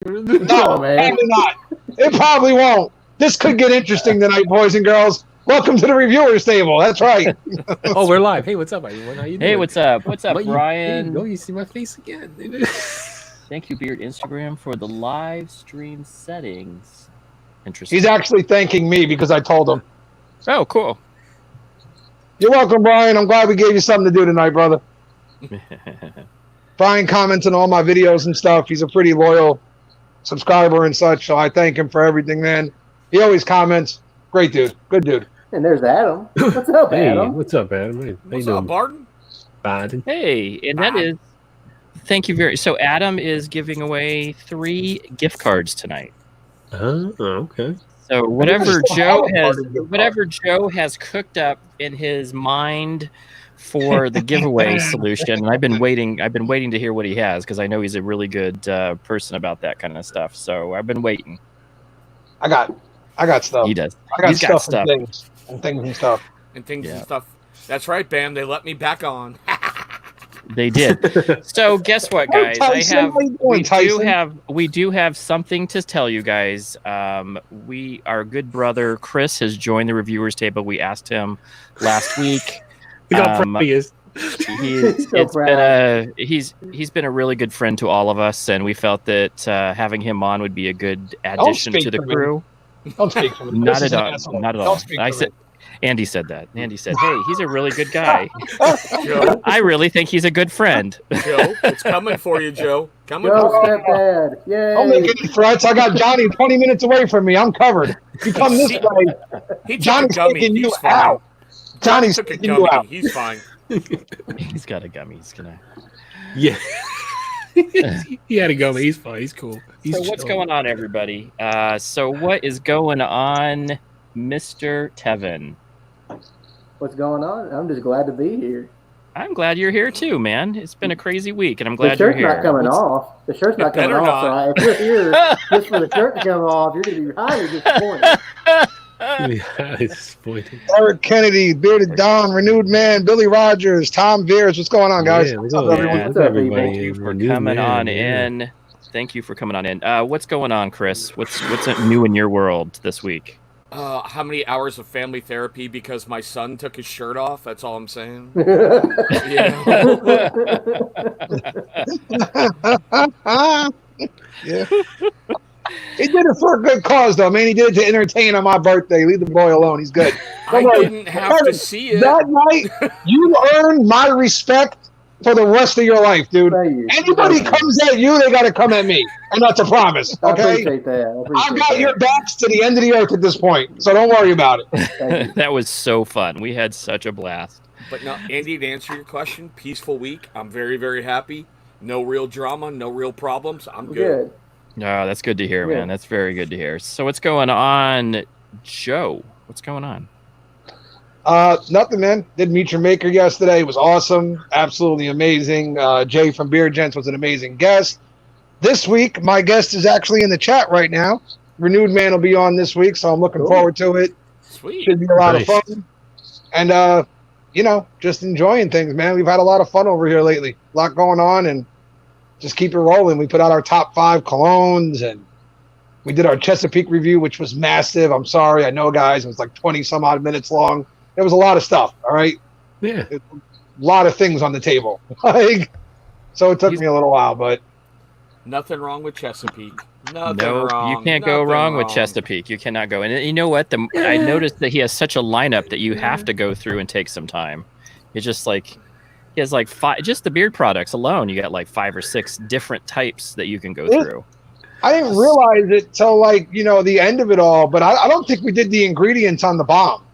No, probably not. It probably won't. This could get interesting tonight, boys and girls. Welcome to the reviewers table. That's right. Oh, we're live. Hey, what's up, everyone? How you doing? Hey, what's up? What's up, Brian? Brian? You see my face again. Thank you, Beard Instagram, for the live stream settings. Interesting. He's actually thanking me because I told him. Oh, cool. You're welcome, Brian. I'm glad we gave you something to do tonight, brother. Brian comments on all my videos and stuff. He's a pretty loyal subscriber and such, so I thank him for everything, man. He always comments. Great dude. Good dude. And there's Adam. What's up, Adam? What's up, Adam? How What's up, Barton? Barton? Hey, and that is. Thank you very. So Adam is giving away 3 gift cards tonight. Oh, okay. So whatever Joe has cooked up in his mind for the giveaway solution, and I've been waiting to hear what he has because I know he's a really good person about that kind of stuff. So I've been waiting. I got stuff. He does. He's got stuff. And things and stuff. And stuff. That's right, Bam. They let me back on. They did. So guess what, guys? We do have something to tell you guys. Our good brother Chris has joined the reviewers table. We asked him last week. Look how proud he is. He's been a really good friend to all of us, and we felt that having him on would be a good addition to the crew. Don't speak for me. Not at all. Not at all. Andy said that. Andy said, "Hey, he's a really good guy. Joe, I really think he's a good friend." Joe, it's coming for you, Joe. Coming Joe, for you. stepdad. Yay. Don't make any threats. I got Johnny 20 minutes away from me. I'm covered. You come this way, He took Johnny's a gummy. taking you He's fine. out. Johnny's Took a taking gummy. you out. He's fine. He's got a gummy. He's gonna. Yeah. He had to go, but he's fine. He's cool. So what's going on, everybody? So what is going on, Mr. Tevin? What's going on? I'm just glad to be here. I'm glad you're here too, man. It's been a crazy week, and I'm glad The you're shirt's here. not coming off. The shirt's not coming better off. So not. if you're here just for the shirt to come off, you're going to be highly disappointed. Disappointed. Eric Kennedy, Bearded Don, Renewed Man, Billy Rogers, Tom Veers. What's going on, guys? Yeah, What's up, everyone? What's up, people? Thank you for coming on in. Thank you for coming on in. What's going on, Chris? What's new in your world this week? How many hours of family therapy because my son took his shirt off? That's all I'm saying. Yeah. He did it for a good cause, though, man. He did it to entertain on my birthday. Leave the boy alone. He's good. I didn't have to see it. That night, you earned my respect for the rest of your life, dude. Thank you. Anybody comes at you, they got to come at me. And that's a promise, I okay? appreciate that. I've got your backs to the end of the earth at this point, so don't worry about it. Thank you. That was so fun. We had such a blast. But no, Andy, to answer your question, peaceful week. I'm very, very happy. No real drama, no real problems. I'm good. No, that's good to hear, Yeah. man. That's very good to hear. So what's going on, Joe? What's going on? Nothing, man. Did Meet Your Maker yesterday. It was awesome. Absolutely amazing. Jay from Beer Gents was an amazing guest. This week, my guest is actually in the chat right now. Renewed Man will be on this week, so I'm looking forward to it. Sweet. Should be a lot of Nice. fun. And, just enjoying things, man. We've had a lot of fun over here lately. A lot going on, and just keep it rolling. We put out our top 5 colognes, and we did our Chesapeake review, which was massive. I'm sorry. I know, guys. It was like 20-some-odd minutes long. There was a lot of stuff, all right? Yeah. A lot of things on the table. So it took me a little while, but Nothing wrong with Chesapeake. Nothing No, wrong. you can't go Nothing wrong with wrong. Chesapeake. You cannot go. And you know what? I noticed that he has such a lineup that you have to go through and take some time. It's just like he has like 5. Just the beard products alone, you got like 5 or 6 different types that you can go through. I didn't realize it till the end of it all. But I don't think we did the ingredients on the bomb.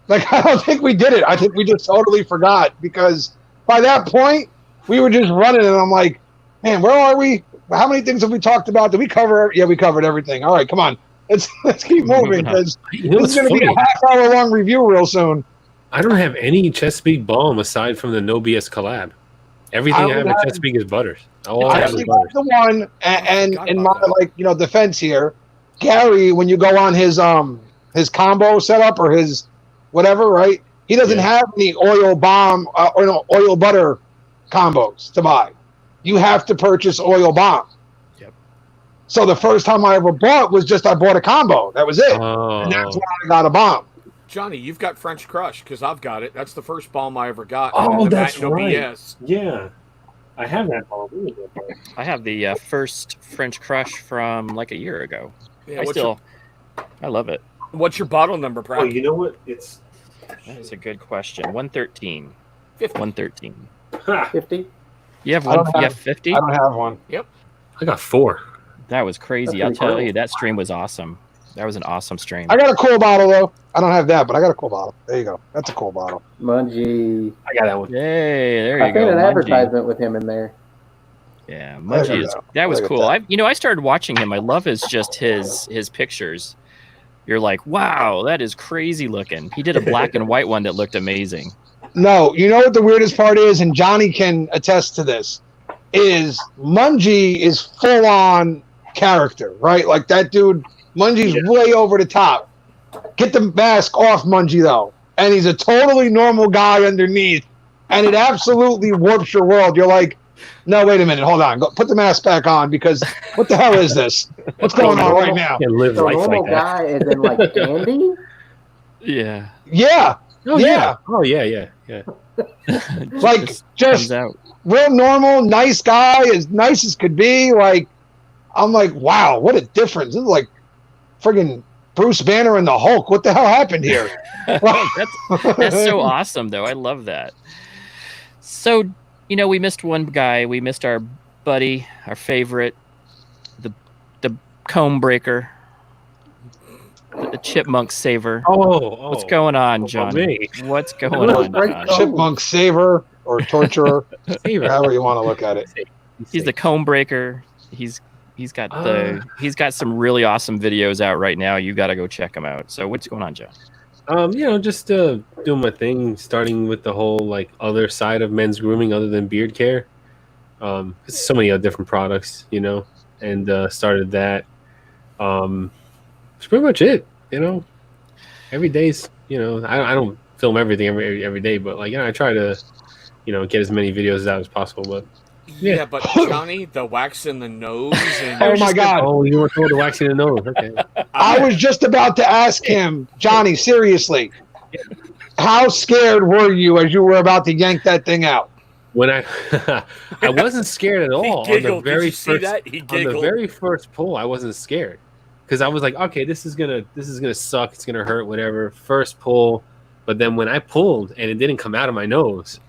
I don't think we did it. I think we just totally forgot because by that point we were just running, and I'm like, man, where are we? How many things have we talked about? Did we cover? Yeah, we covered everything. All right, come on. Let's keep moving because You know this is going to be a half-hour-long review real soon. I don't have any Chesapeake balm aside from the No BS collab. Everything I have at Chesapeake is Butters. All I I have is actually got Butters. the one, and forgot in about my that. defense here, Gary, when you go on his combo setup or his whatever, right? He doesn't Yeah. have any oil bomb or oil butter combos to buy. You have to purchase oil bomb. Yep. So the first time I ever bought was just I bought a combo. That was it. And that's Oh, when I got a bomb. Johnny, you've got French Crush because I've got it. That's the first bomb I ever got. Oh, And then the that's Matt No right. BS. yeah. I have that ball. I have the first French Crush from like a year ago. Yeah, I love it. what's your bottle number, Oh, Pratt? you know what? It's That is a good question. 113. 50. 113. 50. You have I don't one. You have- have 50. I don't have one. I got 4. That was crazy. That's I'll pretty tell cool. you, that stream was awesome. That was an awesome stream. I got a cool bottle though. I don't have that, but I got a cool bottle. There you go. That's a cool bottle. Mungie. I got that one. Yay! There I you go. seen an Mungie. advertisement with him in there. Yeah, There Mungie you is. go. That was Look at cool. that. I started watching him. I love his pictures. You're like, wow, that is crazy looking. He did a black and white one that looked amazing. No, you know what the weirdest part is, and Johnny can attest to this, is Mungie is full on character, right? Like that dude, Mungie's way over the top. Get the mask off Mungie though. And he's a totally normal guy underneath. And it absolutely warps your world. You're like, no, wait a minute, hold on. Go, put the mask back on because what the hell is this? What's going on right now? Can't live So life normal like that. guy is in like Andy. Yeah. Yeah. Oh Yeah. Oh yeah. Like Just just comes out. real normal, nice guy, as nice as could be. Like, I'm like, wow, what a difference. This is like friggin' Bruce Banner and the Hulk. What the hell happened here? That's so awesome, though. I love that. So, we missed one guy. We missed our buddy, our favorite, the comb breaker, the chipmunk saver. Oh. What's going on, Oh, John? me. What's going on, John? Chipmunk saver or torturer, Favorite. however you want to look at it. He's the comb breaker. He's got he's got some really awesome videos out right now. You got to go check them out. So what's going on, John? Just doing my thing, starting with the whole like other side of men's grooming other than beard care. It's so many different products, and started that. It's pretty much it, Every day's, I don't film everything every day, but like, I try to, get as many videos out as possible. But Yeah, but Johnny, the wax in the nose and Oh my God. oh, you want to throw the wax in the nose? Okay. I was just about to ask him, Johnny, seriously, how scared were you as you were about to yank that thing out? When I wasn't scared at all. He giggled. Did you see that? He On the giggled. very first pull, I wasn't scared because I was like, okay, this is gonna suck. It's gonna hurt, whatever. First pull, but then when I pulled and it didn't come out of my nose,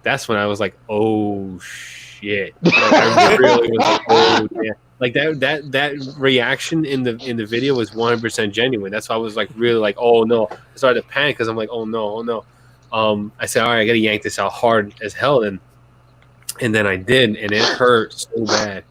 that's when I was like, oh shit! Like, I really was like, oh yeah. Like that reaction in the video was 100% genuine. That's why I was like really like, oh no. I started to panic because I'm like, oh no. I said, all right, I gotta yank this out hard as hell, and then I did, and it hurt so bad.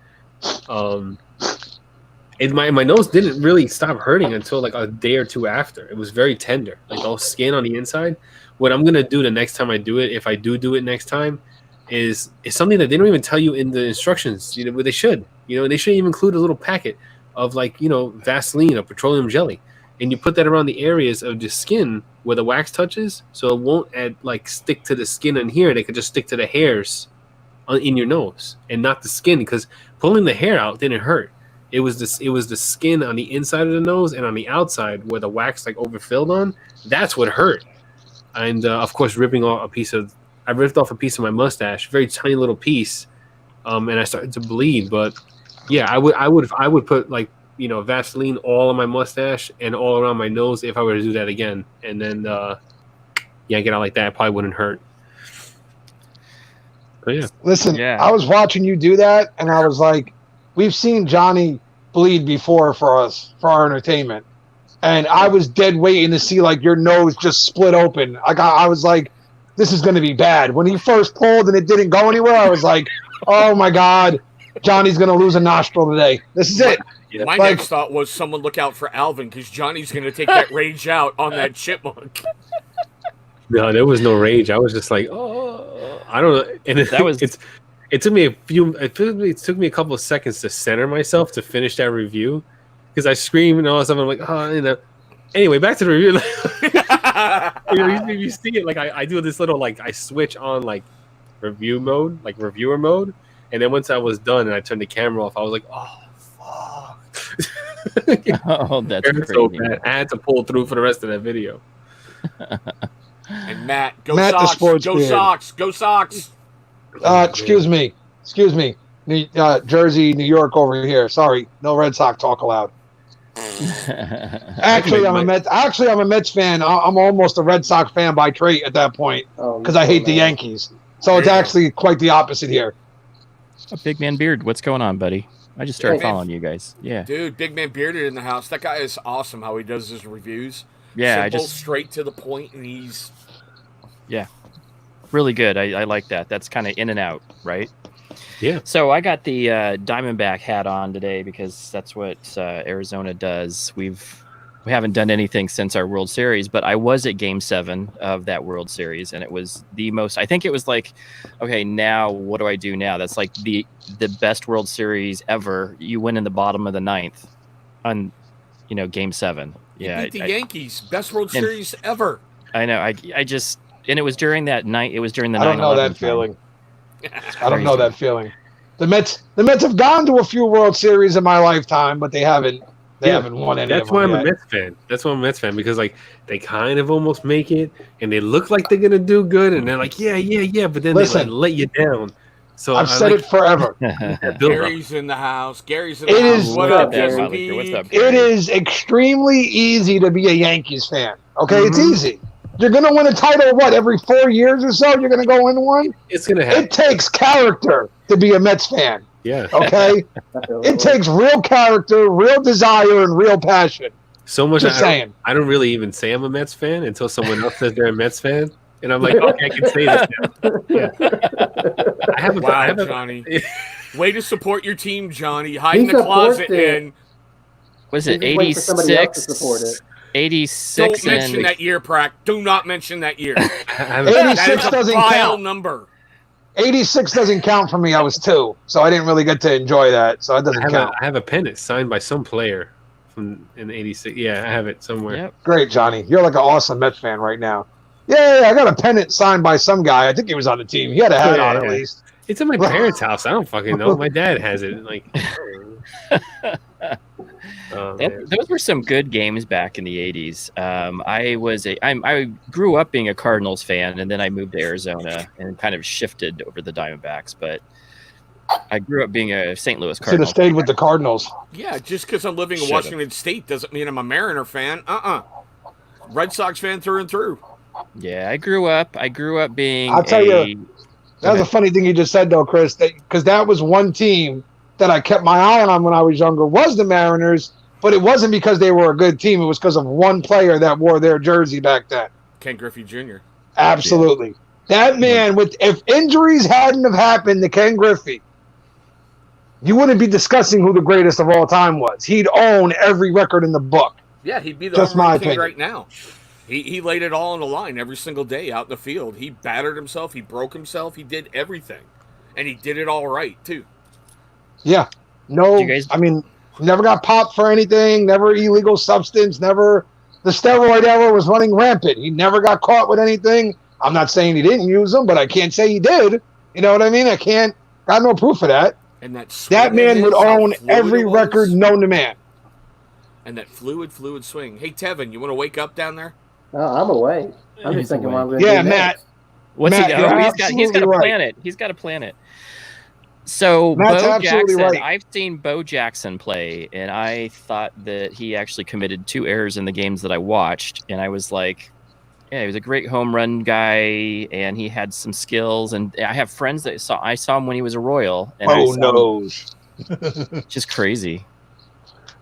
And my nose didn't really stop hurting until like a day or two after. It was very tender, like all skin on the inside. What I'm gonna do the next time I do it, if I do it next time, is something that they don't even tell you in the instructions. But they should. They should even include a little packet of like Vaseline or petroleum jelly, and you put that around the areas of the skin where the wax touches, so it won't stick to the skin in here. They could just stick to the hairs in your nose and not the skin, because pulling the hair out didn't hurt. It was the skin on the inside of the nose and on the outside where the wax overfilled on. That's what hurt. And of course, I ripped off a piece of my mustache, very tiny little piece, and I started to bleed. But yeah, I would put Vaseline all on my mustache and all around my nose if I were to do that again. And then get out like that. It probably wouldn't hurt. But yeah. Listen, Yeah. I was watching you do that, and I was like, we've seen Johnny bleed before for our entertainment. And I was dead waiting to see your nose just split open. I was like, this is going to be bad. When he first pulled and it didn't go anywhere, I was like, oh my God, Johnny's going to lose a nostril today. This is it. My next thought was someone look out for Alvin because Johnny's going to take that rage out on that chipmunk. No, there was no rage. I was just like, oh, I don't know. And it took me a couple of seconds to center myself to finish that review, because I screamed and all that stuff. I'm like, oh, Anyway, back to the review. You see it, I do this little I switch on reviewer mode, and then once I was done and I turned the camera off, I was like, oh fuck. Oh, that's It's crazy. so bad. I had to pull through for the rest of that video. And Matt, go Matt the Sox, sports go beard. Sox, go Sox. Excuse me. Jersey, New York over here. Sorry, no Red Sox talk allowed. Actually, I'm a Mets fan. I'm almost a Red Sox fan by trait at that point because I hate the Yankees. So it's actually quite the opposite here. A Big Man Beard, what's going on, buddy? I just started following you guys. Yeah. Dude, Big Man Bearded in the house. That guy is awesome how he does his reviews. Yeah, Simple, straight to the point, and he's really good. I like that. That's kind of in and out, right? Yeah. So I got the Diamondback hat on today because that's what Arizona does. We haven't done anything since our World Series, but I was at Game 7 of that World Series, and it was the most. I think it was like, okay, now what do I do now? That's like the best World Series ever. You win in the bottom of the ninth on, Game 7. Yeah, beat the Yankees, best World Series ever. I know. I just, and it was during that night. It was during the. I don't know that feeling. I don't know that feeling. The Mets have gone to a few World Series in my lifetime, but they haven't won any. That's why I'm a Mets fan. That's why I'm a Mets fan, because like they kind of almost make it, and they look like they're gonna do good, and they're like, yeah, but then they like, let you down. So I've said it forever. Gary's in the house. What up, Jesse? It is extremely easy to be a Yankees fan. Okay, It's easy. You're going to win a title, every 4 years or so? You're going to go win one? It's going to happen. It takes character to be a Mets fan. Yeah. Okay? It takes real character, real desire, and real passion. So much. Just saying. I don't really even say I'm a Mets fan until someone else says they're a Mets fan. And I'm like, okay, I can say this now. Yeah. I have Johnny. Way to support your team, Johnny. Hide in the closet and... Was it 86? 86. Don't mention that year, Prack. Do not mention that year. 86 doesn't count. Number. 86 doesn't count for me. I was 2, so I didn't really get to enjoy that. So it doesn't count. I have a pennant signed by some player in 86. Yeah, I have it somewhere. Yep. Great, Johnny. You're like an awesome Mets fan right now. Yeah, I got a pennant signed by some guy. I think he was on the team. He had a hat on at least. It's in my parents' house. I don't fucking know. My dad has it. Like, those were some good games back in the 80s. I grew up being a Cardinals fan, and then I moved to Arizona and kind of shifted over the Diamondbacks. But I grew up being a St. Louis Cardinals. Should have stayed with the Cardinals. Yeah, just because I'm living in Washington State doesn't mean I'm a Mariner fan. Red Sox fan through and through. Yeah, I grew up being. I'll tell you, that was a funny thing you just said, though, Chris. Because that was one team that I kept my eye on when I was younger. Was the Mariners, but it wasn't because they were a good team. It was because of one player that wore their jersey back then. Ken Griffey Jr. Absolutely, that man. If injuries hadn't have happened to Ken Griffey, you wouldn't be discussing who the greatest of all time was. He'd own every record in the book. Yeah, he'd be the Just my king opinion. right now. He laid it all on the line every single day out in the field. He battered himself. He broke himself. He did everything. And he did it all right, too. Yeah. No, never got popped for anything, never illegal substance, never the steroid era was running rampant. He never got caught with anything. I'm not saying he didn't use them, but I can't say he did. You know what I mean? Got no proof of that. And that man would own every record known to man. And that fluid swing. Hey, Tevin, you want to wake up down there? No, I'm away. I'm just thinking what I'm going to do. Matt. What's Matt, he got? He's got to plan it. He's got to plan it. So Bo Jackson, I've seen Bo Jackson play, and I thought that he actually committed 2 errors in the games that I watched, and I was like, yeah, he was a great home run guy, and he had some skills. And I have friends that I saw him when he was a Royal. And just crazy.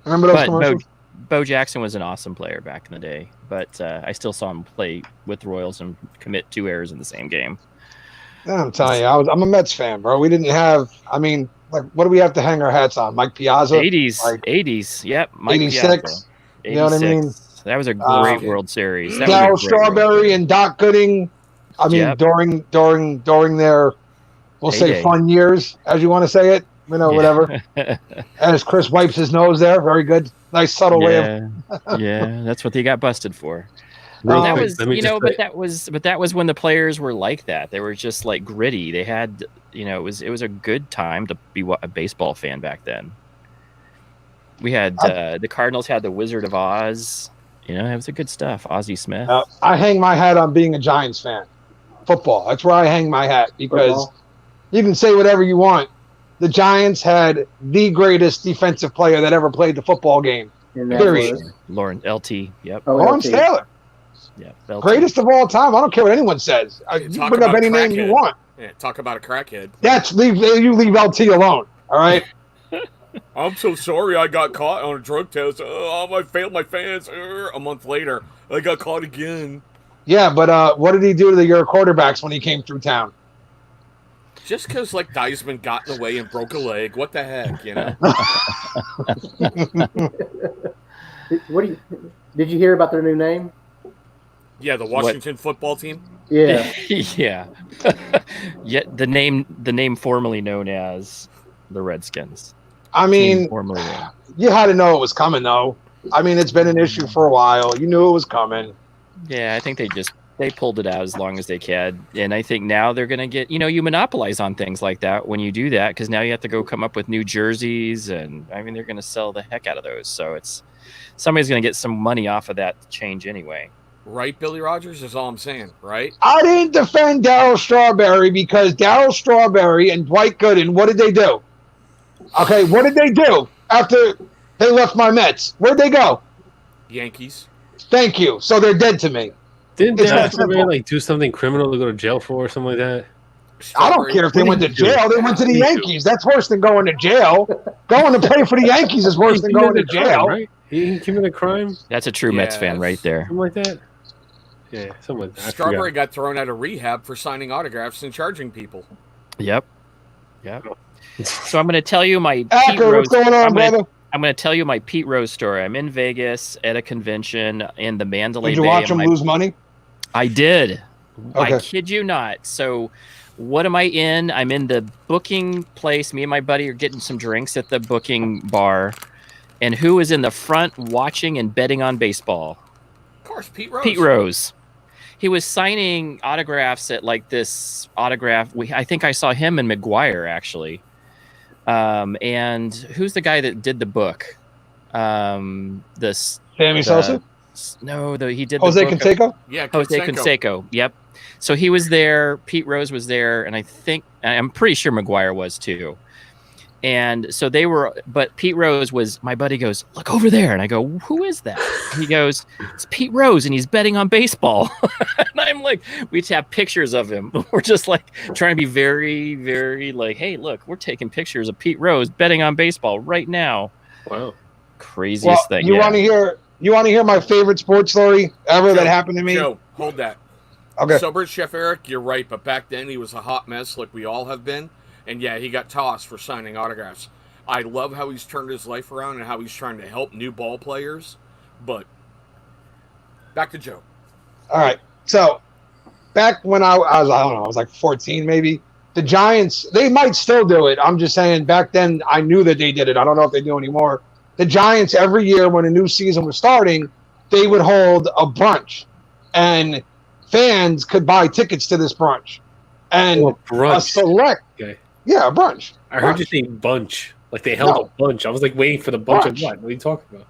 Remember those commercials? Bo Jackson was an awesome player back in the day, but I still saw him play with the Royals and commit 2 errors in the same game. I'm telling you, I'm a Mets fan, bro. We didn't have, what do we have to hang our hats on? Mike Piazza? 80s, yep. Mike 86. Piazza. You know what I mean? That was a great World Series. Darryl Strawberry and Doc Gooding. During their, we'll say, fun years, as you want to say it. Whatever. As Chris wipes his nose there, very good. Nice subtle way of. Yeah, that's what they got busted for. That was when the players were like that. They were just like gritty. They had, it was a good time to be a baseball fan back then. We had the Cardinals had the Wizard of Oz. You know, it was a good stuff. Ozzie Smith. I hang my hat on being a Giants fan. Football. That's where I hang my hat because you can say whatever you want. The Giants had the greatest defensive player that ever played the football game. Period. Lawrence LT. Yep. Lawrence Taylor. Yeah. LT. Greatest of all time. I don't care what anyone says. You bring up any name you want. Yeah, talk about a crackhead. You leave LT alone. All right. I'm so sorry I got caught on a drug test. I failed my fans. A month later, I got caught again. Yeah, but what did he do to your quarterbacks when he came through town? Just because, like, Deisman got in the way and broke a leg. What the heck, you know? Did you hear about their new name? Yeah, the Washington football team. Yeah. Yeah. Yet the name formerly known as the Redskins. I mean, formerly known. You had to know it was coming, though. I mean, it's been an issue for a while. You knew it was coming. Yeah, I think they pulled it out as long as they could. And I think now they're going to get, you monopolize on things like that when you do that, because now you have to go come up with new jerseys. And I mean, they're going to sell the heck out of those. So somebody's going to get some money off of that change anyway. Right, Billy Rogers, is all I'm saying, right? I didn't defend Darryl Strawberry because Darryl Strawberry and Dwight Gooden, what did they do? Okay, what did they do after they left my Mets? Where'd they go? Yankees. Thank you. So they're dead to me. Didn't It's Darryl not Strawberry simple. like do something criminal to go to jail for or something like that? I don't care if they went to jail. They went to the Yankees. That's worse than going to jail. Going to play for the Yankees is worse than going to jail. Right? He committed a crime, That's a true Mets fan right there. something like that. Yeah, something like that. I Strawberry forgot. got thrown out of rehab for signing autographs and charging people. Yep. So I'm going to tell you my Pete Acker, Rose. what's going on, brother? I'm going to tell you my Pete Rose story. I'm in Vegas at a convention in the Mandalay Did you Bay. watch him and lose money? I did. I Okay. kid you not. So what am I in? I'm in the booking place. Me and my buddy are getting some drinks at the booking bar. And who is in the front watching and betting on baseball? Of course, Pete Rose. Pete Rose. He was signing autographs at like this autograph. I think I saw him and McGuire actually. And who's the guy that did the book? Sammy Sosa? No, he did Jose the book. Canseco? Yeah, Jose Canseco. Canseco. Yep. So he was there. Pete Rose was there, and I'm pretty sure McGuire was too. And so they were, but Pete Rose was, my buddy goes, look over there. And I go, who is that? He goes, it's Pete Rose and he's betting on baseball. And I'm like, we just have pictures of him. We're just like trying to be very, very like, hey, look, we're taking pictures of Pete Rose betting on baseball right now. Wow. Craziest thing. You want to hear my favorite sports story ever that happened to me? Joe, hold that. Okay. Sober Chef Eric, you're right, but back then he was a hot mess like we all have been. And yeah, he got tossed for signing autographs. I love how he's turned his life around and how he's trying to help new ball players. But back to Joe. All right. So back when I was, I don't know, I was like 14 maybe. The Giants, they might still do it. I'm just saying back then I knew that they did it. I don't know if they do anymore. The Giants, every year when a new season was starting, they would hold a brunch. And fans could buy tickets to this brunch. And Oh, brunch. a select, Okay. yeah, a brunch. I heard you say bunch. Like they held No. a bunch. I was like waiting for the bunch of Brunch. what? What are you talking about?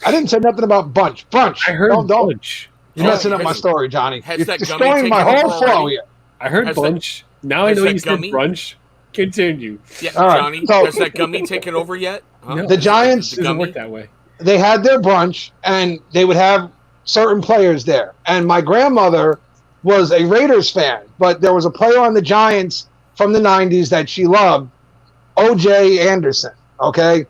I didn't say nothing about brunch. Brunch. I heard don't. bunch. You're messing up my story, Johnny. Has You're that gummy destroying my taken whole over flow already? here. I heard Has that- bunch. Now I has know that you said gummy- brunch. Continue. Yeah, All right, Johnny, so- has that gummy taken over yet? Huh? No. The Giants- It doesn't work that way. They had their brunch, and they would have certain players there. And my grandmother was a Raiders fan, but there was a player on the Giants from the 90s that she loved, O.J. Anderson, okay?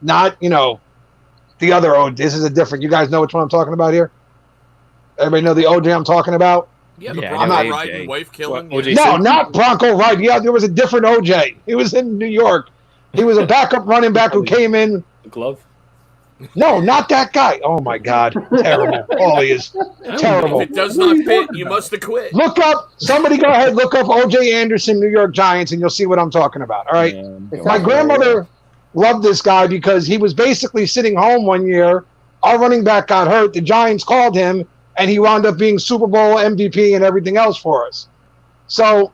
Not, the other O.J. This is a different. You guys know which one I'm talking about here? Everybody know the O.J. I'm talking about? Yeah, the Yeah, Bronco I'm not- riding, wife killing. What, yeah. OJ? No, Simpson? not Bronco Wright. Yeah, there was a different O.J. He was in New York. He was a backup running back who came in. The glove. No, not that guy. Oh, my God. Terrible. Oh, he is terrible. If it does not fit, you must have quit. Look up, somebody go ahead, look up O.J. Anderson, New York Giants, and you'll see what I'm talking about. All right. My grandmother loved this guy because he was basically sitting home one year. Our running back got hurt. The Giants called him, and he wound up being Super Bowl MVP and everything else for us. So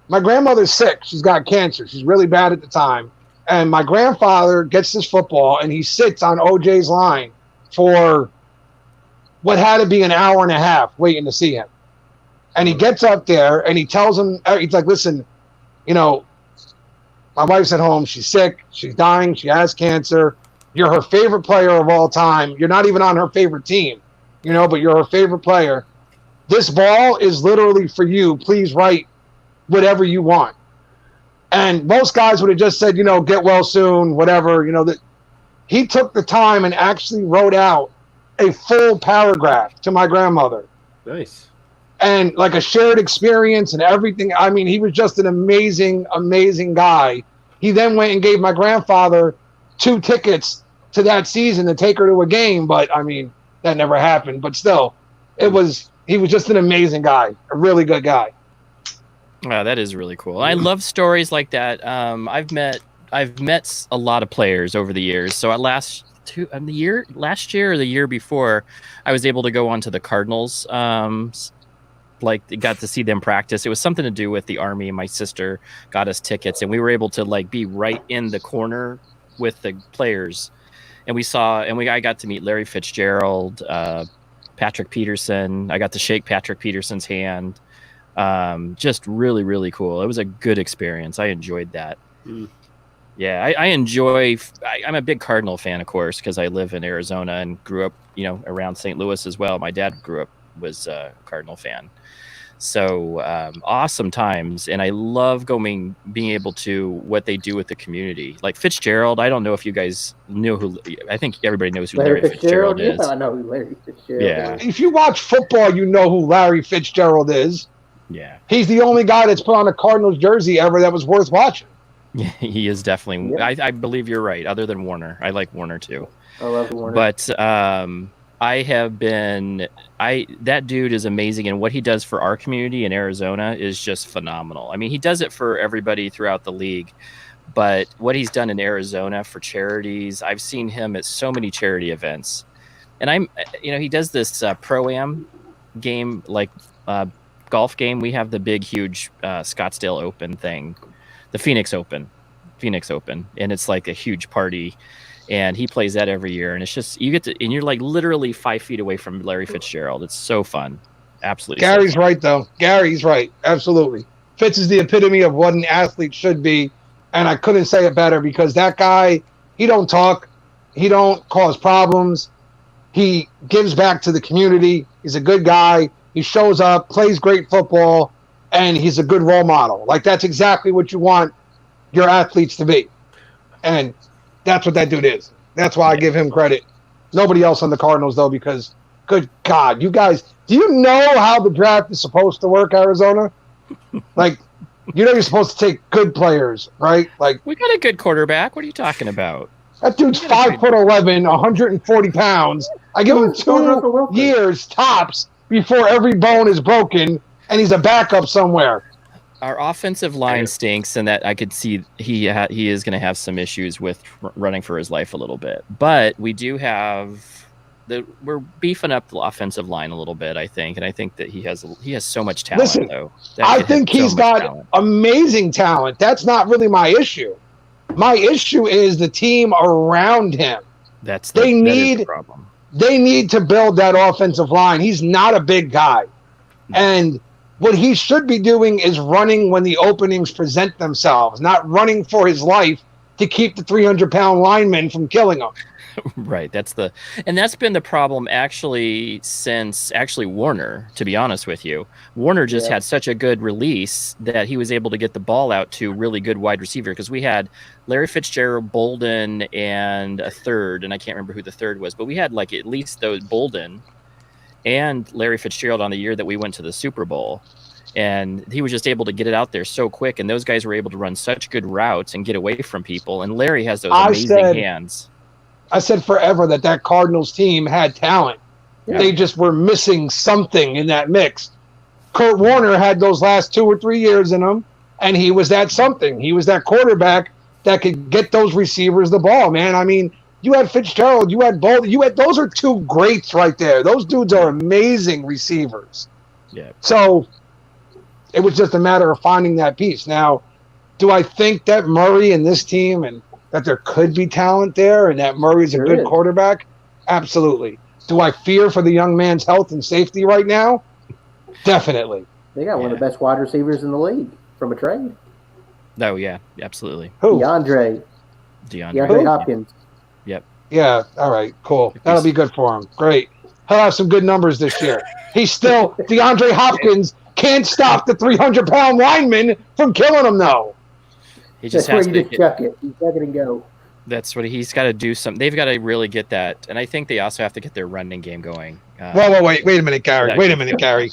my grandmother's sick. She's got cancer. She's really bad at the time. And my grandfather gets this football, and he sits on OJ's line for what had to be an hour and a half waiting to see him. And he gets up there, and he tells him, he's like, listen, you know, my wife's at home. She's sick. She's dying. She has cancer. You're her favorite player of all time. You're not even on her favorite team, you know, but you're her favorite player. This ball is literally for you. Please write whatever you want. And most guys would have just said, you know, get well soon, whatever, you know. That he took the time and actually wrote out a full paragraph to my grandmother. Nice. And like a shared experience and everything. I mean, he was just an amazing, amazing guy. He then went and gave my grandfather 2 tickets to that season to take her to a game. But I mean, that never happened. But still, he was just an amazing guy, a really good guy. Oh, that is really cool. I love stories like that. I've met a lot of players over the years. So last year or the year before, I was able to go on to the Cardinals. Got to see them practice. It was something to do with the Army. My sister got us tickets, and we were able to like be right in the corner with the players. And I got to meet Larry Fitzgerald, Patrick Peterson. I got to shake Patrick Peterson's hand. Just really, really cool. It was a good experience. I enjoyed that. Yeah, I enjoy. I'm a big Cardinal fan, of course, because I live in Arizona and grew up, you know, around St. Louis as well. My dad was a Cardinal fan. So awesome times, and I love being able to what they do with the community. Like Fitzgerald, I don't know if you guys knew who. I think everybody knows who Larry Fitzgerald is. Yeah, I know who Larry Fitzgerald is. If you watch football, you know who Larry Fitzgerald is. Yeah, he's the only guy that's put on a Cardinals jersey ever that was worth watching. Yeah, he is definitely. Yep. I believe you're right. Other than Warner, I like Warner too. I love Warner, but that dude is amazing, and what he does for our community in Arizona is just phenomenal. I mean, he does it for everybody throughout the league, but what he's done in Arizona for charities, I've seen him at so many charity events. And he does this Pro-Am game, like golf game. We have the big, huge Scottsdale Open thing, the Phoenix Open, and it's like a huge party. And he plays that every year, and it's just and you're like literally 5 feet away from Larry Fitzgerald. It's so fun, absolutely. Gary's right, though. Gary's right, absolutely. Fitz is the epitome of what an athlete should be, and I couldn't say it better because that guy, he don't talk, he don't cause problems, he gives back to the community. He's a good guy. He shows up, plays great football, and he's a good role model. Like that's exactly what you want your athletes to be, and that's what that dude is. That's why I give him credit. Nobody else on the Cardinals, though, because, good God, you guys, do you know how the draft is supposed to work, Arizona? Like, you know you're supposed to take good players, right? Like we got a good quarterback. What are you talking about? That dude's 5'11", 140 pounds. I give him 2 years tops before every bone is broken, and he's a backup somewhere. Our offensive line stinks, and that I could see he is going to have some issues with running for his life a little bit. But we do have we're beefing up the offensive line a little bit, I think, and I think that he has so much talent. Listen, though. I think he's got amazing talent. That's not really my issue. My issue is the team around him. That is the problem. They need to build that offensive line. He's not a big guy, and what he should be doing is running when the openings present themselves, not running for his life to keep the 300-pound lineman from killing him. Right. That's been the problem since Warner, to be honest with you. Warner just had such a good release that he was able to get the ball out to really good wide receiver, because we had Larry Fitzgerald, Bolden, and a third, and I can't remember who the third was, but we had like at least those Bolden and Larry Fitzgerald on the year that we went to the Super Bowl. And he was just able to get it out there so quick, and those guys were able to run such good routes and get away from people. And Larry has those amazing hands. I said forever that Cardinals team had talent. Yeah. They just were missing something in that mix. Kurt Warner had those last 2 or 3 years in him, and he was that something. He was that quarterback that could get those receivers the ball, man. I mean, you had Fitzgerald, you had Bolden, those are 2 greats right there. Those dudes are amazing receivers. Yeah. So it was just a matter of finding that piece. Now, do I think that Murray and this team and that there could be talent there and that Murray's a There good is. quarterback? Absolutely. Do I fear for the young man's health and safety right now? Definitely. They got one of the best wide receivers in the league from a trade. Oh yeah, absolutely. Who? DeAndre DeAndre. Hopkins. Yeah, all right, cool. If That'll he's- be good for him. Great. He'll have some good numbers this year. He's still, DeAndre Hopkins can't stop the 300-pound lineman from killing him, though. He just That's where has you to. just chuck it. You chuck it and go. That's what he's got to do. They've got to really get that, and I think they also have to get their running game going. Wait a minute, Gary. Wait a minute, Gary.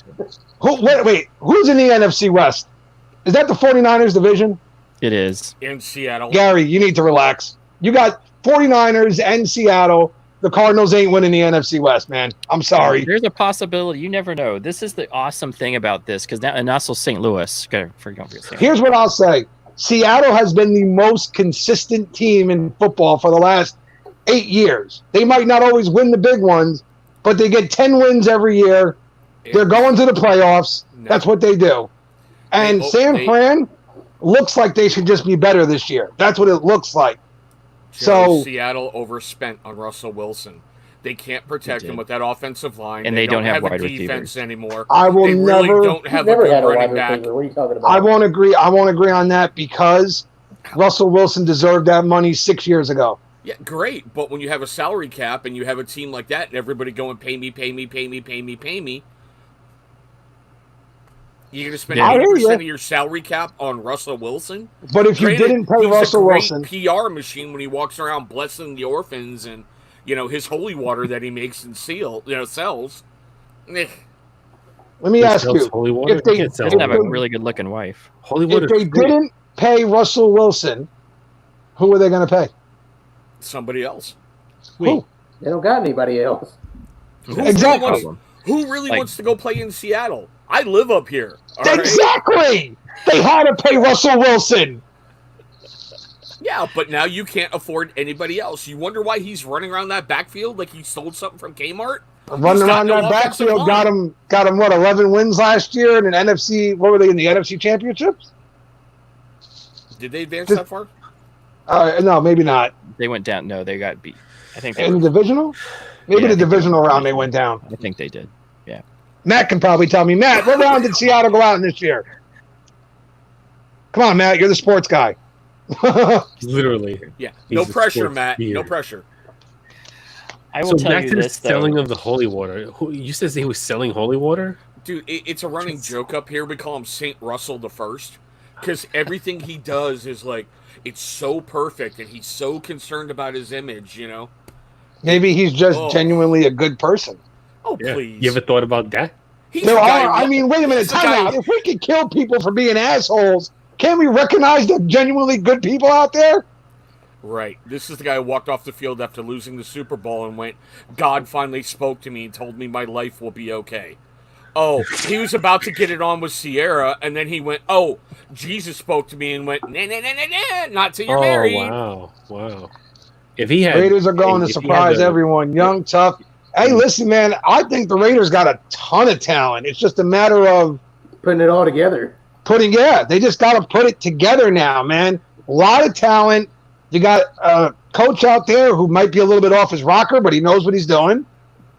Wait, who's in the NFC West? Is that the 49ers division? It is. In Seattle. Gary, you need to relax. You got 49ers and Seattle. The Cardinals ain't winning the NFC West, man. I'm sorry. There's a possibility. You never know. This is the awesome thing about this, because now, and also St. Louis. Don't forget St. Louis. Here's what I'll say. Seattle has been the most consistent team in football for the last 8 years. They might not always win the big ones, but they get 10 wins every year. They're going to the playoffs. No. That's what they do. And They- Fran looks like they should just be better this year. That's what it looks like. Joe, So- Seattle overspent on Russell Wilson. They can't protect They him did. with that offensive line. And they don't have a wide defense receivers. anymore. I will They really never. don't He's have a never good had a wide running back. receiver. What are you talking about? I won't agree. I won't agree on that because Russell Wilson deserved that money 6 years ago. Yeah, great. But when you have a salary cap and you have a team like that and everybody going, pay me, pay me, pay me, pay me, pay me, you're going to spend I hear 80% ya. of your salary cap on Russell Wilson? But if you Granted, didn't pay he's Russell a great Wilson, PR machine when he walks around blessing the orphans and, his holy water that he makes and sells. Eh. let me He ask sells you: holy water. if they- He can't sell Doesn't have a holy water. really good looking wife. Holy if water. they didn't pay Russell Wilson, who are they going to pay? Somebody else. Who? They don't got anybody else. Who really Exactly. wants- Who really Like- wants to go play in Seattle? I live up here. all right? Exactly. They had to pay Russell Wilson. Yeah, but now you can't afford anybody else. You wonder why he's running around that backfield like he sold something from Kmart? Running He's got around no that offensive backfield, line. got him what 11 wins last year in an NFC. What were they in the NFC Championships? Did they advance that far? No, maybe not. They went down. No, they got beat. I think they In were, the divisional, maybe Yeah, the I think divisional round they went down. I think they did. Matt can probably tell me. Matt, what round did Seattle go out in this year? Come on, Matt, you're the sports guy. Literally. Yeah. He's No a pressure, sports Matt. No beard. pressure. I will So tell back you to the this though. selling of the holy water. You said he was selling holy water? Dude, it's a running joke up here. We call him St. Russell the First. Because everything he does is like, it's so perfect and he's so concerned about his image, Maybe he's just Oh. genuinely a good person. Oh, Yeah. please. You ever thought about that? He's There the guy are. I mean, wait a minute. he's the Time guy- out. If we could kill people for being assholes, can't we recognize the genuinely good people out there? Right. This is the guy who walked off the field after losing the Super Bowl and went, God finally spoke to me and told me my life will be okay. Oh, he was about to get it on with Sierra, and then he went, oh, Jesus spoke to me and went, nah, nah, nah, nah, nah, not till you're married. Wow. If he had Raiders are going to if he had surprise the- everyone. Young, tough. Hey, listen, man. I think the Raiders got a ton of talent. It's just a matter of Putting it all together. they just got to put it together now, man. A lot of talent. You got a coach out there who might be a little bit off his rocker, but he knows what he's doing.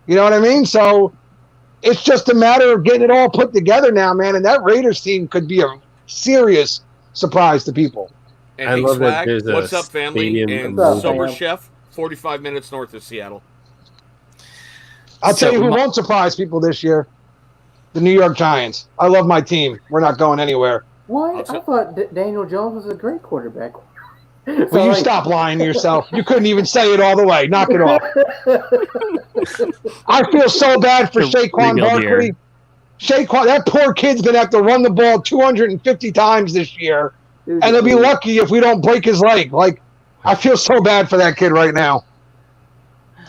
You know what I mean? So it's just a matter of getting it all put together now, man. And that Raiders team could be a serious surprise to people. And I hey, love that Swag, there's a what's up, family? stadium And What's up, Sober fam? Chef, 45 minutes north of Seattle. I'll tell you So who my- won't surprise people this year. The New York Giants. I love my team. We're not going anywhere. What? I thought Daniel Jones was a great quarterback. Will you stop lying to yourself? You couldn't even say it all the way. Knock it off. I feel so bad for To Saquon rebuild here. Barkley. Saquon, that poor kid's going to have to run the ball 250 times this year, and he'll be lucky if we don't break his leg. Like, I feel so bad for that kid right now.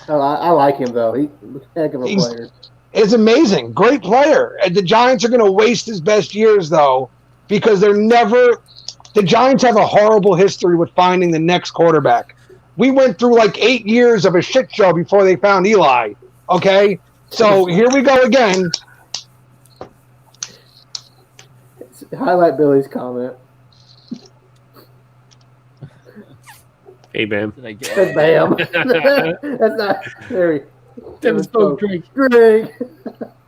Oh, I like him though. He's a heck of a He's- player. It's amazing. Great player. And the Giants are going to waste his best years, though, because they're never – the Giants have a horrible history with finding the next quarterback. We went through like 8 years of a shit show before they found Eli, okay? So here we go again. Highlight Billy's comment. Hey, Bam. Did I get- That's Bam. That's not very. Devin spoke drink. Greg.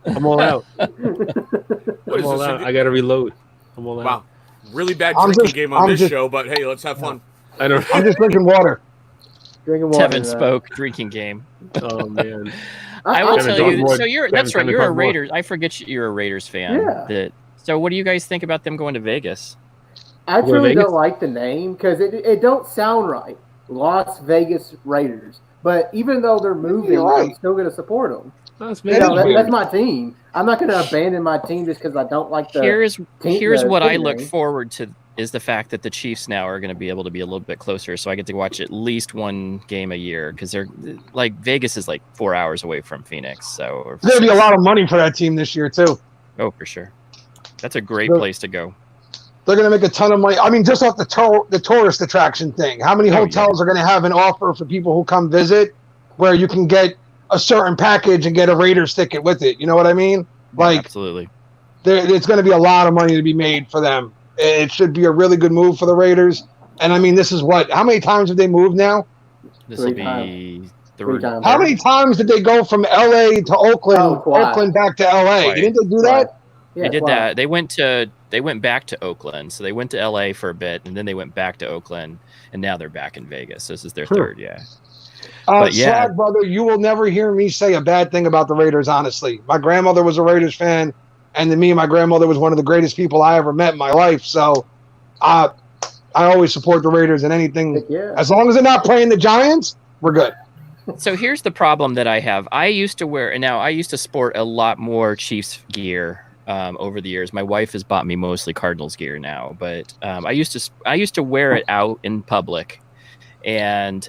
I'm all out. What I'm is all this? out. I gotta reload. I'm all out. Wow. Really bad I'm drinking just- game on I'm this just- show, but hey, let's have fun. I don't. I'm just drinking water. Drinking water. Tevin spoke drinking game. Oh man. I will Devin, tell talk you. more. So you're Devin, that's right. Devin, You're a talk more. Raiders. I forget you're a Raiders fan. Yeah. So what do you guys think about them going to Vegas? I Go to truly Vegas? don't like the name because it don't sound right. Las Vegas Raiders. But even though they're moving, You're right. I'm still going to support them. That's That is weird. That's my team. I'm not going to abandon my team just because I don't like the. Here's the what I team look name. forward to is the fact that the Chiefs now are going to be able to be a little bit closer, so I get to watch at least one game a year because they're like Vegas is like 4 hours away from Phoenix, so or There's gonna be a lot of money for that team this year too. oh for sure, that's a great Look. place to go. They're going to make a ton of money. I mean, just off the tourist attraction thing. How many Oh, yeah. hotels are going to have an offer for people who come visit where you can get a certain package and get a Raiders ticket with it? You know what I mean? Like, Absolutely, it's going to be a lot of money to be made for them. It should be a really good move for the Raiders. And I mean, this is how many times have they moved now? this will Three be Three times. How many times did they go from LA to Oakland, Oh, quiet. Oakland back to LA? Quiet. Didn't they do that? Yeah, they did wow. that. They went back to Oakland, so they went to LA for a bit, and then they went back to Oakland, and now they're back in Vegas. This is their third, yeah. But yeah. Swag brother, you will never hear me say a bad thing about the Raiders, honestly. My grandmother was a Raiders fan, and then me and my grandmother was one of the greatest people I ever met in my life. So I always support the Raiders in anything. Heck yeah. As long as they're not playing the Giants, we're good. So here's the problem that I have. I used to sport a lot more Chiefs gear over the years. My wife has bought me mostly Cardinals gear now, but I used to wear it out in public, and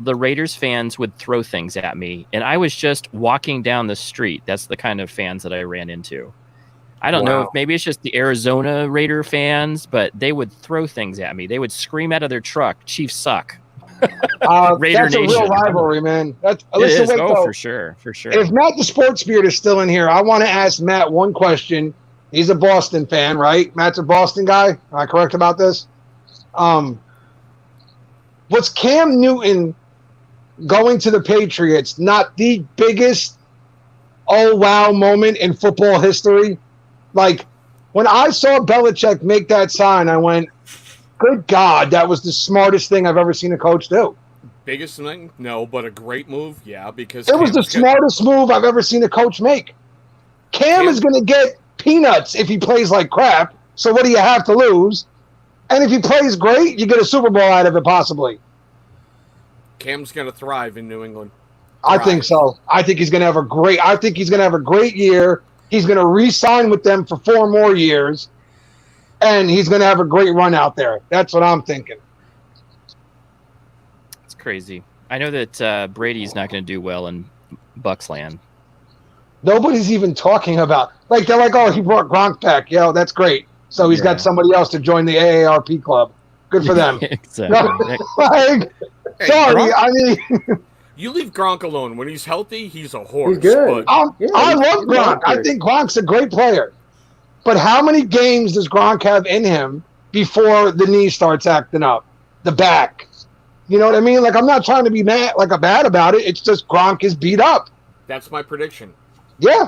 the Raiders fans would throw things at me, and I was just walking down the street. That's the kind of fans that I ran into. I don't know Wow. if maybe it's just the Arizona Raider fans, but they would throw things at me. They would scream out of their truck, "Chiefs suck." Raider That's a real Nation. rivalry, man. That's It listen, is. wait, Oh, though. for sure. If Matt the Sports Beard is still in here, I want to ask Matt one question. He's a Boston fan, right? Matt's a Boston guy. Am I correct about this? Was Cam Newton going to the Patriots not the biggest oh wow moment in football history? Like, when I saw Belichick make that sign, I went, good God, that was the smartest thing I've ever seen a coach do. Biggest thing? No, but a great move? Yeah, because It was the Cam's got- smartest move I've ever seen a coach make. Cam is going to get peanuts if he plays like crap. So what do you have to lose? And if he plays great, you get a Super Bowl out of it, possibly. Cam's going to thrive in New England. I think so. I think he's going to have a great year. He's going to re-sign with them for 4 more years, and he's going to have a great run out there. That's what I'm thinking. It's crazy. I know that Brady's not going to do well in Bucksland. Nobody's even talking about, like, they're like, oh, he brought Gronk back. Yo, that's great. So he's Yeah. got somebody else to join the AARP club. Good for them. Exactly. No, like, Hey, sorry, Gronk- I mean, you leave Gronk alone. When he's healthy, he's a horse. He's good. But Yeah, I he's love Gronk. I good. think Gronk's a great player. But how many games does Gronk have in him before the knee starts acting up? The back. You know what I mean? Like, I'm not trying to be mad bad about it. It's just Gronk is beat up. that's my prediction. Yeah.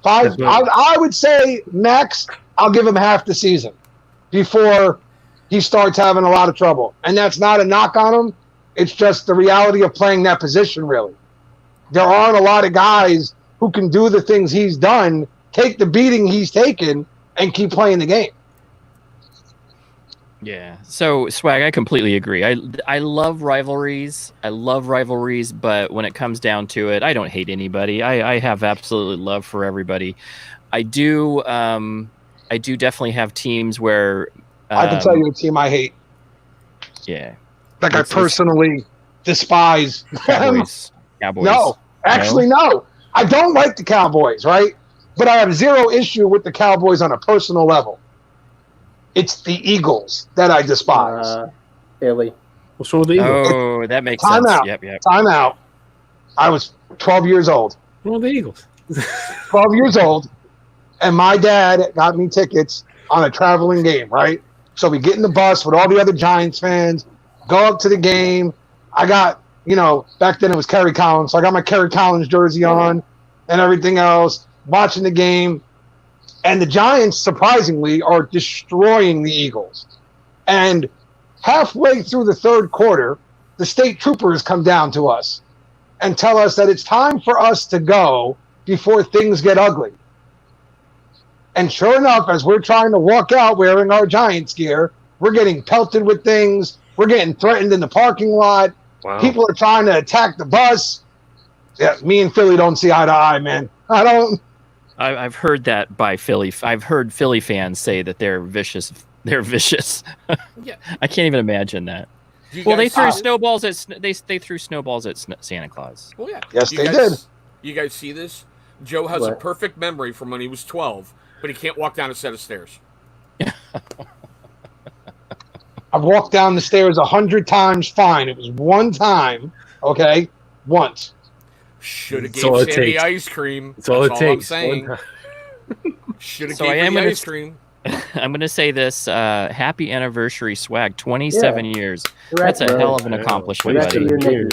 That's right. I would say max, I'll give him half the season before he starts having a lot of trouble. And that's not a knock on him. It's just the reality of playing that position, really. There aren't a lot of guys who can do the things he's done, take the beating he's taken, and keep playing the game. Yeah. So Swag, I completely agree. I love rivalries. But when it comes down to it, I don't hate anybody. I have absolute love for everybody. I do definitely have teams where I can tell you a team I hate. Yeah. Like, Let's- I personally despise them. Cowboys. No, actually, no. I don't like the Cowboys, right? But I have zero issue with the Cowboys on a personal level. It's the Eagles that I despise. Philly. What's wrong with the Eagles? Oh, that makes Time sense. out. Yep. Time out. I was 12 years old. What's wrong with the Eagles? 12 years old, and my dad got me tickets on a traveling game, right? So we get in the bus with all the other Giants fans, go up to the game. I got, back then it was Kerry Collins, so I got my Kerry Collins jersey on and everything else, watching the game. And the Giants, surprisingly, are destroying the Eagles. And halfway through the third quarter, the state troopers come down to us and tell us that it's time for us to go before things get ugly. And sure enough, as we're trying to walk out wearing our Giants gear, we're getting pelted with things. We're getting threatened in the parking lot. Wow. People are trying to attack the bus. Yeah, me and Philly don't see eye to eye, man. I've heard that by Philly. I've heard Philly fans say that they're vicious. They're vicious. Yeah. I can't even imagine that. You They guys threw see- snowballs at they threw snowballs at Santa Claus. Well, yeah. Yes, You they guys- did. You guys see this? Joe has a What? perfect memory from when he was 12, but he can't walk down a set of stairs. I've walked down the stairs 100 times fine. It was one time, okay? Once. Should have That's all gave it Sandy takes. ice cream. That's all it I'm takes. saying. One Should have So I gave am her the gonna ice cream. I'm going to say this: happy anniversary, swag! 27 years. Correct, That's a bro. hell of an Yeah, accomplishment, That's buddy. your name.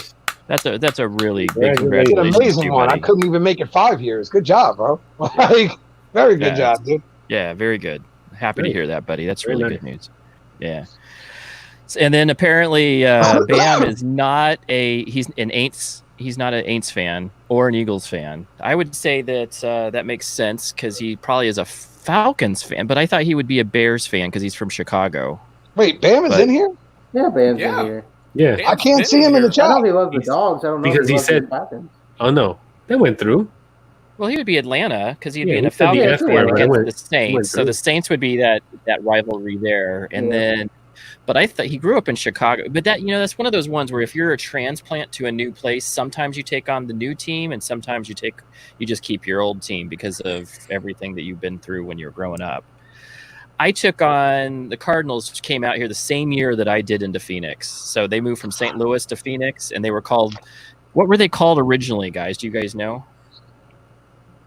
That's a really big Congratulations. It's an congratulations, amazing to you, one. I buddy. couldn't even make it 5 years. Good job, bro. Like, very good Yeah. job, dude. Yeah, very good. Happy to Great. hear that, buddy. That's Very really nice. good news. Yeah. And then apparently Bam is not he's not an Aints fan or an Eagles fan. I would say that that makes sense because he probably is a Falcons fan, but I thought he would be a Bears fan because he's from Chicago. Wait, Bam is But- in here? Yeah, Bam's Yeah. in here. Yeah. Bam's I can't been see him in the here. I know chat. he loves the He's- dogs. I don't know because if he he loves said- the Falcons. Oh no, that went through. Well, he would be Atlanta because he'd Yeah, be in he a said the Falcons F fan word, right? against Went- the Saints. So through. the Saints would be that rivalry there, and Yeah. then. But I thought he grew up in Chicago. But that's one of those ones where if you're a transplant to a new place, sometimes you take on the new team, and sometimes you just keep your old team because of everything that you've been through when you're growing up. I took on the Cardinals, which came out here the same year that I did into Phoenix. So they moved from St. Louis to Phoenix, and they were called. What were they called originally, guys? Do you guys know?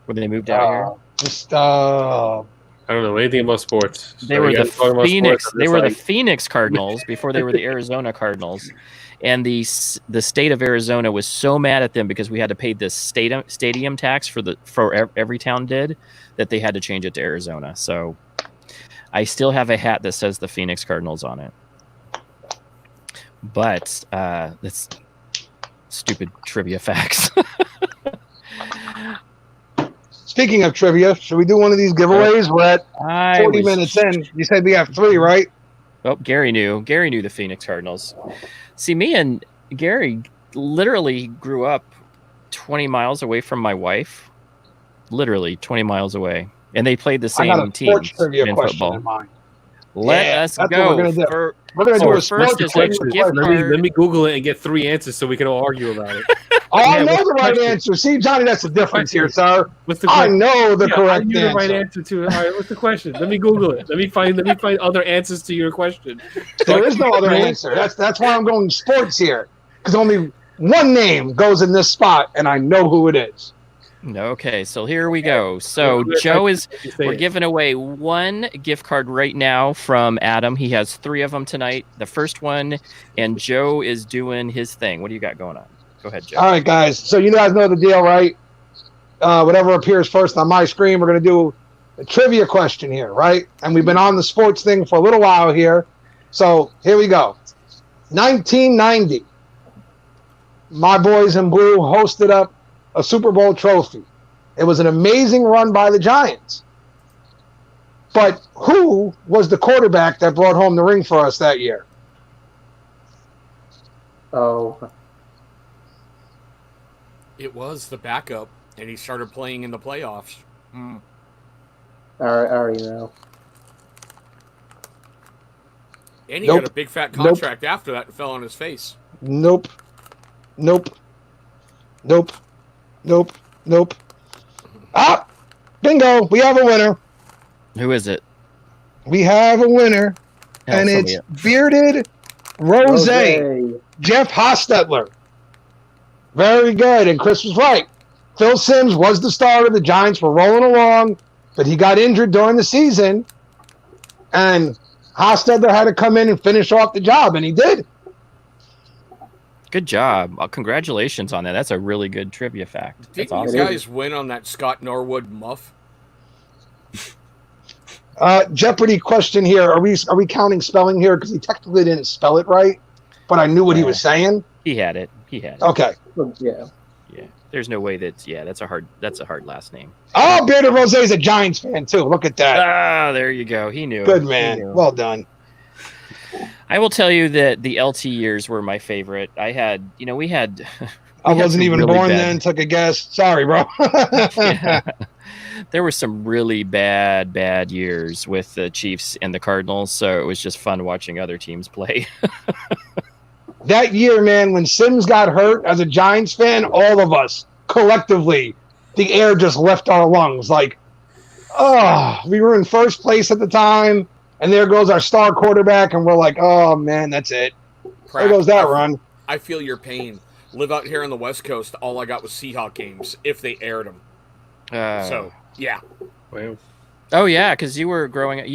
When they moved out here? Just, I don't know anything about sports. They So were you the guys talking about Phoenix. sports, I'm They just were the like, Phoenix Cardinals before they were the Arizona Cardinals, and the state of Arizona was so mad at them because we had to pay this stadium tax for every town did that they had to change it to Arizona. So I still have a hat that says the Phoenix Cardinals on it, but that's stupid trivia facts. speaking of trivia, should we do one of these giveaways? We're at 40 minutes in. You said we have 3, right? Oh, Gary knew the Phoenix Cardinals. See, me and Gary literally grew up 20 miles away from my wife. Literally 20 miles away. And they played the I got same a team sports trivia in question football. in mind. Let Yeah, us that's what go. we're gonna do. For, We're going to So do a first sports is trivia a gift question. card. let me Google it and get 3 answers so we can all argue about it. Oh, I Yeah, know what's the the right question? answer. See, Johnny, that's the difference here, sir. What's the I question? know the Yeah, I correct knew the right answer. answer to it. All right, what's the question? Let me Google it. Let me find other answers to your question. There is no other answer. That's why I'm going sports here, because only one name goes in this spot, and I know who it is. Okay, so here we go. So Yeah, Joe is You say we're it. giving away 1 gift card right now from Adam. He has 3 of them tonight. The first one, and Joe is doing his thing. What do you got going on? Go ahead, Joe. All right, guys. So you guys know the deal, right? Whatever appears first on my screen, we're going to do a trivia question here, right? And we've been on the sports thing for a little while here. So here we go. 1990. My boys in blue hosted up a Super Bowl trophy. It was an amazing run by the Giants. But who was the quarterback that brought home the ring for us that year? Oh, It was the backup, and he started playing in the playoffs. I already know. And he Nope. got a big fat Nope. contract after that and fell on his face. Nope. Nope. Nope. Nope. Nope. Ah! Bingo! We have a winner. Who is it? We have a winner. Hell, And tell it's me it. Bearded Rose, Jeff Hostetler. Very good. And Chris was right. Phil Simms was the starter. The Giants were rolling along, but he got injured during the season. And Hostetler had to come in and finish off the job, and he did. Good job. Congratulations on that. That's a really good trivia fact. That's Didn't awesome. you guys win on that Scott Norwood muff? Jeopardy question here. Are we counting spelling here? Because he technically didn't spell it right, but I knew what he was saying. He had it. He had it. Okay. Yeah. Yeah. There's no way that's a hard last name. Oh, Bearded Rose is a Giants fan too. Look at that. Ah, there you go. He knew. Good He man. knew. Well done. I will tell you that the LT years were my favorite. I had, we had. I we had wasn't some even really born bad- then. Took a guess. Sorry, bro. Yeah. There were some really bad years with the Chiefs and the Cardinals, so it was just fun watching other teams play. That year, man, when Sims got hurt as a Giants fan, all of us collectively, the air just left our lungs. Like, we were in first place at the time, and there goes our star quarterback, and we're like, oh man, that's it. There goes that run. I feel your pain. Live out here on the West Coast, all I got was Seahawk games, if they aired them. So, yeah. Wow. Oh yeah, because you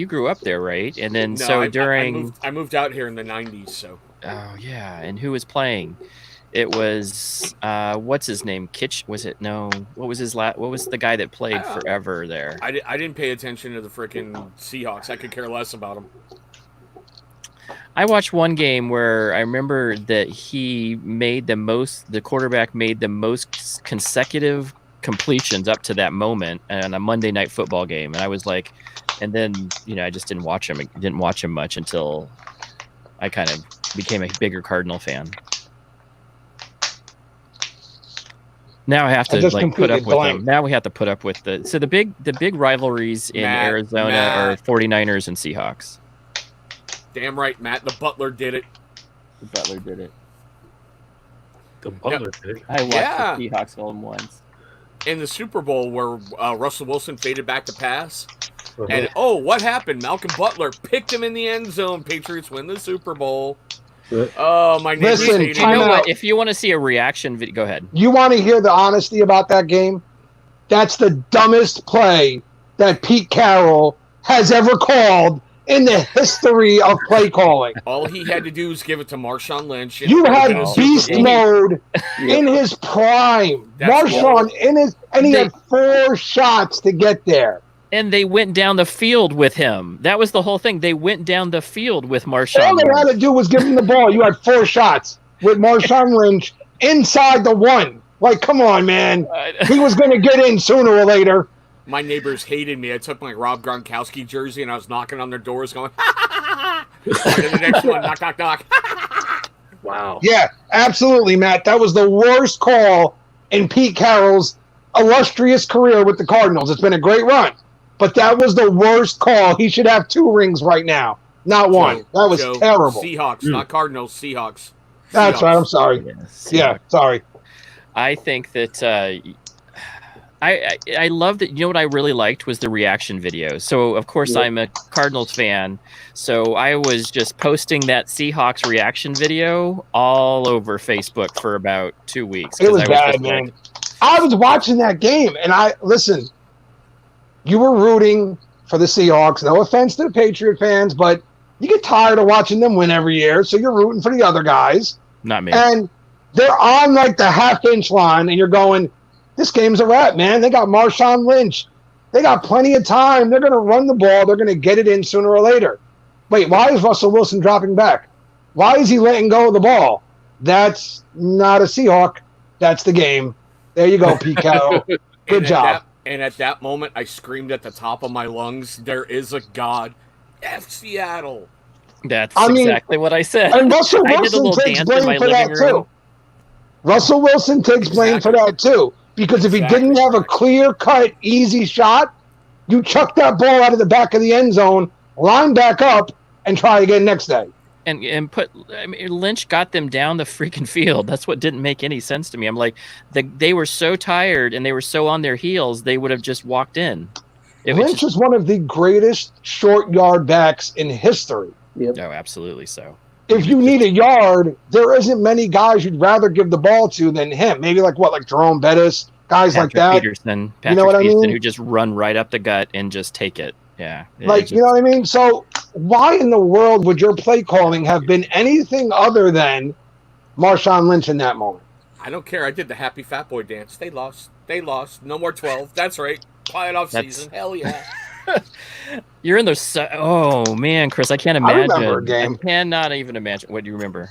grew up there, right? And then I moved out here in the 90s, so. Oh yeah, and who was playing? It was what's his name? Kitch? Was it? No. What was his What was the guy that played forever there? I didn't pay attention to the freaking Seahawks. I could care less about them. I watched one game where I remember that the quarterback made the most consecutive completions up to that moment on a Monday Night Football game, and I was like, and then I just didn't watch him much until I kind of became a bigger Cardinal fan. Now I have to put up with them. Now we have to put up with the big rivalries in Arizona are 49ers and Seahawks. Damn right, Matt. The Butler did it. The Butler did it. The Butler did it. I watched the Seahawks game once. In the Super Bowl where Russell Wilson faded back to pass. And, what happened? Malcolm Butler picked him in the end zone. Patriots win the Super Bowl. Oh, my neighbors Listen, hated You know Time what? out. If you want to see a reaction video, go ahead. You want to hear the honesty about that game? That's the dumbest play that Pete Carroll has ever called in the history of play calling. All he had to do was give it to Marshawn Lynch. and You it would've had been a Super beast Bowl. mode in his prime. That's Marshawn and he had 4 shots to get there. And they went down the field with him. That was the whole thing. They went down the field with All Marshawn. they had to do was give him the ball. You had 4 shots with Marshawn Lynch inside the 1. Like, come on, man. He was going to get in sooner or later. My neighbors hated me. I took my Rob Gronkowski jersey and I was knocking on their doors going, ha ha ha ha. On to the next one, knock, knock, knock. Wow. Yeah, absolutely, Matt. That was the worst call in Pete Carroll's illustrious career with the Cardinals. It's been a great run, but that was the worst call. He should have 2 rings right now, not 1. That was terrible. Seahawks, not Cardinals, Seahawks. That's Seahawks. right. I'm sorry. Yeah, sorry. I think that I love that. You know what I really liked was the reaction video. So of course I'm a Cardinals fan, so I was just posting that Seahawks reaction video all over Facebook for about 2 weeks. It was I bad, just man. like, I was watching that game, and listen. You were rooting for the Seahawks. No offense to the Patriot fans, but you get tired of watching them win every year, so you're rooting for the other guys. not me. And they're on like the half-inch line, and you're going, this game's a wrap, man. They got Marshawn Lynch. They got plenty of time. They're going to run the ball. They're going to get it in sooner or later. Wait, why is Russell Wilson dropping back? Why is he letting go of the ball? That's not a Seahawk. That's the game. There you go, Pete Carroll. Good job. And at that moment, I screamed at the top of my lungs, there is a God. F Seattle. That's I mean, exactly what I said. And Russell I did a Wilson little takes dance in my blame for that, living room. too. Russell Wilson takes blame for that, too. Because if he didn't have a clear-cut, easy shot, you chuck that ball out of the back of the end zone, line back up, and try again next day. And Lynch got them down the freaking field. That's what didn't make any sense to me. I'm like, they were so tired and they were so on their heels, they would have just walked in. Lynch is one of the greatest short yard backs in history. Yep. No, absolutely so. If you need a yard, there isn't many guys you'd rather give the ball to than him. Maybe like Jerome Bettis, guys like that. Patrick you know what I Peterson, mean? who just run right up the gut and just take it. Yeah. Like, you know what I mean? So why in the world would your play calling have been anything other than Marshawn Lynch in that moment. I don't care. I did the happy fat boy dance. They lost. They lost. No more 12. That's right. Playoff season. Hell yeah. You're in those. Oh man, Chris, I can't I imagine. remember a game. I cannot even imagine. What do you remember?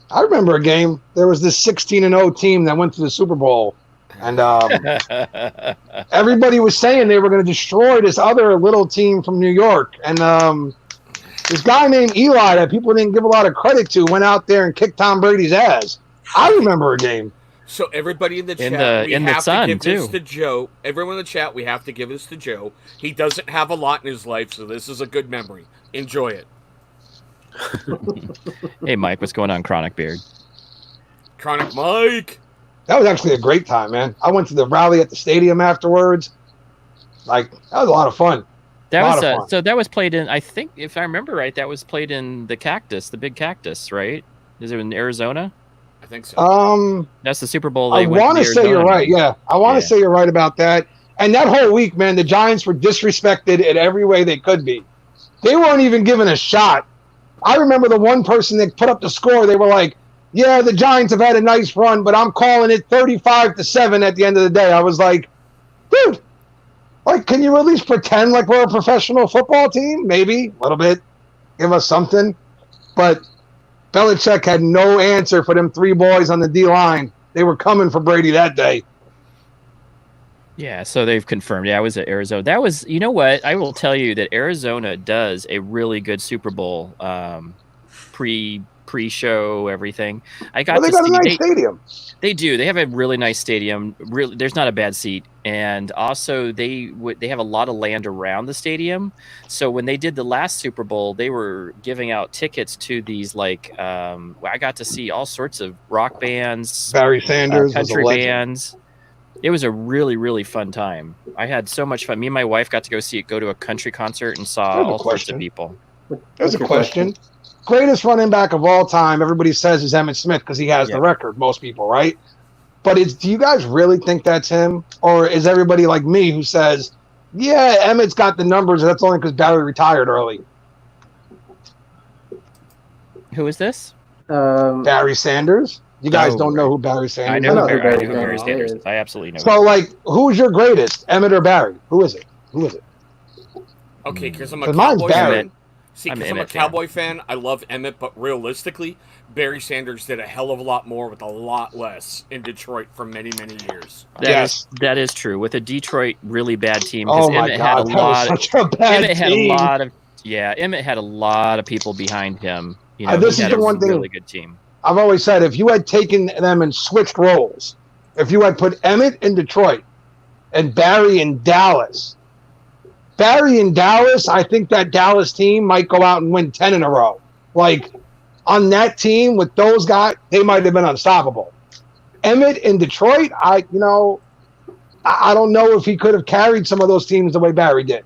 I remember a game. There was this 16-0 team that went to the Super Bowl, and everybody was saying they were going to destroy this other little team from New York. And this guy named Eli that people didn't give a lot of credit to went out there and kicked Tom Brady's ass. I remember a game. So everybody in the chat, we in the have sun, to give this too. to Joe. Everyone in the chat, we have to give this to Joe. He doesn't have a lot in his life, so this is a good memory. Enjoy it. Hey, Mike, what's going on, Chronic Beard? Chronic Mike. That was actually a great time, man. I went to the rally at the stadium afterwards. Like, that was a lot of fun. That Lot was of fun. so. That was played in. I think, if I remember right, that was played in the Cactus, the big Cactus, right? Is it in Arizona? I think so. That's the Super Bowl. I want to say you're right. Yeah, I want to Yeah. say you're right about that. And that whole week, man, the Giants were disrespected in every way they could be. They weren't even given a shot. I remember the one person that put up the score. They were like, "Yeah, the Giants have had a nice run, but I'm calling it 35-7 at the end of the day." I was like, "Dude, like, can you at least pretend like we're a professional football team? Maybe a little bit, give us something." But Belichick had no answer for them three boys on the D line. They were coming for Brady that day. Yeah, so they've confirmed. Yeah, I was at Arizona. That was, you know what? I will tell you that Arizona does a really good Super Bowl pre-show everything. I got Well, they to got a see nice stadium. They do. They have a really nice stadium. Really, there's not a bad seat, and also they have a lot of land around the stadium. So when they did the last Super Bowl, they were giving out tickets to these I got to see all sorts of rock bands, Barry Sanders, was a country legend. bands. It was a really, really fun time. I had so much fun. Me and my wife got to go to a country concert and saw There's a all sorts question. of people. There's a your question. Greatest running back of all time, everybody says, is Emmitt Smith because he has Yeah. the record, most people, right? But do you guys really think that's him? Or is everybody like me who says, yeah, Emmitt's got the numbers, and that's only because Barry retired early? Who is this? Barry Sanders? You guys No. don't know who Barry Sanders I is? know, know who who Barry, Barry I know who Barry Sanders Sanders is. is. I absolutely know. So, like, who's your greatest, Emmett or Barry? Who is it? Okay, because I'm a 'Cause mine's Cowboy Barry. fan. See, I'm because an I'm a Emmett fan. Cowboy fan, I love Emmett, but realistically, Barry Sanders did a hell of a lot more with a lot less in Detroit for many, many years. That is true. With a Detroit really bad team, because Oh, my Emmett God. had a That lot. was such a bad Emmett had team. a lot of Emmett had a lot of people behind him. You know, This he is had the a one thing- really good team. I've always said, if you had taken them and switched roles, if you had put Emmett in Detroit and Barry in Dallas, I think that Dallas team might go out and win 10 in a row. Like, on that team with those guys, they might have been unstoppable. Emmett in Detroit, I don't know if he could have carried some of those teams the way Barry did.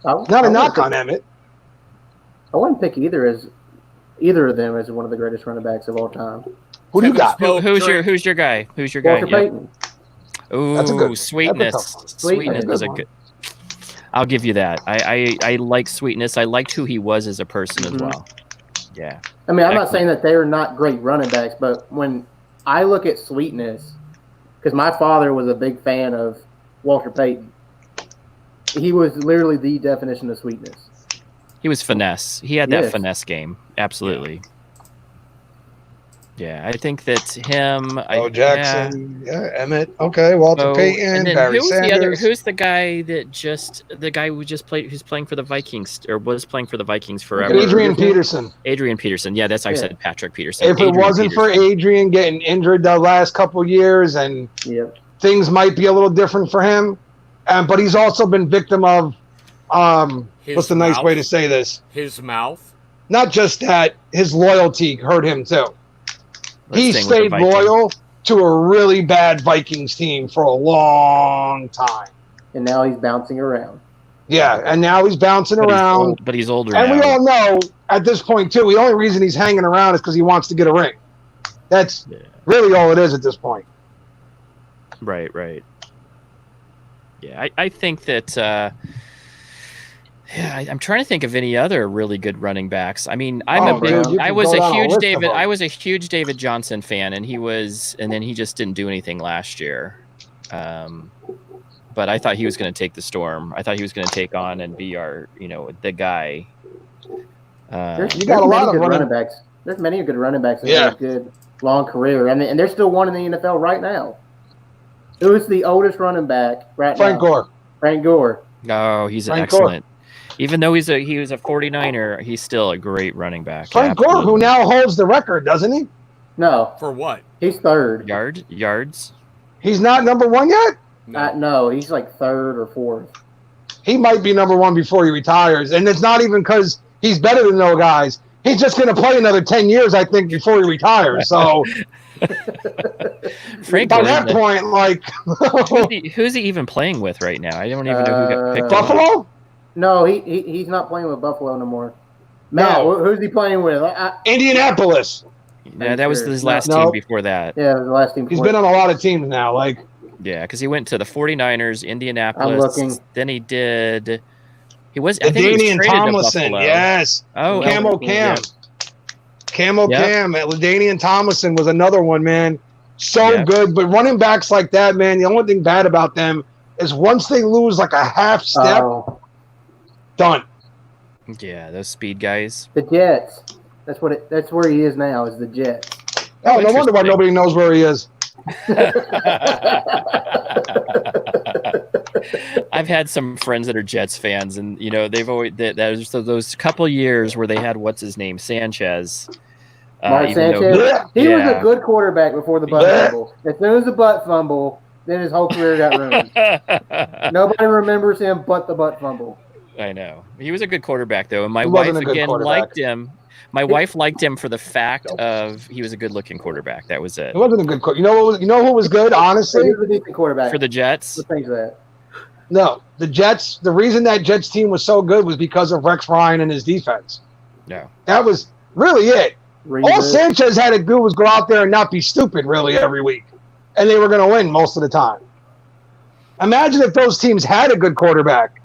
Not a knock on Emmett. I wouldn't pick either of them as one of the greatest running backs of all time. Who do you Kevin got? Spo- Who's your guy? Who's your guy? Walter Payton. Ooh, That's a good- Sweetness. that's a tough one. Sweetness That's is a a good good. I'll give you that. I like Sweetness. I liked who he was as a person as Mhm. well. Yeah. I mean, I'm not Excellent. saying that they're not great running backs, but when I look at Sweetness, because my father was a big fan of Walter Payton, he was literally the definition of sweetness. He was finesse. He had that Yes. finesse game. Absolutely. Yeah, I think that him. Oh, Jackson, yeah, Emmett. Okay, Walter Payton, and then Barry who's Sanders. the other? Who's the guy who just played? Who's playing for the Vikings or was playing for the Vikings forever? Adrian Peterson. Adrian Peterson. Yeah, that's I Yeah. said Patrick Peterson. If it Adrian wasn't for Peterson. Adrian getting injured the last couple years, and Yep. things might be a little different for him, but he's also been victim of His what's the nice mouth. way to say this? His mouth. Not just that, his loyalty hurt him too. Let's He sing with the stayed Vikings. loyal to a really bad Vikings team for a long time. And now he's bouncing around. Yeah, and now he's bouncing But he's around. old- but he's older And now. we all know at this point too, the only reason he's hanging around is because he wants to get a ring. That's Yeah. really all it is at this point. Right. Yeah, I think that Yeah, I'm trying to think of any other really good running backs. I mean, I'm Oh, a big. dude, you I can was go a down a huge list of David. them. I was a huge David Johnson fan, and then he just didn't do anything last year. But I thought he was going to take the storm. I thought he was going to take on and be the guy. There's You got a many lot of good running- running backs. There's many good running backs that Yeah. have a good long career. I mean, and there's still one in the NFL right now. Who is the oldest running back right Frank now? Gore. Frank Gore. Oh, he's an Frank Gore. excellent. Even though he was a 49er, he's still a great running back. Frank Gore, who Absolutely. now holds the record, doesn't he? No, For what? he's third. yards. He's not number one yet? No. No, he's like third or fourth. He might be number one before he retires. And it's not even because he's better than those guys. He's just going to play another 10 years, I think, before he retires. So Frank by Gore, that point, like who's he even playing with right now? I don't even know who got picked up. Buffalo? No, he's not playing with Buffalo no more. Matt, No. who's he playing with? Indianapolis. Yeah, that was his last No. team before that. Yeah, the last team. He's been on a lot of teams now. Like, Yeah, because he went to the 49ers, Indianapolis. looking. Then he did. He was. I the think he was Danian traded to Tomlinson. Buffalo. Yes. Oh, Camo yeah. Cam. Camo Yeah. Cam. LaDainian Tomlinson was another one, man. So Yeah. good. But running backs like that, man, the only thing bad about them is once they lose like a half step, Oh, done. yeah, those speed guys. the Jets. That's where he is now. Is the Jets. Oh, no wonder why interesting. nobody knows where he is. I've had some friends that are Jets fans, and they've always there's those couple years where they had what's his name, Sanchez. Mark even though- Sanchez. He was Yeah. a good quarterback before the butt Yeah. fumble. As soon as the butt fumble, then his whole career got ruined. Nobody remembers him but the butt fumble. I know. He was a good quarterback, though, and my He wife wasn't a good again quarterback. liked him. My wife liked him for the fact of he was a good-looking quarterback. That was it It wasn't a good quarterback. You know who was good, So honestly? he was a decent quarterback. for the Jets. Let's think of that. No, the Jets. The reason that Jets team was so good was because of Rex Ryan and his defense. No. That was really it. All Reeves. Sanchez had to do was go out there and not be stupid, really, every week, and they were going to win most of the time. Imagine if those teams had a good quarterback;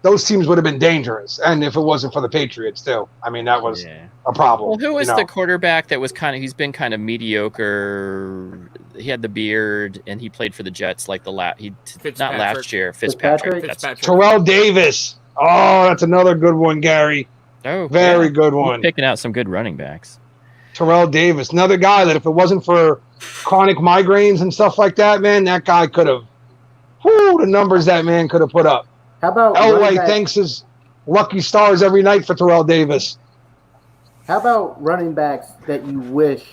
those teams would have been dangerous. And if it wasn't for the Patriots, too, I mean, that was Yeah. a problem. Well, who was you know? the quarterback that was he's been kind of mediocre. He had the beard and he played for the Jets like not Fitzpatrick. last year. Fitzpatrick? That's- Fitzpatrick. Terrell Davis? Oh, that's another good one, Gary. Oh, Very yeah. good He's one. picking out some good running backs. Terrell Davis, another guy that if it wasn't for chronic migraines and stuff like that, man, that guy could have. Whoo, the numbers that man could have put up. How about Elway running back- thanks his lucky stars every night for Terrell Davis. How about running backs that you wish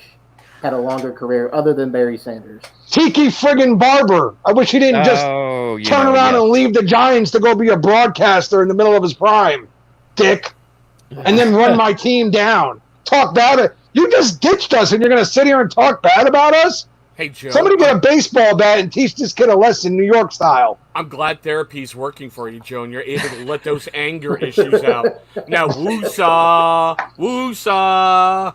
had a longer career other than Barry Sanders? Tiki friggin' Barber. I wish he didn't just turn around and leave the Giants to go be a broadcaster in the middle of his prime, dick, and then run my team down. Talk bad. You just ditched us, and you're going to sit here and talk bad about us? Hey, Joe. Somebody get a baseball bat and teach this kid a lesson, New York style. I'm glad therapy's working for you, Joe, and you're able to let those anger issues out. Now, woosah, woosah.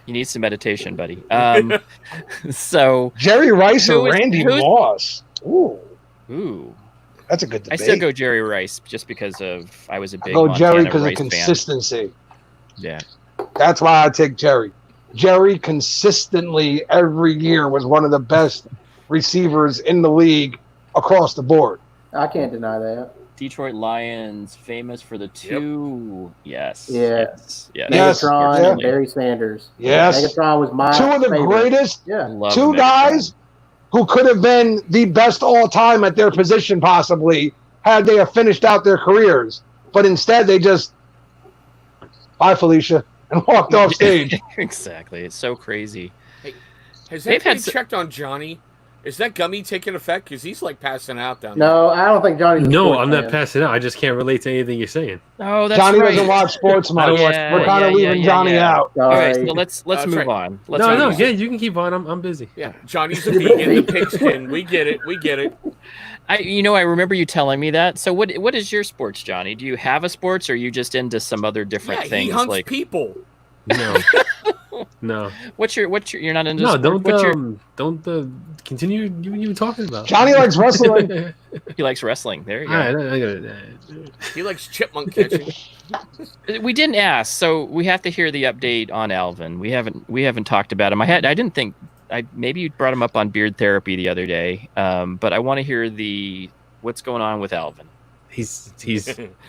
You need some meditation, buddy. So, Jerry Rice Who or is- Randy who's- Moss? Ooh, ooh, that's a good I debate. still go Jerry Rice just because I I was a big go Jerry Montana because of Rice fan. consistency. Yeah. That's why I take Jerry. Jerry consistently every year was one of the best receivers in the league across the board. I can't deny that. Detroit Lions, famous for the two. Yes. Yeah. Yes. Yes. Yes, Megatron yeah. and Barry Sanders. Yes. Megatron was my Two of the favorite. greatest, Yeah. Love two Megatron. guys who could have been the best all time at their position possibly had they have finished out their careers. But instead they just, bye Felicia, and walked off stage. Exactly. It's so crazy. Has They've anybody had s- checked on Johnny? Is that gummy taking effect? Because he's like passing out down there. No, I don't think Johnny's a No, sports I'm not fan. passing out. I just can't relate to anything you're saying. Oh, that's Johnny right. doesn't watch sports much. Yeah, We're kind of yeah, leaving yeah, Johnny yeah. out. All right, Sorry. so let's That's move right. on. No, Let's no, move yeah, on. you can keep on. I'm busy. Yeah, Johnny's a vegan, the pigskin. We get it. We get it. I remember you telling me that. So what is your sports, Johnny? Do you have a sports, or are you just into some other different Yeah, things? he hunts like people. No, No, What's your you're not into no, sport? don't What's your, continue. You were talking about Johnny likes wrestling. he likes wrestling. There you go. All right, I got it. He likes chipmunk catching. We didn't ask, so we have to hear the update on Alvin. We haven't talked about him. I didn't think maybe you brought him up on Beard Therapy the other day, but I want to hear what's going on with Alvin. He's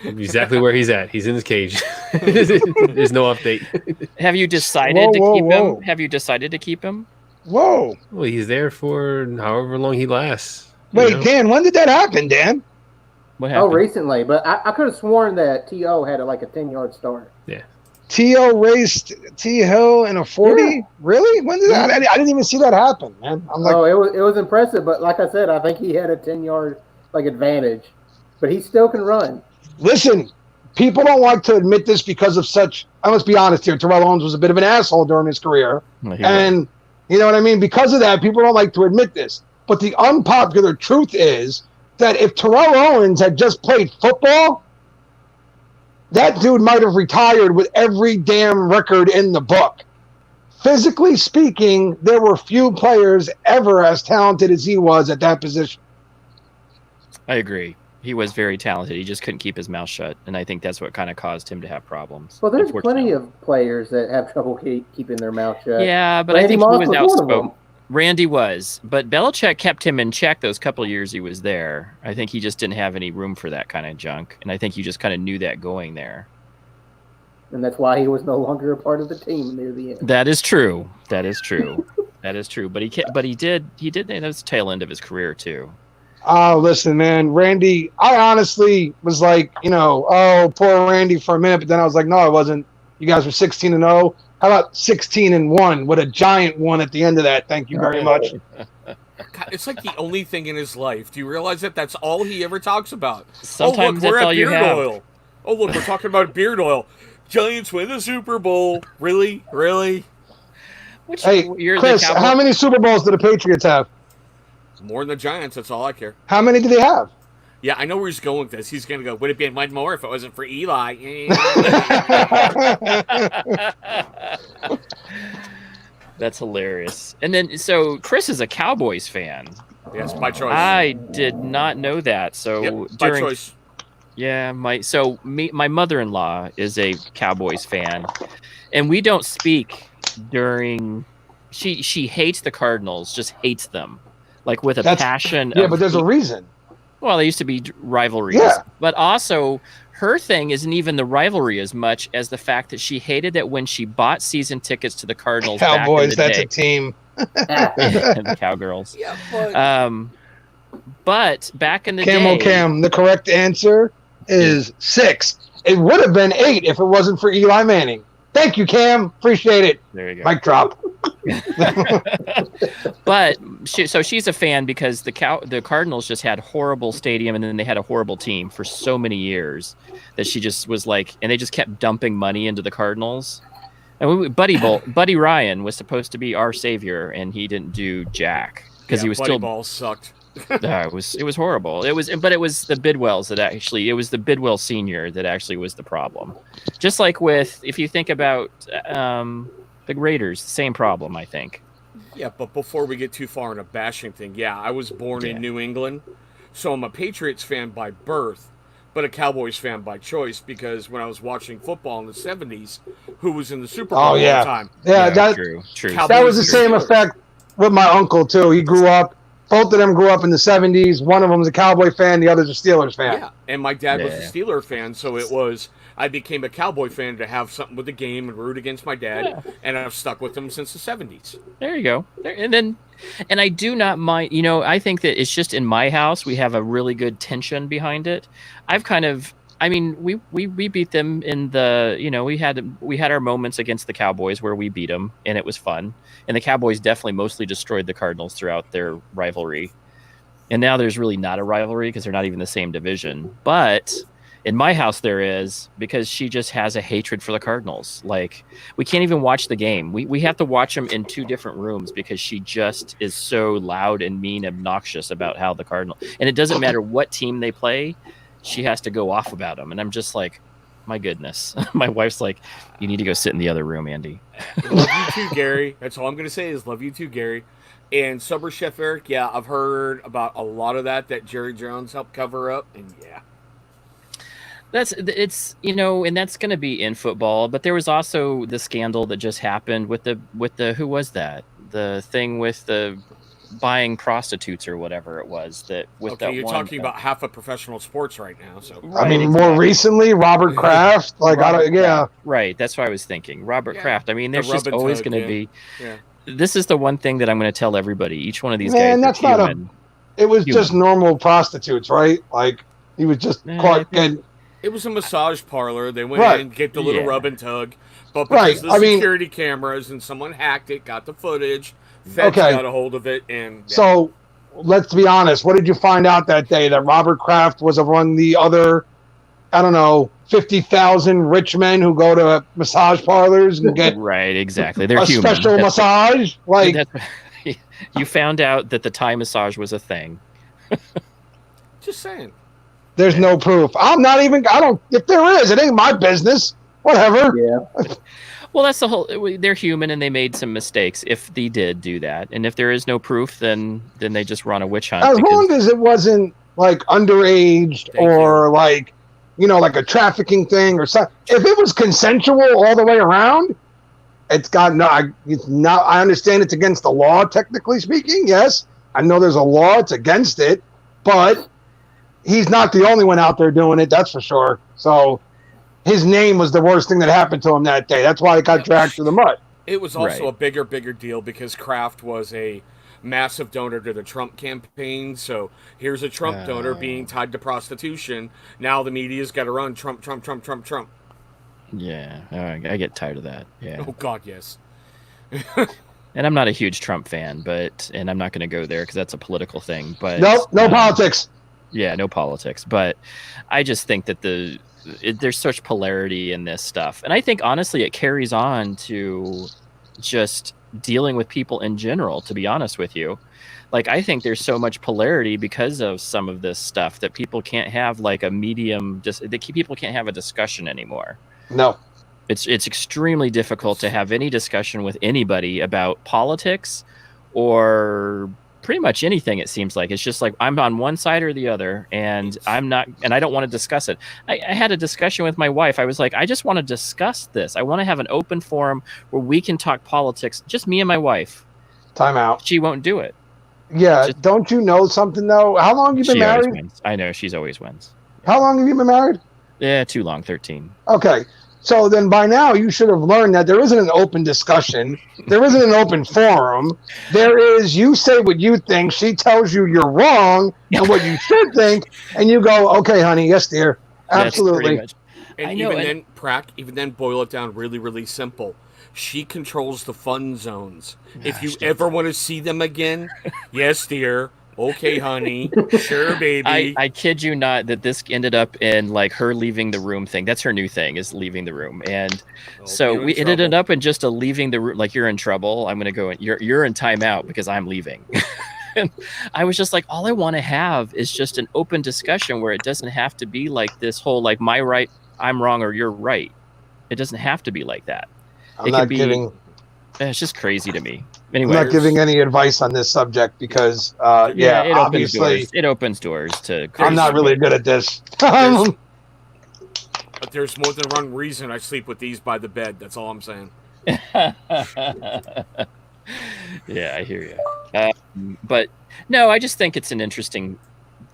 exactly where he's at. He's in his cage. There's no update. Have you decided to keep him? Have you decided to keep him? Whoa. Well, he's there for however long he lasts. Wait, Dan, when did that happen, Dan? What Oh, happened? recently, but I could have sworn that T.O. had a 10-yard start. T.O. raced T. Hill in a 40? Yeah. Really? When did that? I didn't even see that happen, man. I'm like, It was impressive, but like I said, I think he had a 10-yard advantage, but he still can run. listen, people don't like to admit this because of such. I must be honest here. Terrell Owens was a bit of an asshole during his career. And you know what I mean? Because of that, people don't like to admit this. But the unpopular truth is that if Terrell Owens had just played football, that dude might have retired with every damn record in the book. Physically speaking, there were few players ever as talented as he was at that position. I agree. He was very talented. He just couldn't keep his mouth shut, and I think that's what kind of caused him to have problems. Well, there's unfortunately. plenty of players that have trouble keeping their mouth shut. Yeah, but Randy I think Moss he was was one of outspoken. them. Randy was, but Belichick kept him in check those couple of years he was there. I think he just didn't have any room for that kind of junk, and I think you just kind of knew that going there. And that's why he was no longer a part of the team near the end. That is true. That is true. That is true. But he did. That was the tail end of his career too. Oh, listen, man, Randy, I honestly was like, oh, poor Randy for a minute, but then I was like, no, I wasn't. You guys were 16-0. How about 16-1 with a giant one at the end of that? Thank you very much. God, it's like the only thing in his life. Do you realize that that's all he ever talks about? Sometimes oh, look, we're that's at all you beard have. oil. Oh, look, we're talking about beard oil. Giants win the Super Bowl. Really? Which Hey, you're Chris, the Cowboy- how many Super Bowls do the Patriots have? More than the Giants. That's all I care. How many do they have? Yeah, I know where he's going with this. He's going to go, would it be one more if it wasn't for Eli? That's hilarious. And then, so Chris is a Cowboys fan. Yes, by choice. I did not know that. So Yep, by choice. Yeah, my mother-in-law is a Cowboys fan, and we don't speak during. She hates the Cardinals, just hates them, like with a passion. Yeah, but there's a reason. Well, they used to be rivalries, Yeah. but also her thing isn't even the rivalry as much as the fact that she hated that when she bought season tickets to the Cardinals. Cowboys, back that's in the a team. the Cowgirls. Yeah, but But back in the Camo day, Cam, the correct answer is 6. It would have been 8 if it wasn't for Eli Manning. Thank you, Cam. Appreciate it. there you go. Mic drop. But she's a fan because the Cardinals just had horrible stadium, and then they had a horrible team for so many years that she just was like, and they just kept dumping money into the Cardinals. And Buddy Ryan was supposed to be our savior, and he didn't do jack because he was Buddy still. Ball sucked. It was horrible. It was the Bidwells it was the Bidwell Senior that actually was the problem. Just like if you think about the Raiders, same problem, I think. Yeah, but before we get too far in a bashing thing, I was born in New England, so I'm a Patriots fan by birth, but a Cowboys fan by choice because when I was watching football in the 70s, who was in the Super Bowl all the time? Yeah, that, True. Cowboys that was the same Steelers. effect with my uncle, too. He grew up. Both of them grew up in the 70s. One of them was a Cowboy fan. The other's a Steelers fan. Yeah, and my dad was a Steeler fan, so I became a Cowboy fan to have something with the game and root against my dad, and I've stuck with him since the 70s. There you go. And I do not mind. I think that it's just in my house we have a really good tension behind it. We beat them in the. We had our moments against the Cowboys where we beat them, and it was fun. And the Cowboys definitely mostly destroyed the Cardinals throughout their rivalry. And now there's really not a rivalry because they're not even the same division. But in my house there is, because she just has a hatred for the Cardinals. Like, we can't even watch the game. We have to watch them in 2 different rooms because she just is so loud and mean, obnoxious about how the Cardinals. And it doesn't matter what team they play, she has to go off about them. And I'm just like, My goodness. My wife's like, you need to go sit in the other room, Andy. Love you too, Gary. That's all I'm going to say is love you too, Gary. And Sober Chef Eric, yeah, I've heard about a lot of that Jerry Jones helped cover up, and yeah. It's and that's going to be in football, but there was also the scandal that just happened with the who was that? The thing with the buying prostitutes or whatever it was that with okay, that you're one talking about half of professional sports right now, so I mean, more recently, Robert Kraft. Like, Right, that's what I was thinking. Robert Kraft. I mean, there's The just rub and always tug, going to be. Yeah. This is the one thing that I'm going to tell everybody. Each one of these Man, guys. that's not human. It was Human. just normal prostitutes, right? Like, he was just caught getting. It was a massage parlor. They went in, get the little Yeah. rub and tug. But because of the security cameras and someone hacked it, got the footage, Feds got a hold of it. And So, let's be honest. What did you find out that day? That Robert Kraft was among the other, 50,000 rich men who go to massage parlors and get right, exactly. They're a human. special massage? Like, you found out that the Thai massage was a thing. just saying. There's no proof. If there is, it ain't my business. Whatever. Yeah. Well, that's the whole. They're human, and they made some mistakes. If they did do that, and if there is no proof, then they just run a witch hunt. As long as it wasn't like underage or like a trafficking thing or something. If it was consensual all the way around, it's not. I understand it's against the law, technically speaking. Yes, I know there's a law. It's against it, but he's not the only one out there doing it. That's for sure. So. His name was the worst thing that happened to him that day. That's why he got dragged through the mud. It was also a bigger deal because Kraft was a massive donor to the Trump campaign. So here's a Trump donor being tied to prostitution. Now the media's got to run Trump. Yeah, I get tired of that. Yeah. Oh, God, yes. And I'm not a huge Trump fan, and I'm not going to go there because that's a political thing. But no politics. Yeah, no politics. But I just think that there's such polarity in this stuff, and I think honestly it carries on to just dealing with people in general. To be honest with you, like I think there's so much polarity because of some of this stuff that people can't have like a medium. People can't have a discussion anymore. No, it's extremely difficult to have any discussion with anybody about politics or pretty much anything. It seems like it's just like I'm on one side or the other, and I'm not, and I don't want to discuss it. I had a discussion with my wife. I was like, I just want to discuss this. I want to have an open forum where we can talk politics, just me and my wife. Time out. She won't do it. Yeah, don't you know something though? How long have you been married? I know, she's always wins. How long have you been married? Yeah, too long, 13. Okay. So then by now you should have learned that there isn't an open discussion. There isn't an open forum. There is, you say what you think. She tells you you're wrong and what you should think. And you go, okay, honey. Yes, dear. Absolutely. And even then, boil it down really, really simple. She controls the fun zones. If you ever want to see them again, yes, dear. Okay, honey. Sure, baby. I kid you not that this ended up in like her leaving the room thing. That's her new thing, is leaving the room. And so it ended up in just a leaving the room. Like, you're in trouble. I'm going to go in. You're in timeout because I'm leaving. And I was just like, all I want to have is just an open discussion where it doesn't have to be like this whole, like, my right, I'm wrong, or you're right. It doesn't have to be like that. It's just crazy to me. Anyway, I'm not giving any advice on this subject because, obviously it opens doors to. I'm not really good at this. But there's more than one reason I sleep with these by the bed. That's all I'm saying. Yeah, I hear you. But no, I just think it's an interesting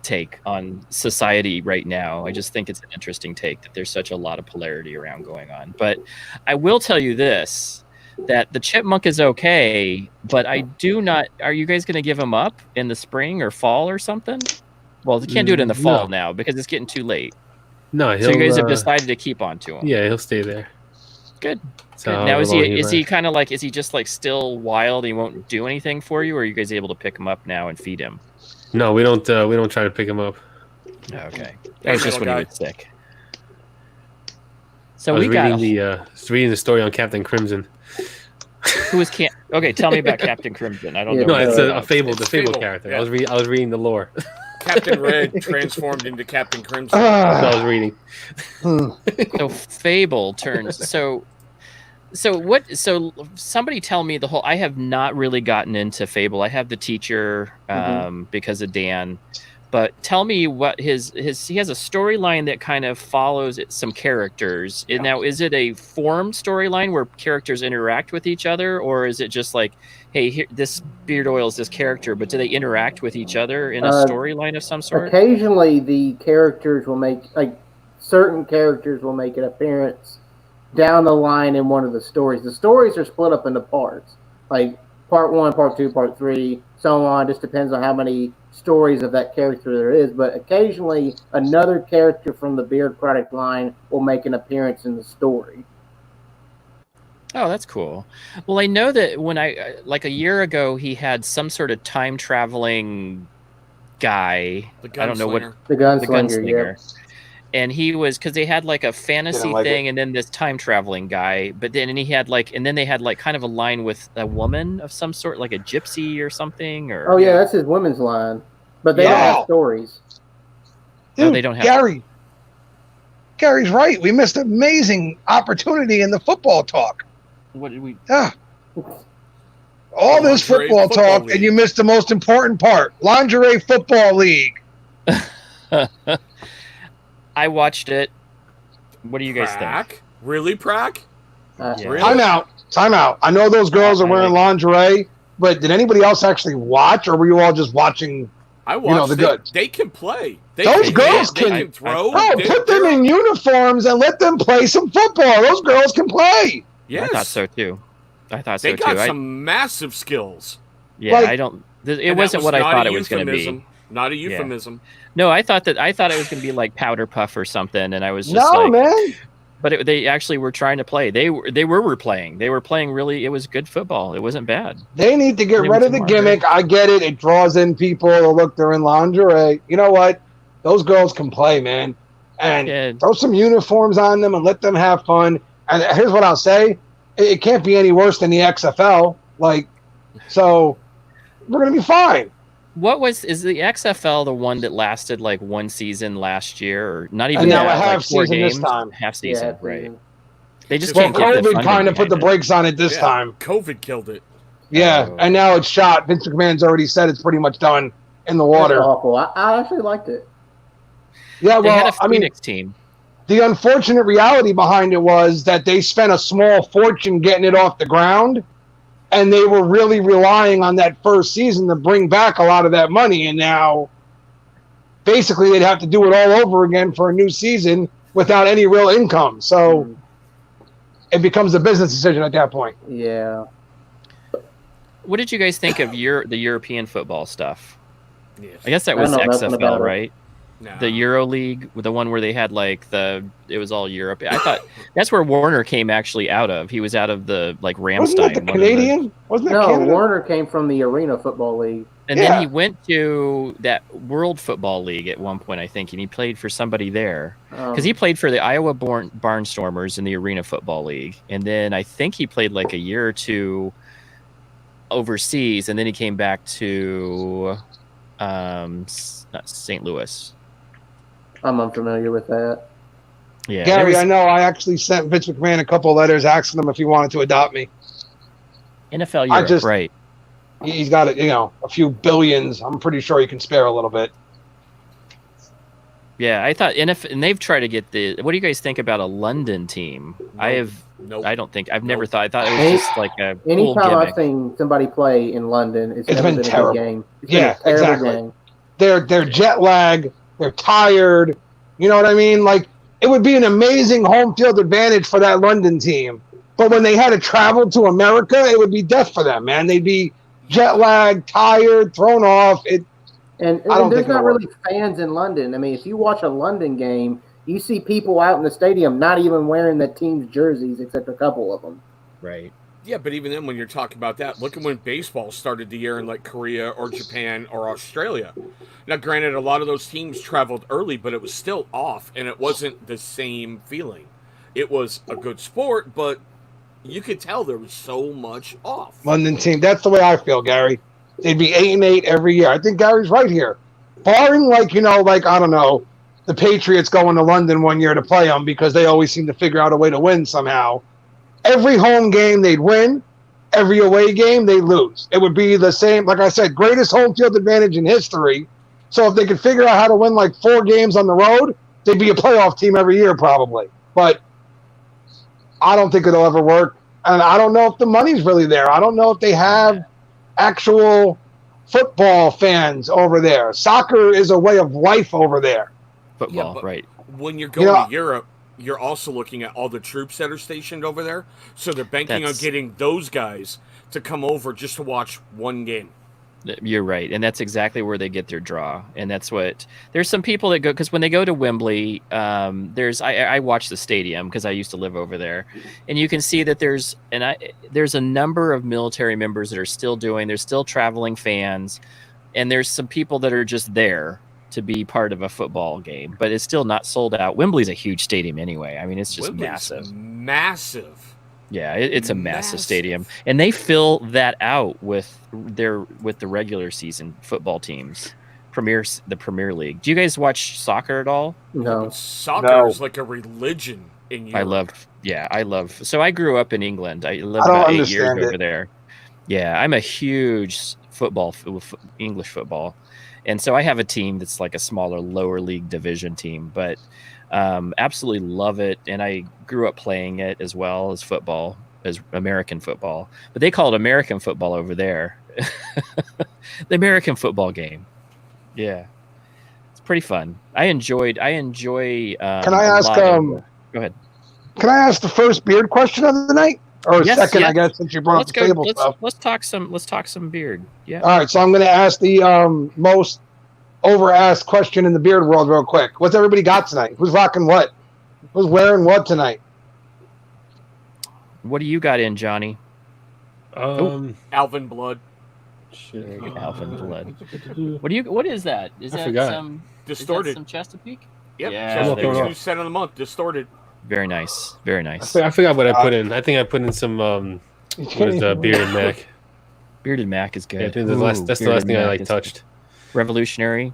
take on society right now. I just think it's an interesting take that there's such a lot of polarity around going on. But I will tell you this, that the chipmunk is okay, but I do not. Are you guys going to give him up in the spring or fall or something? Well, they can't do it in the fall now because it's getting too late. No, so you guys have decided to keep on to him. Yeah, he'll stay there. Good. So now is he kind of like, is he just like still wild? He won't do anything for you, or are you guys able to pick him up now and feed him? No, we don't try to pick him up. Okay, that was just when he was sick. So I was reading the story on Captain Crimson. Who is Okay, tell me about Captain Crimson. I don't know. No, it's a fable. The fable character. Yeah. I was reading the lore. Captain Red transformed into Captain Crimson. That's what I was reading. So Fable turns. So what? So somebody tell me the whole. I have not really gotten into Fable. I have the teacher because of Dan. But tell me what he has a storyline that kind of follows some characters. And now, is it a formed storyline where characters interact with each other, or is it just like, hey, here, this Beard Oil is this character, but do they interact with each other in a storyline of some sort? Occasionally, the characters will certain characters will make an appearance down the line in one of the stories. The stories are split up into parts, like part 1, part 2, part 3, so on. Just depends on how many stories of that character there is, but occasionally another character from the Beard product line will make an appearance in the story. Oh, that's cool. Well, I know that when like a year ago, he had some sort of time traveling guy. The I don't know what The gunslinger. gunslinger. And he was, because they had like a fantasy thing, and then this time traveling guy. But then they had kind of a line with a woman of some sort, like a gypsy or something. Or Oh yeah, that's his women's line. But they don't have stories. Dude, No, they don't have. Gary's right. We missed an amazing opportunity in the football talk. What did we? Yeah. All this football talk, and you missed the most important part. Lingerie Football League. I watched it. What do you guys think? Really, Prack? Really? Time out. I know those girls are wearing lingerie, but did anybody else actually watch, or were you all just watching? I watched the goods. They can play. Those girls can throw. Put them in uniforms and let them play some football. Those girls can play. Yes. I thought so too. They got some massive skills. Yeah, I don't. It wasn't what I thought it was going to be. Not a euphemism. No, I thought it was going to be like Powder Puff or something, and I was just no, man. But they actually were trying to play. They were playing. They were playing really. It was good football. It wasn't bad. They need to get rid of the gimmick. I get it. It draws in people. Oh, look, they're in lingerie. You know what? Those girls can play, man. And throw some uniforms on them and let them have fun. And here's what I'll say. It can't be any worse than the XFL. So we're going to be fine. Is the XFL the one that lasted like one season last year, or not even and now that, a half like 4 season games? this time? Half season, right? They just well, can't get the COVID kind of put the brakes on it this time. COVID killed it. Yeah, and now it's shot. Vince McMahon's already said it's pretty much done in the water. That's awful. I actually liked it. They Yeah, well, had a Phoenix team. The unfortunate reality behind it was that they spent a small fortune getting it off the ground, and they were really relying on that first season to bring back a lot of that money. And now, basically, they'd have to do it all over again for a new season without any real income. So it becomes a business decision at that point. Yeah. What did you guys think of the European football stuff? Yes. I guess that was XFL, right? No. The Euro League, the one where they had it was all Europe. I thought that's where Warner came actually out of. He was out of the Ramstein. Wasn't that the Canadian? Wasn't that Canada? Warner came from the Arena Football League. And then he went to that World Football League at one point, I think, and he played for somebody there. Because he played for the Iowa Barnstormers in the Arena Football League. And then I think he played like a year or two overseas, and then he came back to St. Louis. I'm unfamiliar with that. Yeah, Gary, I know I actually sent Vince McMahon a couple of letters asking him if he wanted to adopt me. NFL Europe, right. He's got a few billions. I'm pretty sure he can spare a little bit. Yeah, I thought and they've tried to get what do you guys think about a London team? Nope. I've never thought. I thought it was just like a cool anytime gimmick. I've seen somebody play in London, it's never been been terrible. a good game. Exactly. Game. They're jet lagged. They're tired. You know what I mean? It would be an amazing home field advantage for that London team. But when they had to travel to America, it would be death for them, man. They'd be jet lagged, tired, thrown off. And there's not really fans in London. I mean, if you watch a London game, you see people out in the stadium not even wearing the team's jerseys except a couple of them. Right. Yeah, but even then, when you're talking about that, look at when baseball started the year in Korea or Japan or Australia. Now, granted, a lot of those teams traveled early, but it was still off, and it wasn't the same feeling. It was a good sport, but you could tell there was so much off. London team. That's the way I feel, Gary. They'd be 8-8 every year. I think Gary's right here. barring like I don't know, the Patriots going to London one year to play them because they always seem to figure out a way to win somehow. Every home game they'd win, every away game they'd lose. It would be the same, like I said, greatest home field advantage in history. So if they could figure out how to win like 4 games on the road, they'd be a playoff team every year probably. But I don't think it'll ever work. And I don't know if the money's really there. I don't know if they have actual football fans over there. Soccer is a way of life over there. Football, but right? When you're going to Europe, you're also looking at all the troops that are stationed over there. So they're banking on getting those guys to come over just to watch one game. You're right, and that's exactly where they get their draw, and that's what there's some people that go because when they go to Wembley, I watch the stadium because I used to live over there, and you can see that there's a number of military members that are still doing. There's still traveling fans, and there's some people that are just there to be part of a football game, but it's still not sold out. Wembley's a huge stadium anyway. I mean, it's just Wembley's massive. Massive. Yeah, it's a massive stadium, and they fill that out with the regular season football teams, the Premier League. Do you guys watch soccer at all? No. Soccer is like a religion in Europe. I love. So I grew up in England. I lived about 8 years over there. Yeah, I'm a huge English football, and so I have a team that's like a smaller lower league division team, but. Absolutely love it, and I grew up playing it as well as football, as American football. But they call it American football over there. The American football game. Yeah, it's pretty fun. I enjoy. Can I ask? Go ahead. Can I ask the first beard question of the night, or second? I guess since you brought up the table stuff. Let's talk some beard. Yeah. All right, so I'm going to ask the most over-asked question in the beard world real quick. What's everybody got tonight? Who's rocking what? Who's wearing what tonight? What do you got in, Johnny? Alvin Blood. Shit. Alvin Blood. What is that? Is that some Distorted? Is that some Chesapeake? Yep. Yeah. Chesapeake 2 cent of the month. Distorted. Very nice. Very nice. I forgot what I put in. I think I put in some Bearded Mac. Bearded Mac is good. Yeah, I think that's the last thing I touched. Revolutionary.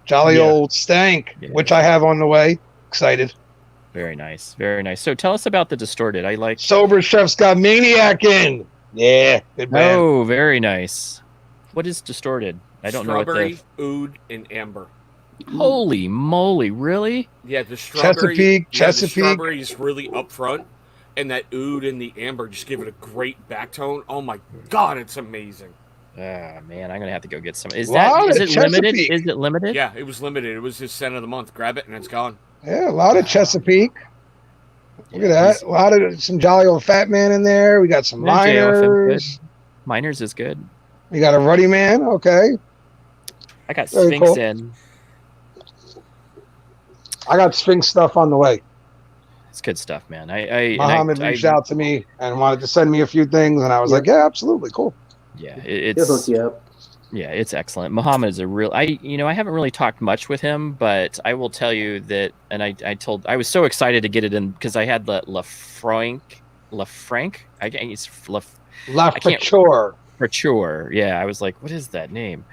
Jolly old stank, which I have on the way. Excited. Very nice. Very nice. So tell us about the Distorted. I like Sober Chef's got Maniac in. Yeah, good man. Oh, very nice. What is Distorted? I don't know what Strawberry, oud, and amber. Holy moly, really? Yeah, the strawberry. Chesapeake. The strawberry is really up front, and that oud and the amber just give it a great back tone. Oh my god, it's amazing. Ah, man, I'm gonna have to go get some. Is it limited? Is it limited? Yeah, it was limited. It was his cent of the month. Grab it and it's gone. Yeah, a lot of Chesapeake. Look at that. A lot of some jolly old fat man in there. We got some miners. Miners is good. We got a ruddy man. Okay. I got Sphinx in. I got Sphinx stuff on the way. It's good stuff, man. Muhammad reached out to me and wanted to send me a few things, and I was like, yeah, absolutely, cool. Yeah, He'll hook you up. Yeah, it's excellent. Muhammad is a real. I haven't really talked much with him, but I will tell you that. And I was so excited to get it in because I had the Lafranc. I can't. It's Lafranc. Yeah, I was like, what is that name?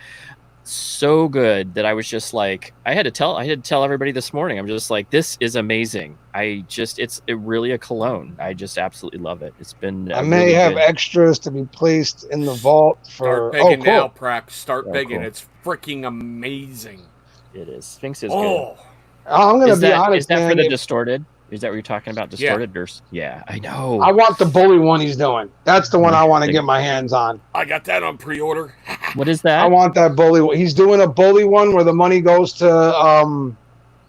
So good that I was just like, I had to tell everybody this morning. I'm just like, this is amazing. It's really a cologne. I just absolutely love it. It's been. I may have extras to be placed in the vault for. Start begging now, Prac. Start begging. Cool. It's freaking amazing. It is. Sphinx is good. I'm gonna be honest. Is that for the Distorted? Is that what you're talking about? Distorted? Yeah, I know. I want the bully one he's doing. That's the one I want to get my hands on. I got that on pre-order. What is that? I want that bully. He's doing a bully one where the money goes to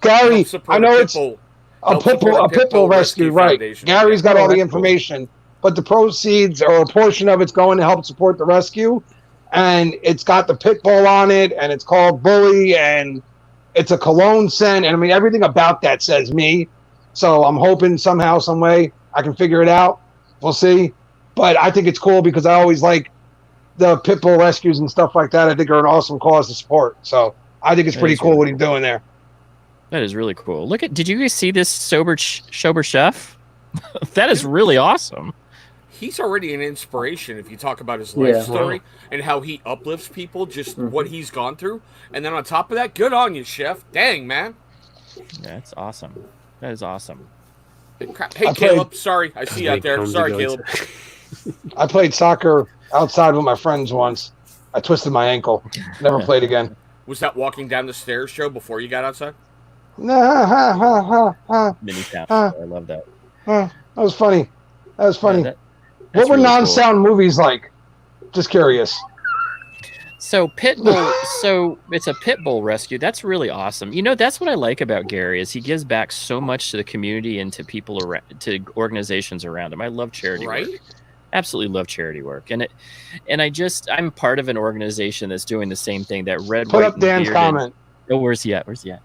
Gary. I know it's a Pitbull rescue, right? Gary's got all the information, but the proceeds or a portion of it's going to help support the rescue, and it's got the Pitbull on it, and it's called Bully, and it's a cologne scent, and I mean everything about that says me. So I'm hoping somehow, some way, I can figure it out. We'll see. But I think it's cool because I always like the Pitbull rescues and stuff like that. I think are an awesome cause to support. So I think it's pretty cool what he's doing there. That is really cool. Did you guys see this Sober Chef? That is really awesome. he's already an inspiration if you talk about his life Yeah. story and how he uplifts people, just what he's gone through. And then on top of that, good on you, Chef. Dang, man. That's awesome. That is awesome. Hey, Caleb. Sorry, I see you out there. Sorry, Caleb. I played soccer outside with my friends once. I twisted my ankle. Never played again. Was that walking down the stairs show before you got outside? That Mini tap. Huh. I love that. was funny. That was funny. Yeah, What that's were really cool. non-sound movies like? Just curious. So Pitbull, so it's a Pitbull rescue. That's really awesome. You know, that's what I like about Gary is he gives back so much to the community and to people around, to organizations around him. I love charity Right? work. Absolutely love charity work, and I'm part of an organization that's doing the same thing. That red, Put white, up and Dan's bearded- comment. Oh, where's he at? Where's he at?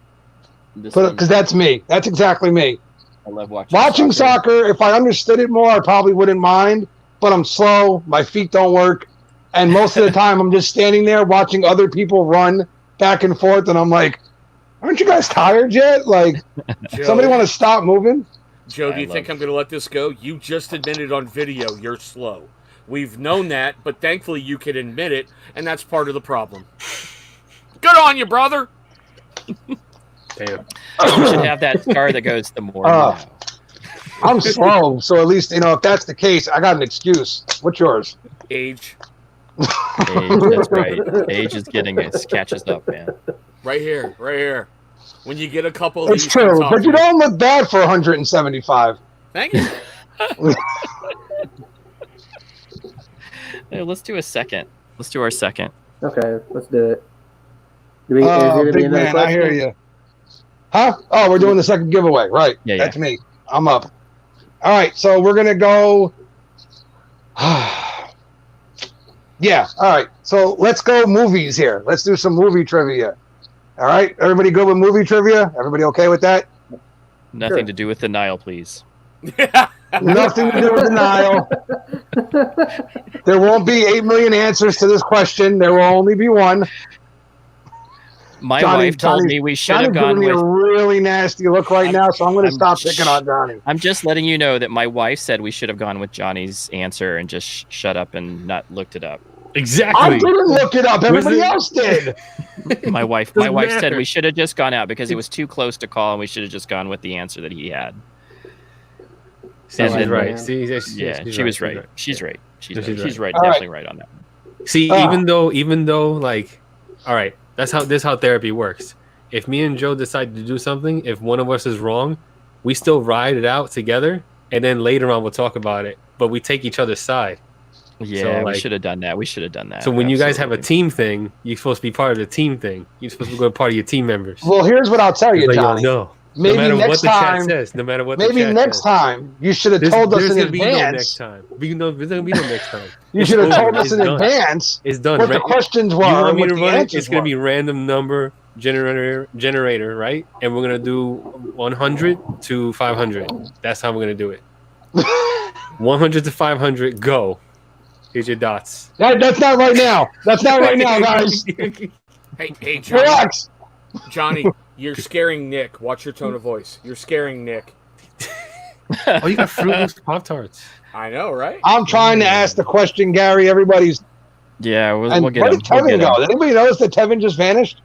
This Put one. because that's me. That's exactly me. I love Watching soccer, if I understood it more, I probably wouldn't mind. But I'm slow. My feet don't work. And most of the time, I'm just standing there watching other people run back and forth. And I'm like, aren't you guys tired yet? Like, Joe, somebody want to stop moving? Joe, do you I think love- I'm going to let this go? You just admitted on video you're slow. We've known that, but thankfully you can admit it, and that's part of the problem. Good on you, brother. Damn. You should have that scar that goes the more. you Uh, know. I'm slow. So at least, if that's the case, I got an excuse. What's yours? Age. Age, that's right. Age is getting us, catches up, man. Right here. Right here. When you get a couple of It's these, true. talk But to you me. don't look bad for 175. Thank you. Hey, let's do a second. Let's do our second. Okay, let's do it. Is it gonna be Big another man, I hear question? you. Huh? Oh, we're doing the second giveaway. Right. Yeah, That's me. I'm up. All right. So we're going to go. Yeah. All right. So let's go movies here. Let's do some movie trivia. All right. Everybody good with movie trivia? Everybody okay with that? Nothing Sure. to do with the Nile, please. Nothing to do with denial. There won't be 8 million answers to this question. There will only be one. My Johnny- wife told Johnny- me we should Johnny's have giving gone me with. a really nasty look right now, so I'm going to stop picking on Johnny. I'm just letting you know that my wife said we should have gone with Johnny's answer and just shut up and not looked it up. Exactly. I didn't look it up. Everybody it- else did. My wife Doesn't said matter. we should have just gone out because it was too close to call and we should have just gone with the answer that he had. See, And she's then- right. See, she's Yeah, she's she was she's right. She's right. She's No, right. she's She's right. All right. Definitely right on that. See, Ah. even though, like, all right, this is how therapy works. If me and Joe decide to do something, if one of us is wrong, we still ride it out together, and then later on we'll talk about it. But we take each other's side. Yeah, we like- should have done that. We should have done that. So when you guys have a Absolutely. team thing, you're supposed to be part of the team thing. You're supposed to go part of your team members. Well, here's what I'll tell you, It's like, Johnny. no Maybe matter next what the time. chat says, no matter what the Maybe chat next says. time you should have told us There's in gonna be no next advance. time. There's gonna be no next time. You It's should have over. told us It's in done. advance It's done. what the Right? questions were. You want me what to the run it? answers It's gonna were. be random number generator, right? And we're gonna do 100 to 500. That's how we're gonna do it. 100 to 500. Go. Here's your dots. That's not right now. That's not right now, guys. Hey, Johnny. Relax. Johnny, you're scaring Nick. Watch your tone of voice. You're scaring Nick. Oh, you got Fruit Loops Pop Tarts. I know, right? I'm trying to ask the question, Gary. Everybody's. Yeah, we'll And get where him. did We'll Tevin get him. go? Did anybody notice that Tevin just vanished?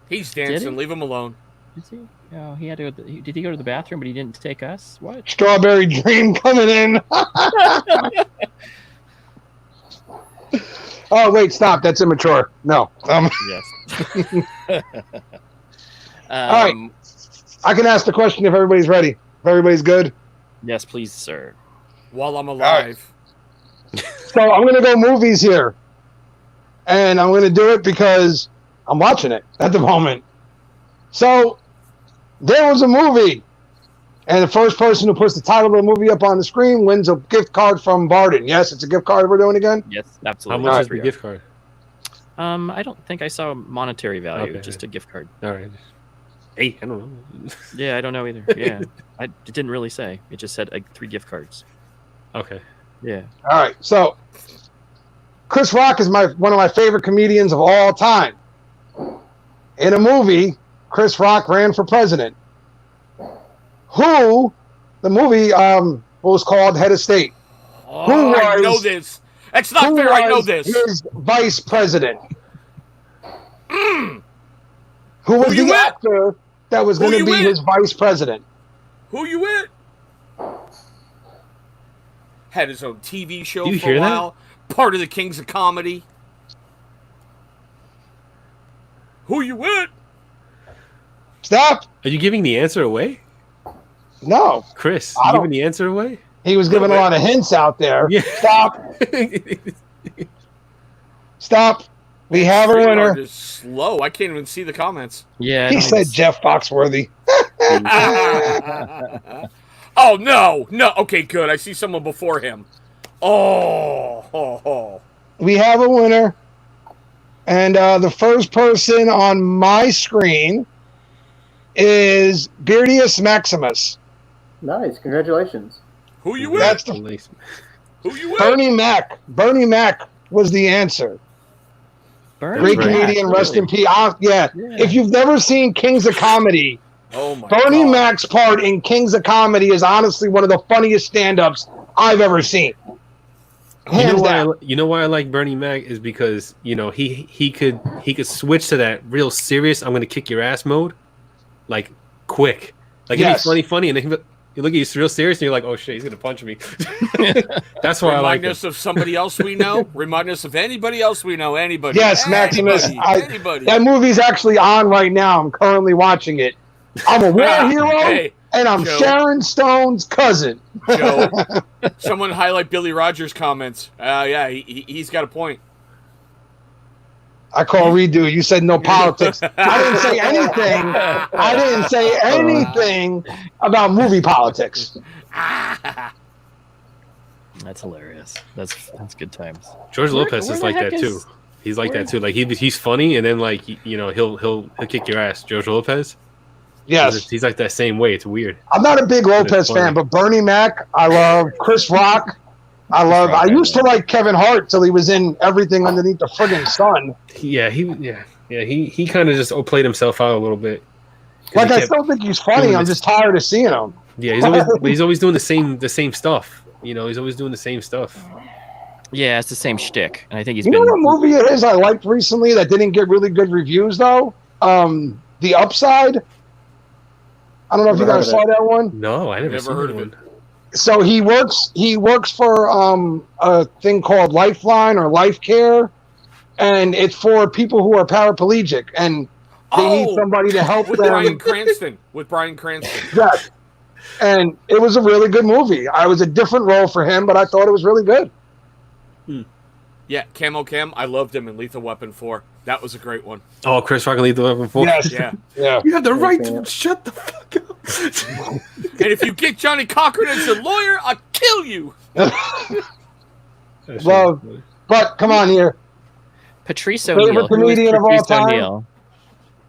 He's Did dancing. he? Leave him alone. Did he? Oh, he had to. Did he go to the bathroom? But he didn't take us. What? Strawberry Dream coming in. Oh wait, stop. That's immature. No. Yes. right. I can ask the question if everybody's ready. If everybody's good. Yes, please, sir. While I'm alive. So I'm gonna go movies here, and I'm gonna do it because I'm watching it at the moment. So there was a movie, and the first person who puts the title of the movie up on the screen wins a gift card from Barden. Yes, it's a gift card we're doing again. Yes, How absolutely. much Alright. is the gift card? I don't think I saw monetary value. Okay. Just a gift card. All right. 8. I don't know. Yeah, I don't know either. Yeah, it didn't really say. It just said like 3 gift cards. Okay. Yeah. All right. So Chris Rock is one of my favorite comedians of all time. In a movie, Chris Rock ran for president. The movie was called Head of State. Oh, I was- know this. That's not Who fair. I know was this. his vice president? Who was Who you the with? actor that was Who going to you be with? his vice president? Who you with? Had his own TV show Do you for hear a that? while. Part of the Kings of Comedy. Who you with? Stop. Are you giving the answer away? No, Chris, I you don't- giving the answer away? he was giving a lot of hints out there. Yeah. Stop. Stop. We have a Streamyard winner. is slow. I can't even see the comments. Yeah. I He don't said even- Jeff Foxworthy. Oh, no. No. Okay, good. I see someone before him. Oh. We have a winner. And the first person on my screen is Beardius Maximus. Nice, congratulations. Who you with? That's the Who you with? Bernie Mac. Bernie Mac was the answer. Bernie Great Mac, comedian, rest in peace. Yeah. Yeah. If you've never seen Kings of Comedy, Oh, my Bernie God. Mac's part in Kings of Comedy is honestly one of the funniest stand-ups I've ever seen. Hands down. You know why I like Bernie Mac is because he could switch to that real serious I'm gonna kick your ass mode, like quick, like Yes. it'd be funny, and then you look at you real serious and you're like, oh shit, he's gonna punch me. That's why I like Remind him. us of somebody else we know. Remind us of anybody else we know. Anybody. Yes, Maximus. Anybody. That movie's actually on right now. I'm currently watching it. I'm a war hero, Hey, and I'm Joe. Sharon Stone's cousin. Joe. Someone highlight Billy Rogers' comments. Yeah, he's got a point. I call redo. You said no politics. I didn't say anything. I didn't say anything about movie politics. That's hilarious. That's good times. George Where- Lopez where is the like heck that too. is- He's like where- that too. Like he's funny, and then like he'll kick your ass. George Lopez. Yes. He's like that same way. It's weird. I'm not a big Lopez funny. fan, but Bernie Mac, I love. Chris Rock, I used to like Kevin Hart till he was in everything underneath the friggin' sun. He kind of just played himself out a little bit. 'Cause Like he I kept- still think he's funny. doing I'm this- just tired of seeing him. Yeah, he's always doing the same stuff. He's always doing the same stuff. Yeah, it's the same shtick, and I think he's You been. know what movie it is I liked recently that didn't get really good reviews though? The Upside. I don't know if you Never guys heard saw that one. No, I never Never seen heard that of one. So he works for a thing called Lifeline or Life Care, and it's for people who are paraplegic and they need somebody to help with them. Bryan Cranston. With Bryan Cranston. Yes. And it was a really good movie. I was a different role for him, but I thought it was really good. Yeah, Camo Cam. I loved him in Lethal Weapon 4. That was a great one. Oh, Chris Rock and Lethal Weapon 4. Yes. Yeah. Yeah. You have the right Yeah. to shut the fuck up. And if you get Johnny Cochran as a lawyer, I'll kill you. Well, but come on here. Patrice Favorite O'Neill. Who is comedian of all Patrice time? O'Neill?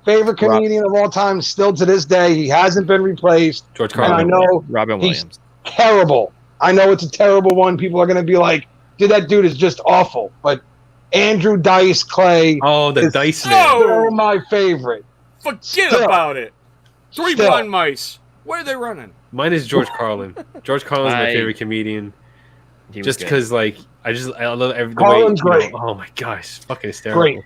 Favorite comedian of all time, still to this day. He hasn't been replaced. George And I Carlin. know Robin he's- Williams. terrible. I know it's a terrible one. People are going to be like, dude, that dude is just awful. But Andrew Dice Clay, Oh, the It's- dice Oh! man. they're my favorite. Forget Still. about it. Three Still. blind mice. Where are they running? Mine is George Carlin. George Carlin's my I- favorite comedian. He was Just good. because, like, I love every the Carlin's way. great. Oh my gosh, fucking hysterical. Great.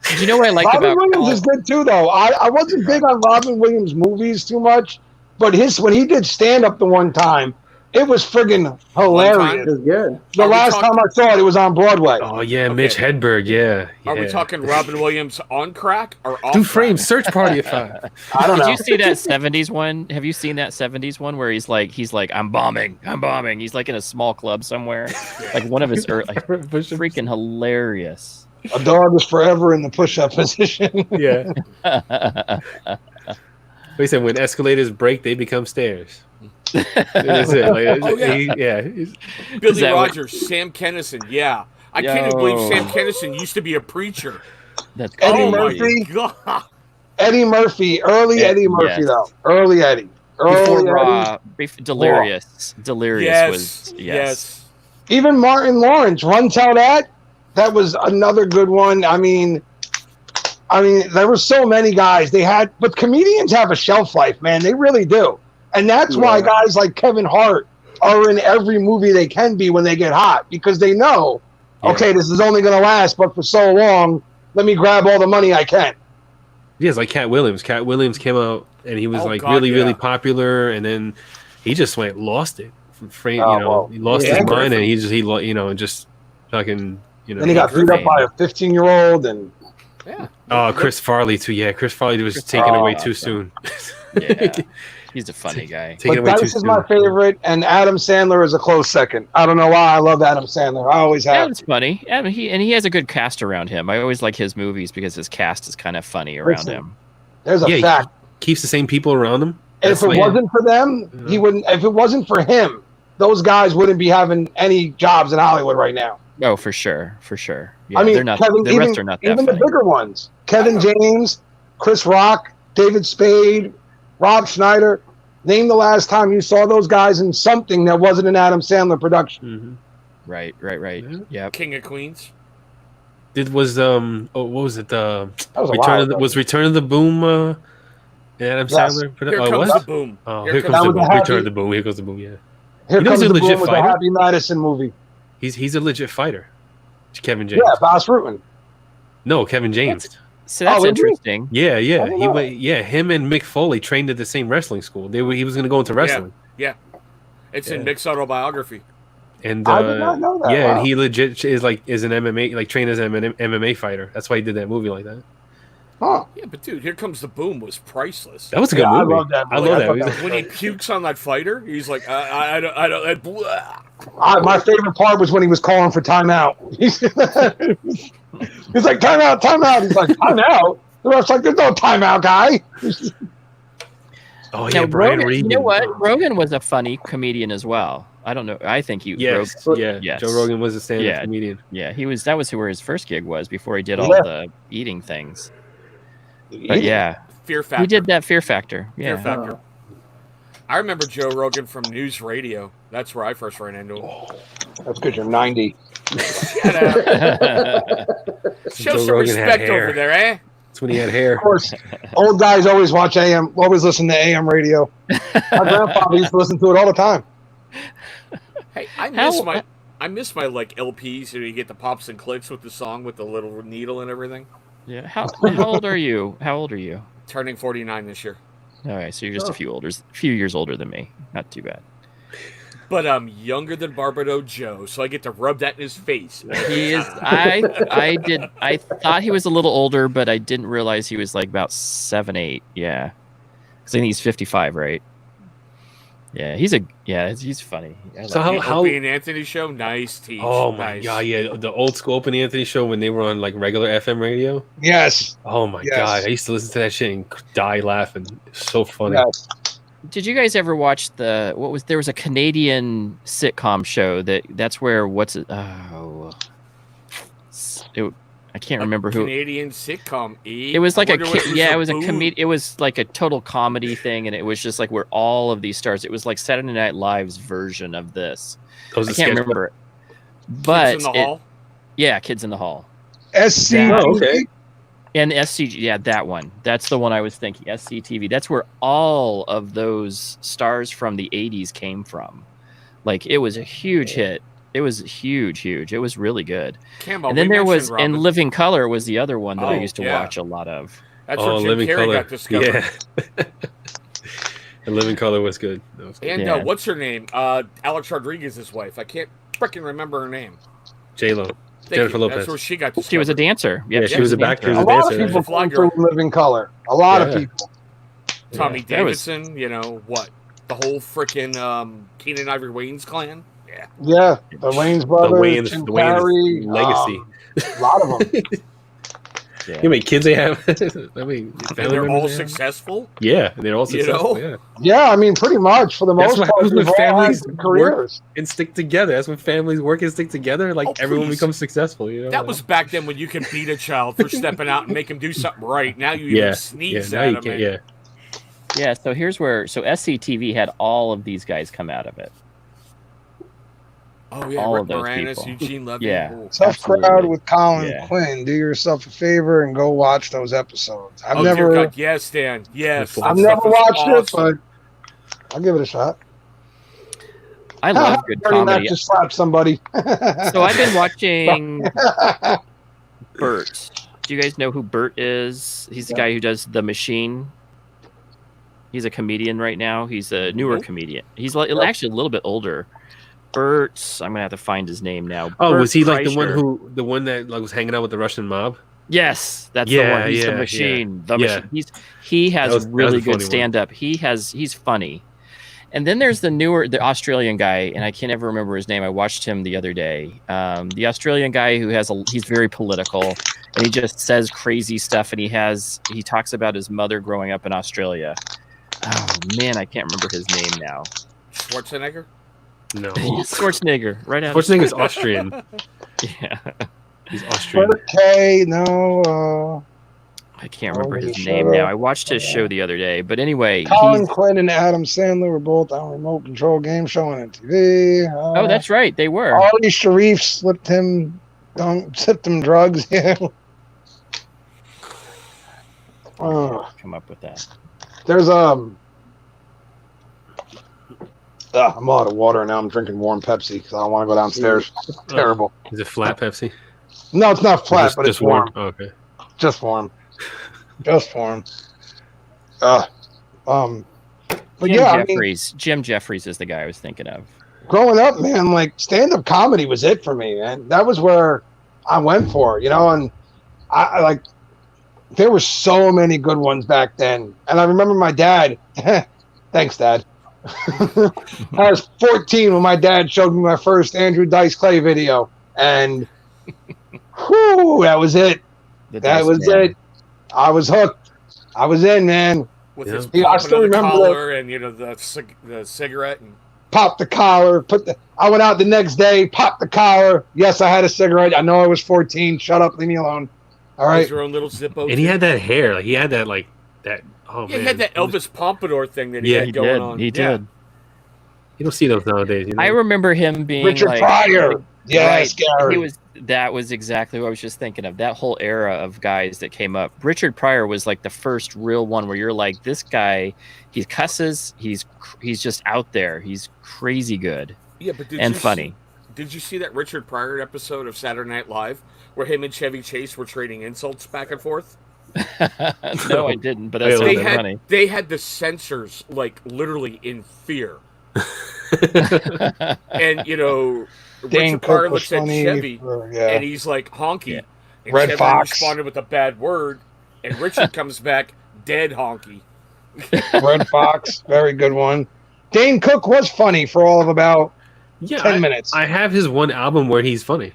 Do you know what I liked Robin about Williams Carlin? is good too, though. I wasn't big on Robin Williams movies too much, but when he did stand up the one time, it was friggin' hilarious. It was good. The Are we last talking- time I saw it, it was on Broadway. Oh yeah, Okay. Mitch Hedberg. Yeah. Are we yeah. talking Robin Williams on crack or off? Two crack? frames, search party at 5. I don't Did know. you see that 70s one? Have you seen that 70s one where he's like, I'm bombing. He's like in a small club somewhere. Like one of his freaking hilarious. A dog is forever in the push-up position. Yeah. He said when escalators break, they become stairs. That's it. Like, Oh, yeah. He's- Billy that what- Rogers, Sam Kennison. Yeah. I can't even believe Yo. Sam Kennison used to be a preacher. That's Eddie Oh crazy. Murphy. my God. Eddie Murphy, early Yeah, Eddie Murphy, yes. though. Early Eddie. Early Eddie. Delirious. Delirious Yes. was Yes. Even Martin Lawrence, Run Tell That. That was another good one. I mean, there were so many guys but comedians have a shelf life, man. They really do. And that's why Yeah. guys like Kevin Hart are in every movie they can be when they get hot because they know, okay, this is only going to last, but for so long, let me grab all the money I can. Yeah, it's like Cat Williams. Cat Williams came out and he was God, really popular, and then he just lost it. He lost yeah, his mind, and he just fucking Then he got beat up by a 15-year-old, and Chris Farley too. Yeah, Chris Farley was taken away too soon. Yeah, he's a funny guy. Taken but away too Dice is soon. my favorite, and Adam Sandler is a close second. I don't know why I love Adam Sandler. I always have. Adam's funny. Adam, he has a good cast around him. I always like his movies because his cast is kind of funny around him. There's a fact. He keeps the same people around him. If it wasn't for them, he wouldn't. If it wasn't for him, those guys wouldn't be having any jobs in Hollywood right now. Oh, for sure. Yeah, I mean, they're not, Kevin, the rest are not that even funny. the bigger ones. Kevin James, Chris Rock, David Spade, Rob Schneider. Name the last time you saw those guys in something that wasn't an Adam Sandler production. Right. Yeah. King of Queens. What was it? Return of the Boom? Adam Sandler. Here comes the boom. Oh, here comes the boom. Return of the Boom. Here goes the boom. Yeah. Here comes he's a the legit boom with the fighter. Happy Madison movie. He's a legit fighter. Kevin James. Yeah, Boss Rutan. No, Kevin James. So that's really? interesting. Yeah. don't know. Him and Mick Foley trained at the same wrestling school. He was going to go into wrestling. Yeah. It's in Mick's autobiography. And I did not know that. Yeah, Wow. and he legit is an MMA, trained as an MMA fighter. That's why he did that movie like that. Huh. Yeah, but dude, Here Comes the Boom was priceless. That was a good Yeah, movie. I love that I movie. love I that thought movie. that When he pukes on that fighter, he's like, I don't. My favorite part was when he was calling for timeout. He's like, timeout. He's like, timeout? The ref's like, there's no timeout, guy. Oh yeah, Now, Brian Rogan, Regan. you know what? Rogan was a funny comedian as well. I don't know. I think he. Yes, Yes. Joe Rogan was a stand-up comedian. Yeah, he was. That was where his first gig was before he did all Yeah. the eating things. But yeah, Fear Factor. he did that Fear Factor. Fear Yeah. Factor. I remember Joe Rogan from News Radio. That's where I first ran into him. That's because you're 90. Shut up. Show Joe some Rogan had respect hair. over there, eh? That's when he had hair. Of course, old guys always watch always listen to AM radio. My grandfather used to listen to it all the time. Hey, I miss my like LPs where you get the pops and clicks with the song with the little needle and everything. Yeah. How old are you? How old are you? Turning 49 this year. All right, so you're just a few years older than me. Not too bad. But I'm younger than Barbado Joe, so I get to rub that in his face. He is. I thought he was a little older, but I didn't realize he was like about 7, 8. Yeah, because I think he's 55, right? Yeah, he's funny. So The how? Opie and Anthony show, nice teeth. Oh my nice. god, yeah, the old school Opie and Anthony show when they were on like regular FM radio. Yes. Oh my Yes. god, I used to listen to that shit and die laughing. It's so funny. Yes. Did you guys ever watch there was a Canadian sitcom show that's where I can't remember who. Canadian sitcom. It was like it was a comedian. comedy. It was like a total comedy thing, and it was just like where all of these stars. It was like Saturday Night Live's version of this. Those I are can't sketch- remember it, but Kids in the Hall. yeah, Kids in the Hall SC. Oh, okay. and SCG. Yeah, that one. That's the one I was thinking. SCTV. That's where all of those stars from the '80s came from. Like it was a huge hit. It was huge. It was really good. Camo, And then we there was mentioned Robin. and Living Color was the other one that I Oh, used to yeah. watch a lot of. That's where Jim Carrey got discovered. Yeah. The Living Color was good. That was good. And Yeah. what's her name? Alex Rodriguez's wife. I can't freaking remember her name. J-Lo. Thank Jennifer you. Lopez. That's where she got discovered. She was a dancer. Yeah, she was a back- dancer. she A was lot dancer, of people Fly come girl. through Living Color. A lot of Yeah. people. Tommy Yeah, that was- Davidson, what? The whole freaking Keenan Ivory Wayne's clan? Yeah. Yeah, the Wayne's brothers, The Wayne's Jim legacy. Carrey, a lot of them. Yeah. How many kids they have? I mean, And family they're all members they have? successful? Yeah, they're all You successful. know? Yeah, Yeah, I mean, pretty much for the That's most what part, happens when they've all had families good work. careers. and stick together. That's when families work and stick together. Like Oh, everyone please. becomes successful. You know, That was back then when you could beat a child for stepping out and make him do something right. Now you yeah, even sneeze Now at you him. can't. and- Yeah, Yeah, so here's where SCTV had all of these guys come out of it. Oh, yeah. All Rick of those Moranis, people. Eugene Levy. Yeah. Ooh. Tough crowd Absolutely. with Colin Yeah. Quinn. Do yourself a favor and go watch those episodes. I've Oh, dear never God. Yes, Dan. Yes. I've that I've stuff never is watched it, awesome. but I'll give it a shot. I love good Bernie Mac comedy. just slapped somebody. So I've been watching Bert. Do you guys know who Bert is? He's the guy who does The Machine. He's a comedian right now. He's a newer comedian. He's actually a little bit older. Bert, I'm gonna have to find his name now. Oh, Bert was he like Kreischer. the one that like was hanging out with the Russian mob? Yes, that's the Yeah, one. He's the yeah, machine. yeah. The Yeah. machine. He has That was a really funny good one. stand up. He's funny. And then there's the Australian guy, and I can't ever remember his name. I watched him the other day. The Australian guy who he's very political, and he just says crazy stuff, and he talks about his mother growing up in Australia. Oh man, I can't remember his name now. Schwarzenegger? No. Schwarzenegger, right out. Schwarzenegger's Austrian. Yeah, He's Austrian. Okay, no. I can't remember his shut name up. now. I watched his show the other day, but anyway, Colin Quinn and Adam Sandler were both on a remote control game show on TV. oh, that's right, they were. Ali Sharif slipped him drugs. Yeah. Come up with that. There's I'm out of water now. I'm drinking warm Pepsi because I don't want to go downstairs. It's terrible. Is it flat Pepsi? No, it's not flat, but it's warm. Oh, okay. Just warm. Just warm. But Jim Jeffries is the guy I was thinking of. Growing up, man, like stand-up comedy was it for me, man. That was where I went for, and I like. There were so many good ones back then, and I remember my dad. Thanks, Dad. I was 14 when my dad showed me my first Andrew Dice Clay video, and whew, that was it. That was it. I was hooked. I was in, man. With his I still remember collar and the cigarette and popped the collar. I went out the next day, popped the collar. Yes, I had a cigarette. I know I was 14. Shut up, leave me alone. All right. your own little Zippo. And he had that hair. Like he had that that. Oh Yeah, man. he had that Elvis Pompadour thing that he had going on. He did. You don't see those nowadays. I remember him being Richard like, Pryor. Yes, Gary. That was exactly what I was just thinking of. That whole era of guys that came up. Richard Pryor was like the first real one where you're like, this guy, he cusses. He's just out there. He's crazy good. Yeah, but funny. Did you see that Richard Pryor episode of Saturday Night Live where him and Chevy Chase were trading insults back and forth? No, I didn't. But that's funny. They had the censors like literally in fear. And Dane Richard Pryor Cook was looks at funny Chevy yeah. and he's like honky. Yeah. And Red Chevy Fox. responded with a bad word, and Richard comes back dead honky. Red Fox, very good one. Dane Cook was funny for all of about 10 minutes. I have his one album where he's funny.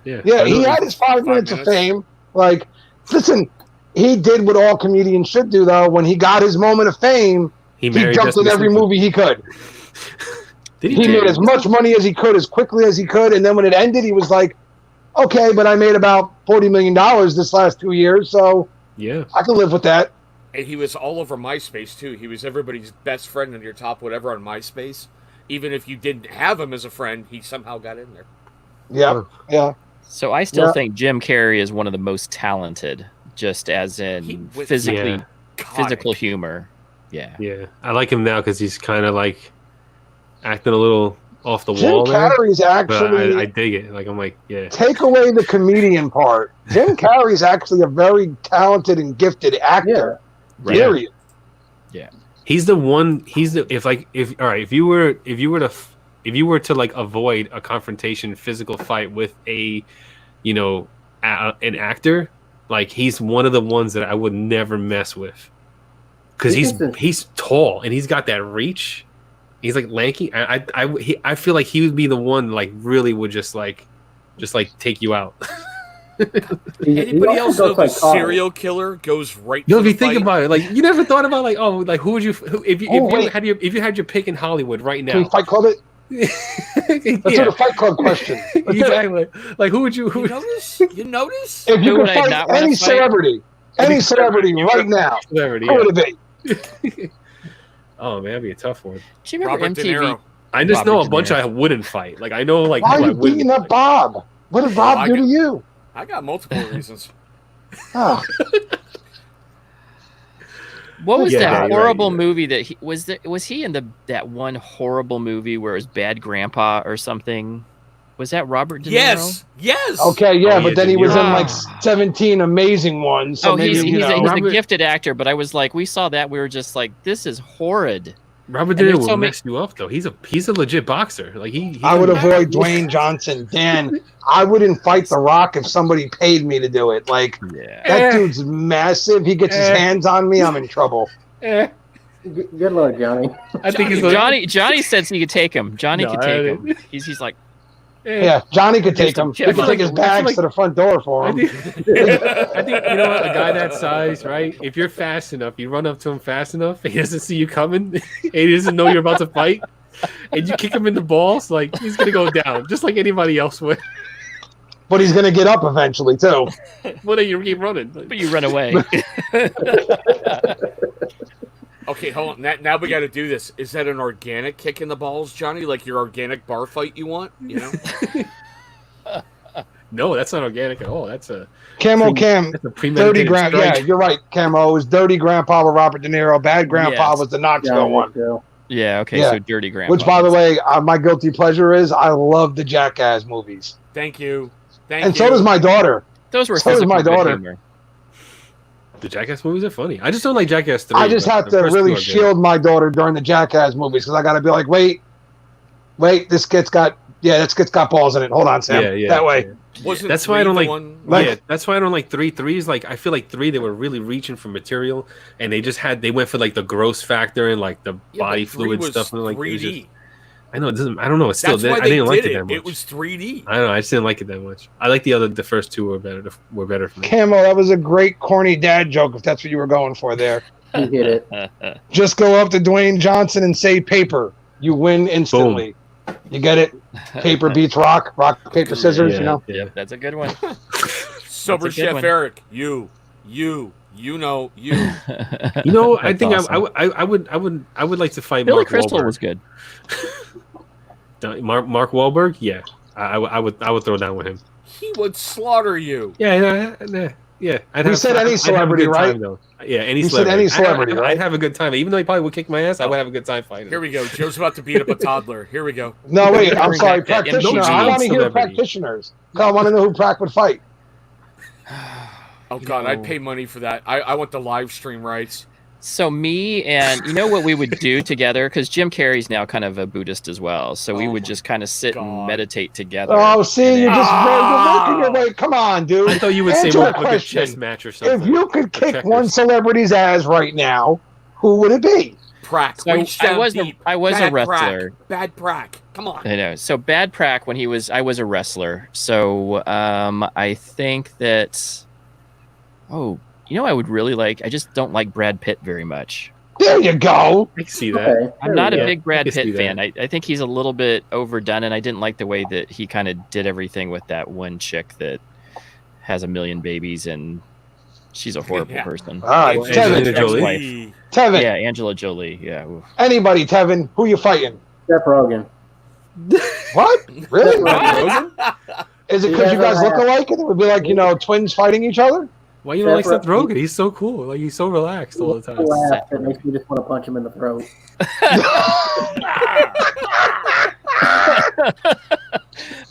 Yeah. Yeah, he had his 5 minutes of fame. Like, listen, he did what all comedians should do, though. When he got his moment of fame, he jumped in every movie he could. He made as much money as he could, as quickly as he could, and then when it ended, he was like, okay, but I made about $40 million this last 2 years, so yeah, I can live with that. And he was all over MySpace, too. He was everybody's best friend and your top whatever on MySpace. Even if you didn't have him as a friend, he somehow got in there. Yeah. So I still think Jim Carrey is one of the most talented, just as in physical humor. Yeah. Yeah. I like him now because he's kind of like acting a little off the Jim wall there. Carrey's actually... I dig it. Like, I'm like, yeah. Take away the comedian part. Jim Carrey's actually a very talented and gifted actor. Right. Period. Yeah. He's the one. If you were to like avoid a confrontation, physical fight with an actor, like he's one of the ones that I would never mess with, because he's tall and he's got that reach. He's like lanky. I feel like he would be the one like really would just like take you out. Anybody else know the serial killer goes right? No, if you think about it, like you never thought about like who would you if you had your pick in Hollywood right now? Can we Fight Club it? Let's do the Fight Club question. Exactly. Like who would you? You notice? If you could fight any celebrity right now, who would it be? Oh man, that'd be a tough one. Do you remember Robert De MTV? Niro. I just know a bunch I wouldn't fight. Like I know like why are you beating up Bob? What did Bob do to you? I got multiple reasons. Oh. What was Yeah, that you're right, horrible you're right. movie that he was? Was he in that one horrible movie where it was Bad Grandpa or something? Was that Robert De Niro? Yes. Okay, yeah, Oh, but yeah, then he De was in Niro. like 17 amazing ones. So Oh, maybe, he's you know. a Robert- gifted actor, but I was like, we saw that, we were just like, this is horrid. Robert And De Niro there's will so many- mess you up though. He's a legit boxer. Like he I would avoid Dwayne Johnson. Dan, I wouldn't fight The Rock if somebody paid me to do it. Like, Yeah. that dude's massive. He gets his hands on me, I'm in trouble. Good luck, Johnny. I think he's Johnny said he could take him. Johnny No, could take him. He's like, Yeah, Johnny could take him. He Yeah, could take his I feel bags like- to the front door for I him. think you know what, a guy that size, right? If you're fast enough, you run up to him fast enough, and he doesn't see you coming, and he doesn't know you're about to fight, and you kick him in the balls, like he's gonna go down, just like anybody else would. But he's going to get up eventually, too. Well, then you keep running. but you run away. Okay, hold on. Now we got to do this. Is that an organic kick in the balls, Johnny? Like your organic bar fight you want? You know? No, that's not organic at all. That's a Camo Cam, that's a Dirty premeditated Grandpa. Yeah, strike. you're right, Camo. It was Dirty Grandpa with Robert De Niro. Bad Grandpa Yes. was the Knoxville one. Yeah, okay, Yeah. so Dirty Grandpa. Which, by the way, my guilty pleasure is I love the Jackass movies. Thank you. Thank And you. so does my daughter. those were so does physical my good daughter. humor. The Jackass movies are funny. I just don't like Jackass 3. I just but have the to first really two are good. shield my daughter during the Jackass movies because I got to be like, wait, this skit's got balls in it. Hold on, Sam. Yeah, that way. Wasn't That's why I three don't the like. one- Yeah, that's why I don't like 3. 3 is like I feel like 3 they were really reaching for material, and they went for like the gross factor and like the Yeah, body but three fluid was stuff. And like it was 3D. just, I know it doesn't. I don't know. It's still. That's why I they didn't like did it that it. much. It was 3D. I don't know. I just didn't like it that much. I like the first two were better. Were better for me. Camo, that was a great corny dad joke if that's what you were going for there. He hit it. Just go up to Dwayne Johnson and say paper. You win instantly. You get it? Paper beats rock, paper, scissors, you know? Yeah. That's a good one. Sober That's a good Chef one. Eric, you. You know, you. You know, I That's think awesome. I would like to fight Billy Mark Crystal Wahlberg. was good. Mark Wahlberg, yeah, I would throw down with him. He would slaughter you. Yeah. We said any celebrity, right? Though. Yeah, any We said celebrity. any celebrity, right? I'd have a good time, even though he probably would kick my ass. I would have a good time fighting. Here we go. Joe's about to beat up a toddler. Here we go. No, wait, I'm Bring sorry, back that practitioner. MTV I want to hear celebrity. practitioners. I want to know who Prac would fight. Oh God, I'd pay money for that. I want the live stream rights. So me and you know what we would do together, because Jim Carrey's now kind of a Buddhist as well. So we Oh would my just kind of sit God. and meditate together. Oh, see, you're just Ah! you're working your way. Come on, dude. I thought you would say Answer we'll the have a good question. chess match or something. If you could Or kick checkers. one celebrity's ass right now, who would it be? Prac. So reach I down was deep. a Bad wrestler. Prac. Bad Prac. Come on. I know. So Bad Prac when I was a wrestler. So I think that. Oh, you know, I would really like. I just don't like Brad Pitt very much. There you go. I can see that. Okay. I'm not a Yeah, big Brad I can see Pitt that. fan. I think he's a little bit overdone, and I didn't like the way that he kind of did everything with that one chick that has a million babies, and she's a horrible Yeah. person. All right, Well, Tevin. Angelina Jolie. Ex-wife. Tevin. Yeah, Angela Jolie. Yeah. Oof. Anybody, Tevin. Who you fighting? Seth Rogen. What? Really? Rogen? Is it He because you guys doesn't look have- alike and it would be like, twins fighting each other? Why you don't like Seth Seth Rogen. Rogen? He's so cool. Like he's so relaxed all the time. Laugh that makes me just want to punch him in the throat.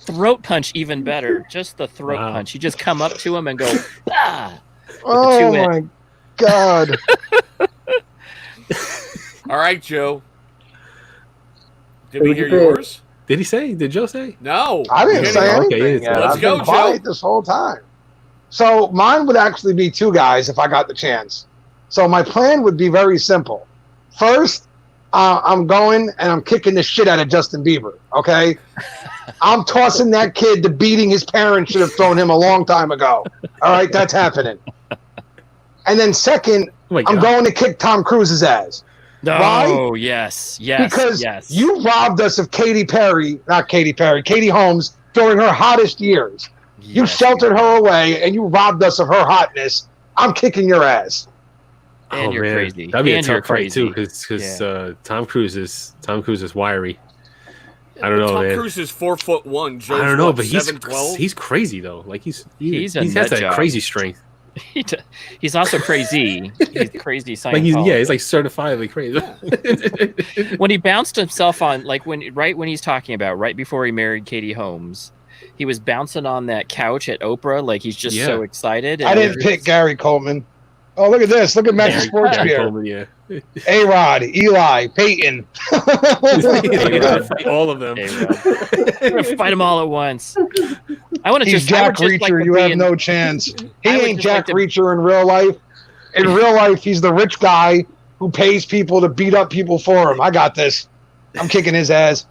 Throat punch, even better. Just the throat Wow. punch. You just come up to him and go, ah. Oh, two-hit. my God. All right, Joe. Did Who we would hear you pick? yours? Did he say? Did Joe say? No. I didn't You say know. Okay, anything yeah, yet. let's I've go, been quiet Joe. this whole time. So mine would actually be two guys if I got the chance. So my plan would be very simple. First, I'm going and I'm kicking the shit out of Justin Bieber, okay? I'm tossing that kid to beating his parents should have thrown him a long time ago. All right, that's happening. And then second, Oh my I'm God. going to kick Tom Cruise's ass. Oh, yes. Yes. Because yes. you robbed us of Katy Holmes during her hottest years. You Yes. sheltered her away and you robbed us of her hotness. I'm kicking your ass. And Oh, you're man. crazy. That'd be and a you're tough fight crazy. too, because Tom Cruise is wiry. I don't know, Tom man. Cruise is 4'1". Joe's I don't know, what, but 7'12"? he's crazy though. Like he He's a has nut that job. crazy strength. He's also crazy. He's crazy Like he's Scientologist. like certifiably crazy. When he bounced himself on, like when he's talking about right before he married Katie Holmes, he was bouncing on that couch at Oprah, like he's just so excited. I didn't pick Gary Coleman. Oh, look at this. Look at Magic Sports Gary Beer. Coleman, yeah. A-Rod, Eli, Peyton. All of them. We're gonna fight them all at once. I want to He's just Jack I would just like Reacher. to You be have in- no chance. He I would ain't just like Jack to- Reacher in real life. In real life, he's the rich guy who pays people to beat up people for him. I got this. I'm kicking his ass.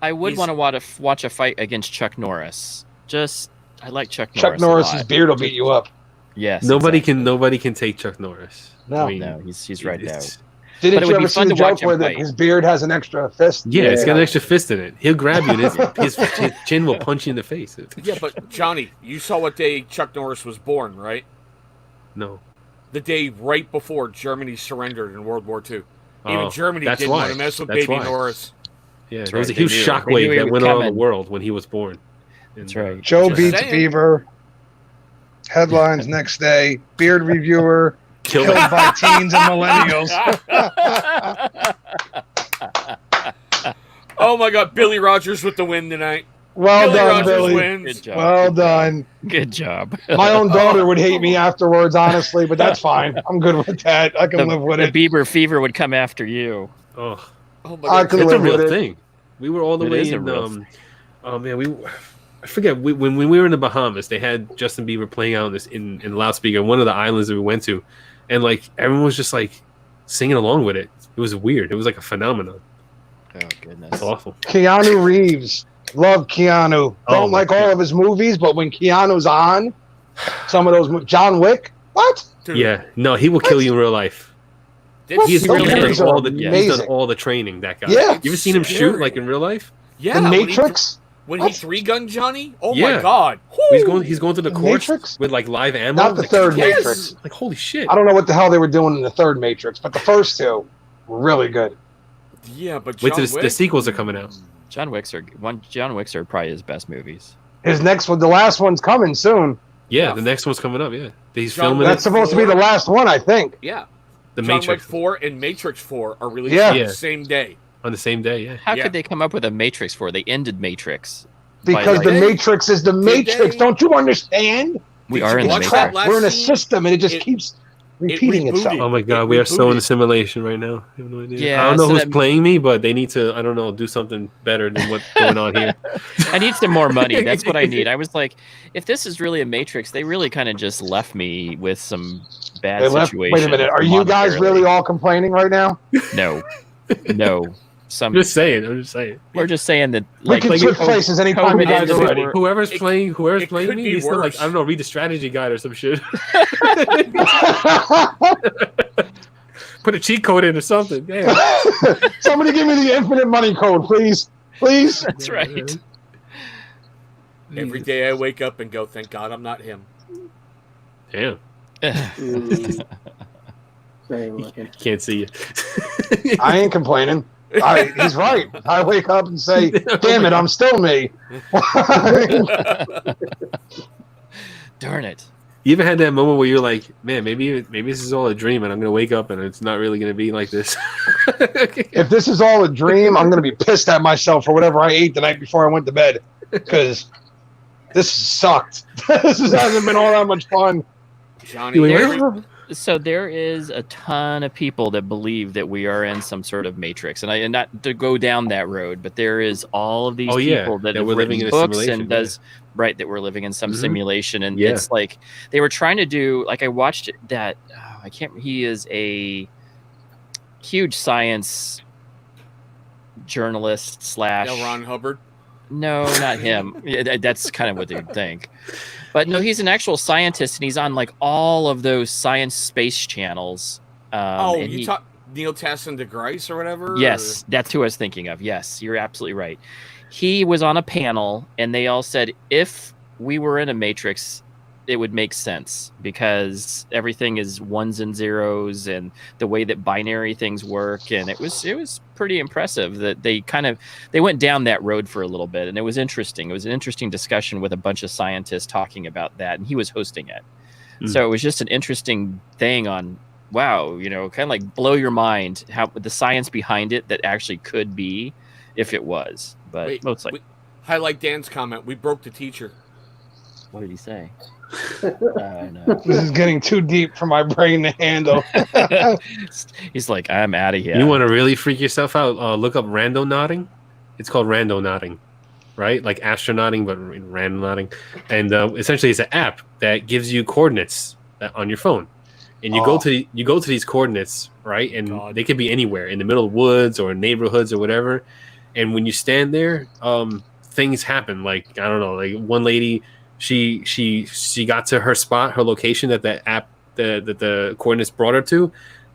I would want to watch a fight against Chuck Norris. I like Chuck Norris. Chuck Norris's beard will beat you up. Yes. Nobody exactly. can take Chuck Norris. No. No, he's right now. Didn't But it you would be ever see fun the to watch joke him where fight. his beard has an extra fist? Yeah, it's got an extra fist in it. He'll grab you and his chin will punch you in the face. Yeah, but Johnny, you saw what day Chuck Norris was born, right? No. The day right before Germany surrendered in World War II. Even Oh, Germany that's didn't why. want to mess with That's baby why. Norris. Yeah, That's there was a right, huge they knew. They knew shockwave he that was went around the coming. world when he was born. That's right. Joe Just beats saying. Beaver. Headlines next day. Beard reviewer killed by teens and millennials. Oh my God, Billy Rogers with the win tonight. Well Billy done, Rogers Billy. wins. Good job. Well done. Good job. My own daughter would hate me afterwards, honestly, but that's fine. I'm good with that. I can live with the it. Bieber fever would come after you. Oh, Oh my I God. could it's a live with real it. thing. We were all the It way is a in. real Oh man, I forget when we were in the Bahamas. They had Justin Bieber playing out in loudspeaker on one of the islands that we went to, and like everyone was just like singing along with it. It was weird. It was like a phenomenon. Oh goodness. It's awful. Keanu Reeves. Love Keanu. Oh, Don't like all of his movies, but when Keanu's on, some of those John Wick? What? Dude, Yeah, no, he will kill you in real life. did What? He's you Those really- movies done are all the he's amazing. done all the training. That guy. Yeah. You ever seen him shoot Scary. like in real life? Yeah, The when he- Matrix? When What? he three-gunned Johnny? Oh Yeah. my God. He's Whoo! going to the The courts Matrix? with like live ammo. Not the Like, third Yes. Matrix. Like holy shit. I don't know what the hell they were doing in the third Matrix, but the first two were really good. Yeah, but John Wait till the Wick? sequels are coming out. John Wick's are probably his best movies. His next one, the last one's coming soon. Yeah, Yeah. the next one's coming up. Yeah, he's John filming That's it. supposed to be the last one, I think. Yeah. The John Matrix Wick 4 and Matrix 4 are released Yeah. on Yeah. the same day. on the same day. Yeah. How Yeah. could they come up with a Matrix for? They ended Matrix. by, Because like- the Matrix is the Matrix. they- Don't you understand? we Did are you in the watch Matrix. that last We're in a scene? system and it just It- keeps repeating rebooted. itself. Oh my god, It we are so in a rebooted. simulation right now. I have no idea. Yeah, I don't know so who's that- playing me, but they need to. I don't know, do something better than what's going on here. I need some more money. That's what I need. I was like, if this is really a Matrix, they really kind of just left me with some bad They left- situations. Wait a minute. Are you guys monetarily. really all complaining right now? No, no. I'm just saying. I'm just saying. We're just saying that. We Like, can like switch COVID- places anytime you COVID guys are ended ready. it. Whoever's It- playing it me could be needs to like worse. I don't know, read the strategy guide or some shit. Put a cheat code in or something. Damn. Somebody give me the infinite money code, please. Please. that's right. Every day I wake up and go, thank God I'm not him. Damn. Same looking. Can't see you. I ain't complaining. He's right. I wake up and say, damn it, I'm still me. Darn it. You ever had that moment where you're like, man, maybe this is all a dream, and I'm gonna wake up and it's not really gonna be like this. If this is all a dream, I'm going to be pissed at myself for whatever I ate the night before I went to bed. Because this sucked. This hasn't been all that much fun. Johnny, Wait, every- what? So there is a ton of people that believe that we are in some sort of matrix, and not to go down that road, but there is all of these Oh, yeah, people that that have we're written living in a books simulation, and does right that we're living in some Mhm. simulation, and Yeah. it's like they were trying to do. Like I watched that. I can't. He is a huge science journalist slash. L. Ron Hubbard. No, not him. Yeah, that's kind of what they'd think. But no, he's an actual scientist, and he's on like all of those science space channels. And You talk Neil Tassin DeGrasse or whatever? Yes, that's who I was thinking of. Yes, you're absolutely right. He was on a panel, and they all said if we were in a matrix, it would make sense because everything is ones and zeros, and the way that binary things work. And it was pretty impressive that they went down that road for a little bit, and it was interesting. It was an interesting discussion with a bunch of scientists talking about that, and he was hosting it. So it was just an interesting thing on, wow, you know, kind of like blow your mind how the science behind it that actually could be if it was. But Wait, most like, highlight Dan's comment. We broke the teacher. what did he say? No. This is getting too deep for my brain to handle. He's like, I'm out of here. You want to really freak yourself out? Look up rando nodding. It's called rando nodding, right? Like astronauting, but random nodding. And essentially, it's an app that gives you coordinates on your phone, and you go to these coordinates, right? And they could be anywhere in the middle of woods or neighborhoods or whatever. And when you stand there, things happen. Like, I don't know, like one lady, she got to her spot, her location that the app, the coordinates brought her to,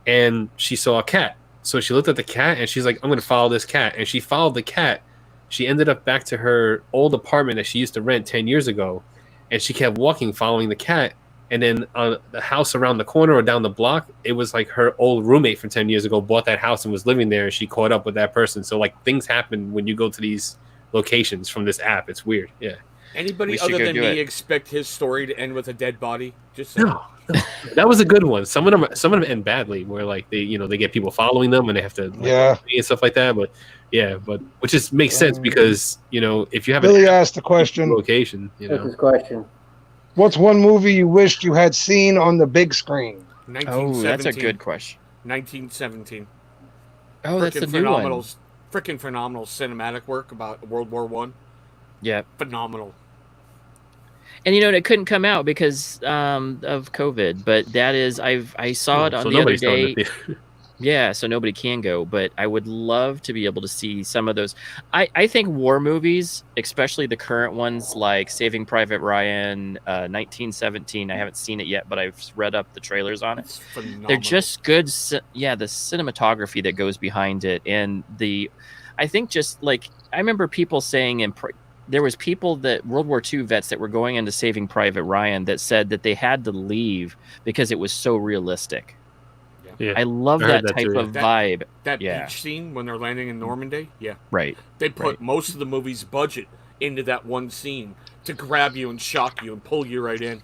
and she saw a cat. So she looked at the cat and she's like, I'm going to follow this cat. And she followed the cat. She ended up back to her old apartment that she used to rent 10 years ago. And she kept walking, following the cat. And then the house around the corner or down the block, it was like her old roommate from 10 years ago bought that house and was living there. And she caught up with that person. So like things happen when you go to these locations from this app. It's weird. Yeah. Anybody We should other go than do me it. expect his story to end with a dead body? Just saying. No, that was a good one. Some of them end badly, where like they get people following them and they have to and stuff like that. But which just makes sense because if you have Billy asked the question. location, That's his question. What's one movie you wished you had seen on the big screen? 1917. Oh, that's a good question. 1917. Oh, that's a new one. Freaking phenomenal cinematic work about World War One. Yeah. Phenomenal. And it couldn't come out because of COVID. But that is, I saw it on the other day. Yeah, so nobody can go. But I would love to be able to see some of those. I think war movies, especially the current ones like Saving Private Ryan, 1917. I haven't seen it yet, but I've read up the trailers on it. It's phenomenal. They're just good. Yeah, the cinematography that goes behind it, and I think just like I remember people saying there was people that World War II vets that were going into Saving Private Ryan that said that they had to leave because it was so realistic. Yeah. I love that type of vibe. That beach scene when they're landing in Normandy. Yeah. Right. They put most of the movie's budget into that one scene to grab you and shock you and pull you right in.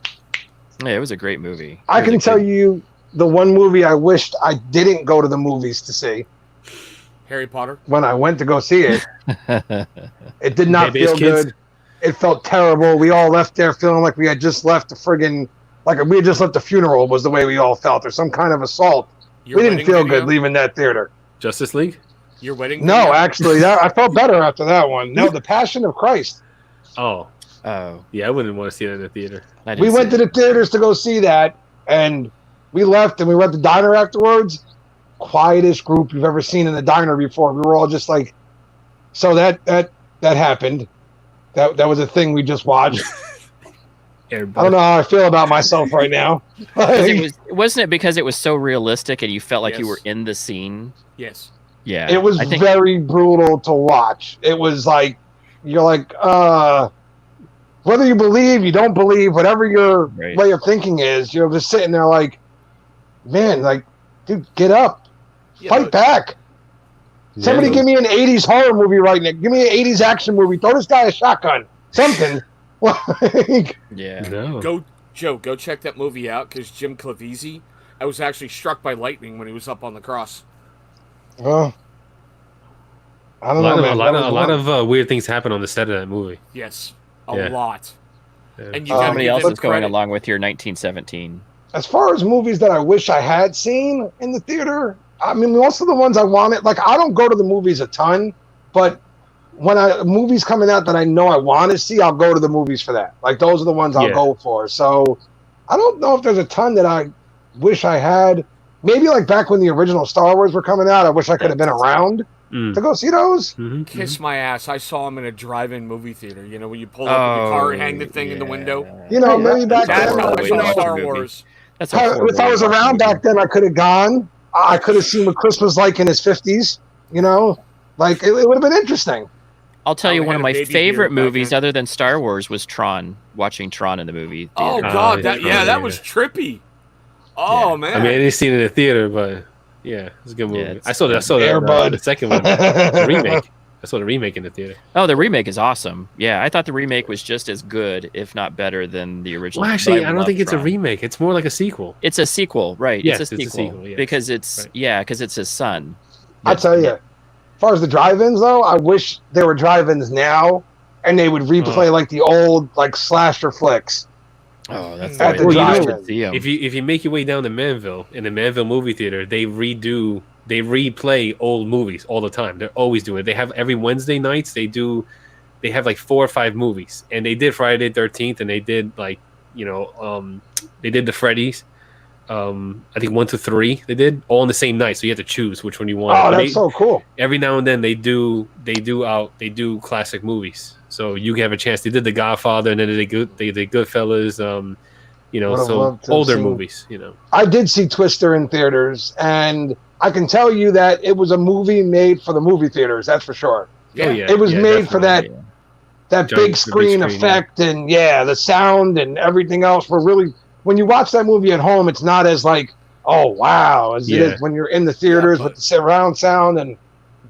Yeah, it was a great movie. I can tell you the one movie I wished I didn't go to the movies to see. Harry Potter. When I went to go see it, it did not feel good. It felt terrible. We all left there feeling like we had just left we had just left a funeral was the way we all felt, or some kind of assault. We didn't feel good leaving that theater. Justice League? Your wedding? No, actually, I felt better after that one. No, The Passion of Christ. Oh, yeah, I wouldn't want to see that in the theater. We went to the theaters to go see that, and we left, and we went to the diner afterwards. Quietest group you've ever seen in the diner before. We were all just like, so that happened. That was a thing we just watched. I don't know how I feel about myself right now. Wasn't it because it was so realistic and you felt like you were in the scene? Yes. Yeah. It was very brutal to watch. It was like, you're like, whether you believe, you don't believe, whatever your way of thinking is, you're just sitting there like, man, like, dude, get up. Fight back. Somebody give me an 80s horror movie right now. Give me an 80s action movie. Throw this guy a shotgun. Something. Go check that movie out because Jim Caviezel, I was actually struck by lightning when he was up on the cross. Well, I don't know, man. A lot of weird things happen on the set of that movie. Yes, a lot. Yeah. And you somebody else is going along with your 1917. As far as movies that I wish I had seen in the theater, I mean, most of the ones I wanted, like, I don't go to the movies a ton, but when movies coming out that I know I want to see, I'll go to the movies for that. Like, those are the ones I'll go for. So I don't know if there's a ton that I wish I had. Maybe like back when the original Star Wars were coming out, I wish I could have been around to go see those. Kiss my ass. I saw them in a drive-in movie theater. You know, when you pull up in your car and hang the thing in the window. You know, maybe back then. That's Star Wars. If I was around back then, I could have gone. I could have seen what Chris was like in his 50s. You know, like it would have been interesting. I'll tell you, one of my favorite movies, other than Star Wars, was Tron. Watching Tron in the movie theater. Oh God, that was trippy. Oh man! I mean, I didn't see it in the theater, but yeah, it's a good movie. I saw the second one, the remake. I saw the remake in the theater. Oh, the remake is awesome. Yeah, I thought the remake was just as good, if not better, than the original. Well, but actually, I don't love think it's a Tron. remake. It's more like a sequel. It's a sequel, right? Yes, it's a sequel, yes. because it's Right. because it's his son. I tell you, as far as the drive-ins though, I wish there were drive-ins now, and they would replay like the old like slasher flicks. Oh, that's At the the way drive-in. you should see 'em. If you make your way down to Manville, in the Manville movie theater, they replay old movies all the time. They're always doing it. They have every Wednesday nights. They have like 4 or 5 movies, and they did Friday the 13th, and they did like they did the Freddy's. I think 1 to 3 they did all on the same night, so you have to choose which one you want. Oh, But that's so cool. every now and then they do classic movies, so you have a chance. They did The Godfather, and then they did Goodfellas. Would've So loved to have older seen- movies. I did see Twister in theaters, and I can tell you that it was a movie made for the movie theaters. That's for sure. Oh yeah, It was yeah, made for definitely. that Giant- big the screen big screen, effect, and the sound and everything else were really. When you watch that movie at home, it's not as like, oh wow, as it Yeah. is when you're in the theaters Yeah, with the surround sound. And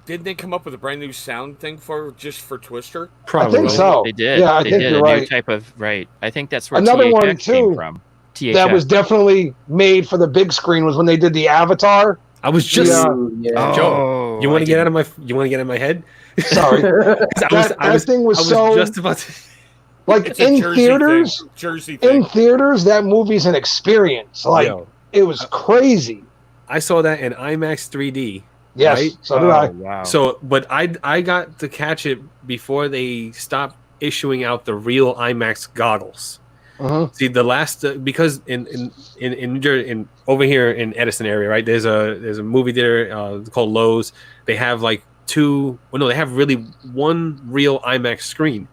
Didn't they come up with a brand new sound thing for Twister? Probably. I think so. They did. Yeah, I they think did you're a new right. type of I think that's where Another THX one, came too, from. THX. that was definitely made for the big screen was when they did the Avatar. I was just Yeah. Ooh, yeah. Joe, you want to get out of my head? Sorry, that thing was so just about to. like It's a in Jersey theaters. thing. Jersey In thing. theaters, that movie's an experience. Like Yo, it was crazy. I saw that in IMAX 3D. Yes, Right? so did I. Oh, wow. So, but I got to catch it before they stopped issuing out the real IMAX goggles. Mhm. See, the last because in over here in Edison area, right? There's a movie theater called Lowe's. They have like they have really one real IMAX screen,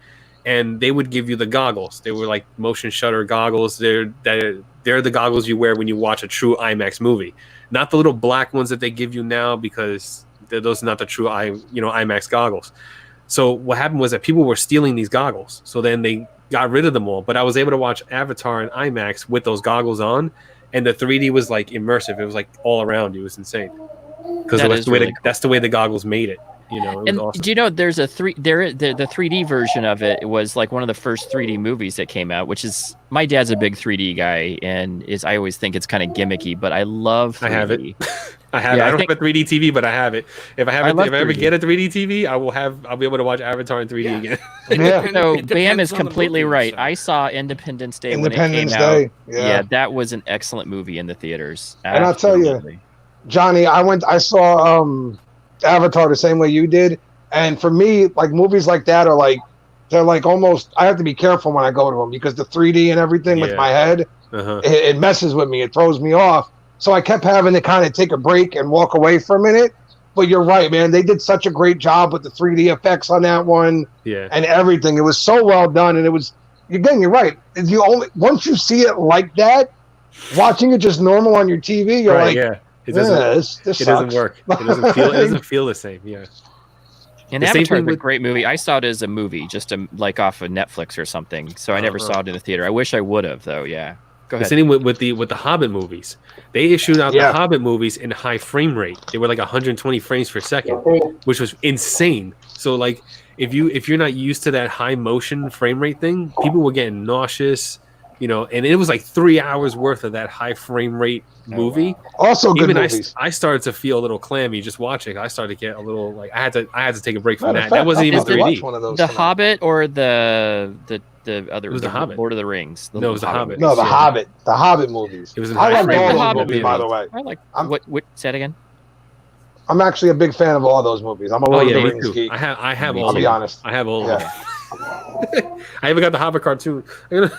and they would give you the goggles. They were like motion shutter goggles. They're the goggles you wear when you watch a true IMAX movie, not the little black ones that they give you now, because those are not the true IMAX goggles. So what happened was that people were stealing these goggles. So then they got rid of them all. But I was able to watch Avatar in IMAX with those goggles on, and the 3D was like immersive. It was like all around you. It was insane. Because That that's is the way really cool. that's the way the goggles made it. It was And awesome. do you know there's the 3D version of it was like one of the first 3D movies that came out, which is my dad's a big 3D guy, and I always think it's kind of gimmicky, but I love 3D. I have it. I have. Yeah, I I don't think- have a 3D TV, but I have it. If I have I it, love if I ever 3D. get a 3D TV, I'll be able to watch Avatar in 3D Yeah. again. Yeah. So It Bam depends is on the completely movie, right. so. I saw Independence Day Independence when it came Day. out. Yeah. That was an excellent movie in the theaters. And I'll tell you, Absolutely. Johnny, I saw Avatar the same way you did, and for me, like movies like that are like they're like almost. I have to be careful when I go to them because the 3D and everything with Yeah. my head, Uh-huh. it messes with me. It throws me off. So I kept having to kind of take a break and walk away for a minute. But you're right, man. They did such a great job with the 3D effects on that one Yeah. and everything. It was so well done, and it was again. You're right. Once you see it like that, watching it just normal on your TV, you're Right. like, Yeah. It yeah, doesn't. this It sucks. doesn't work. It doesn't feel the same. Yeah. And The same Avatar thing is a with- great movie. I saw it as a movie, just like off of Netflix or something. So I never Uh-huh. saw it in the theater. I wish I would have, though. Yeah. Go The ahead. same with the Hobbit movies. They issued out Yeah. the Hobbit movies in high frame rate. They were like 120 frames per second, which was insane. So like if you're not used to that high motion frame rate thing, people were getting nauseous, and it was like 3 hours worth of that high frame rate movie. Also, good Even movies. I started to feel a little clammy just watching. I started to get a little like I had to take a break from Matter that. of That fact, wasn't I'll even have to watch 3D. one of those The tonight. Hobbit or the other? It was The Hobbit. Lord of the Rings. No, it was The Hobbit. No, the Yeah. Hobbit. The Hobbit movies. It was in I high like frame all rate. those Hobbit movies, by the movies. way. I like I'm- what? Say it again. I'm actually a big fan of all those movies. I'm a Oh Lord yeah, of the me Rings too. geek. I have Me all. I'll of be them. honest. I have all. Of Yeah. them. I even got the Hobbit cartoon. Dude,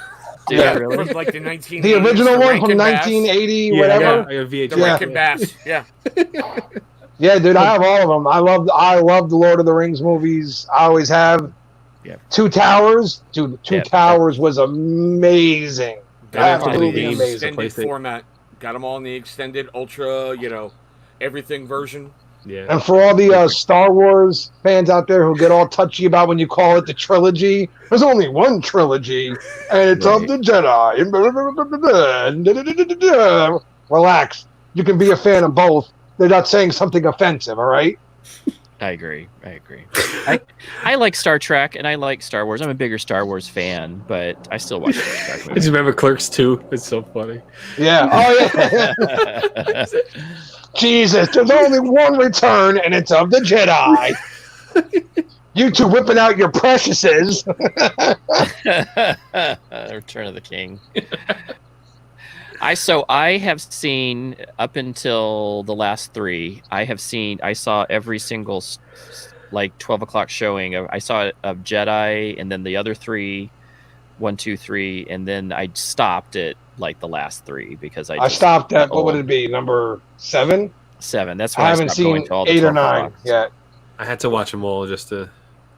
Yeah. really? From like the 1980s. The original one Rankin from Bass. 1980, Yeah, whatever. I got The VHS. Yeah. Rankin Bass. Yeah. Yeah, dude, I have all of them. I love the Lord of the Rings movies. I always have. Yeah. Two Towers, dude. Two Yeah. Towers was amazing. Got Got it them for the all in the games, amazing. extended PlayStation. format. Got them all in the extended ultra, everything version. Yeah. And for all the Star Wars fans out there who get all touchy about when you call it the trilogy, there's only one trilogy, and it's of the Jedi. Relax. You can be a fan of both. They're not saying something offensive, all right? I agree. I like Star Trek and I like Star Wars. I'm a bigger Star Wars fan, but I still watch Star Trek I just movies. remember Clerks 2. It's so funny. Yeah. Oh yeah. Jesus, there's only one return, and it's of the Jedi. You two whipping out your preciouses. Return of the King. I have seen up until the last 3. I saw every single like 12 o'clock showing of. I saw it of Jedi, and then the other 3, 1, 2, 3, and then I stopped at like the last 3 because I stopped at what would it be, number 7? 7. That's why I haven't stopped going seen to all the 8 or 12 9 o'clocks. yet. I had to watch them all just to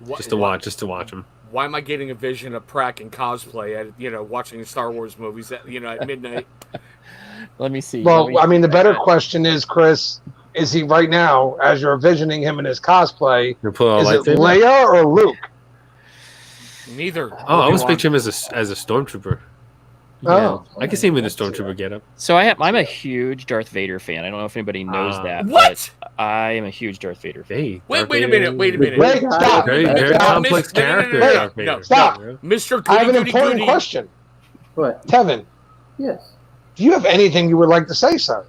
watch them. Why am I getting a vision of Prack in cosplay at watching Star Wars movies at midnight? Let me see. Well, I mean, the better question is, Chris, is he right now, as you're envisioning him in his cosplay, You're pulling is out it a lightsaber? Leia or Luke? Neither. Oh, I was Obi-Wan. picturing him as a stormtrooper. Oh. I can see him in the stormtrooper getup. So I'm a huge Darth Vader fan. I don't know if anybody knows that. What? But I am a huge Darth Vader fan. Hey, Wait Darth a Vader- minute. Wait a minute. Wait, stop. Very, very Stop. complex No, character. no, Darth Vader. no, stop. Mr. I have an Goody important Goody. question. What? Tevin, Yes. do you have anything you would like to say, sir?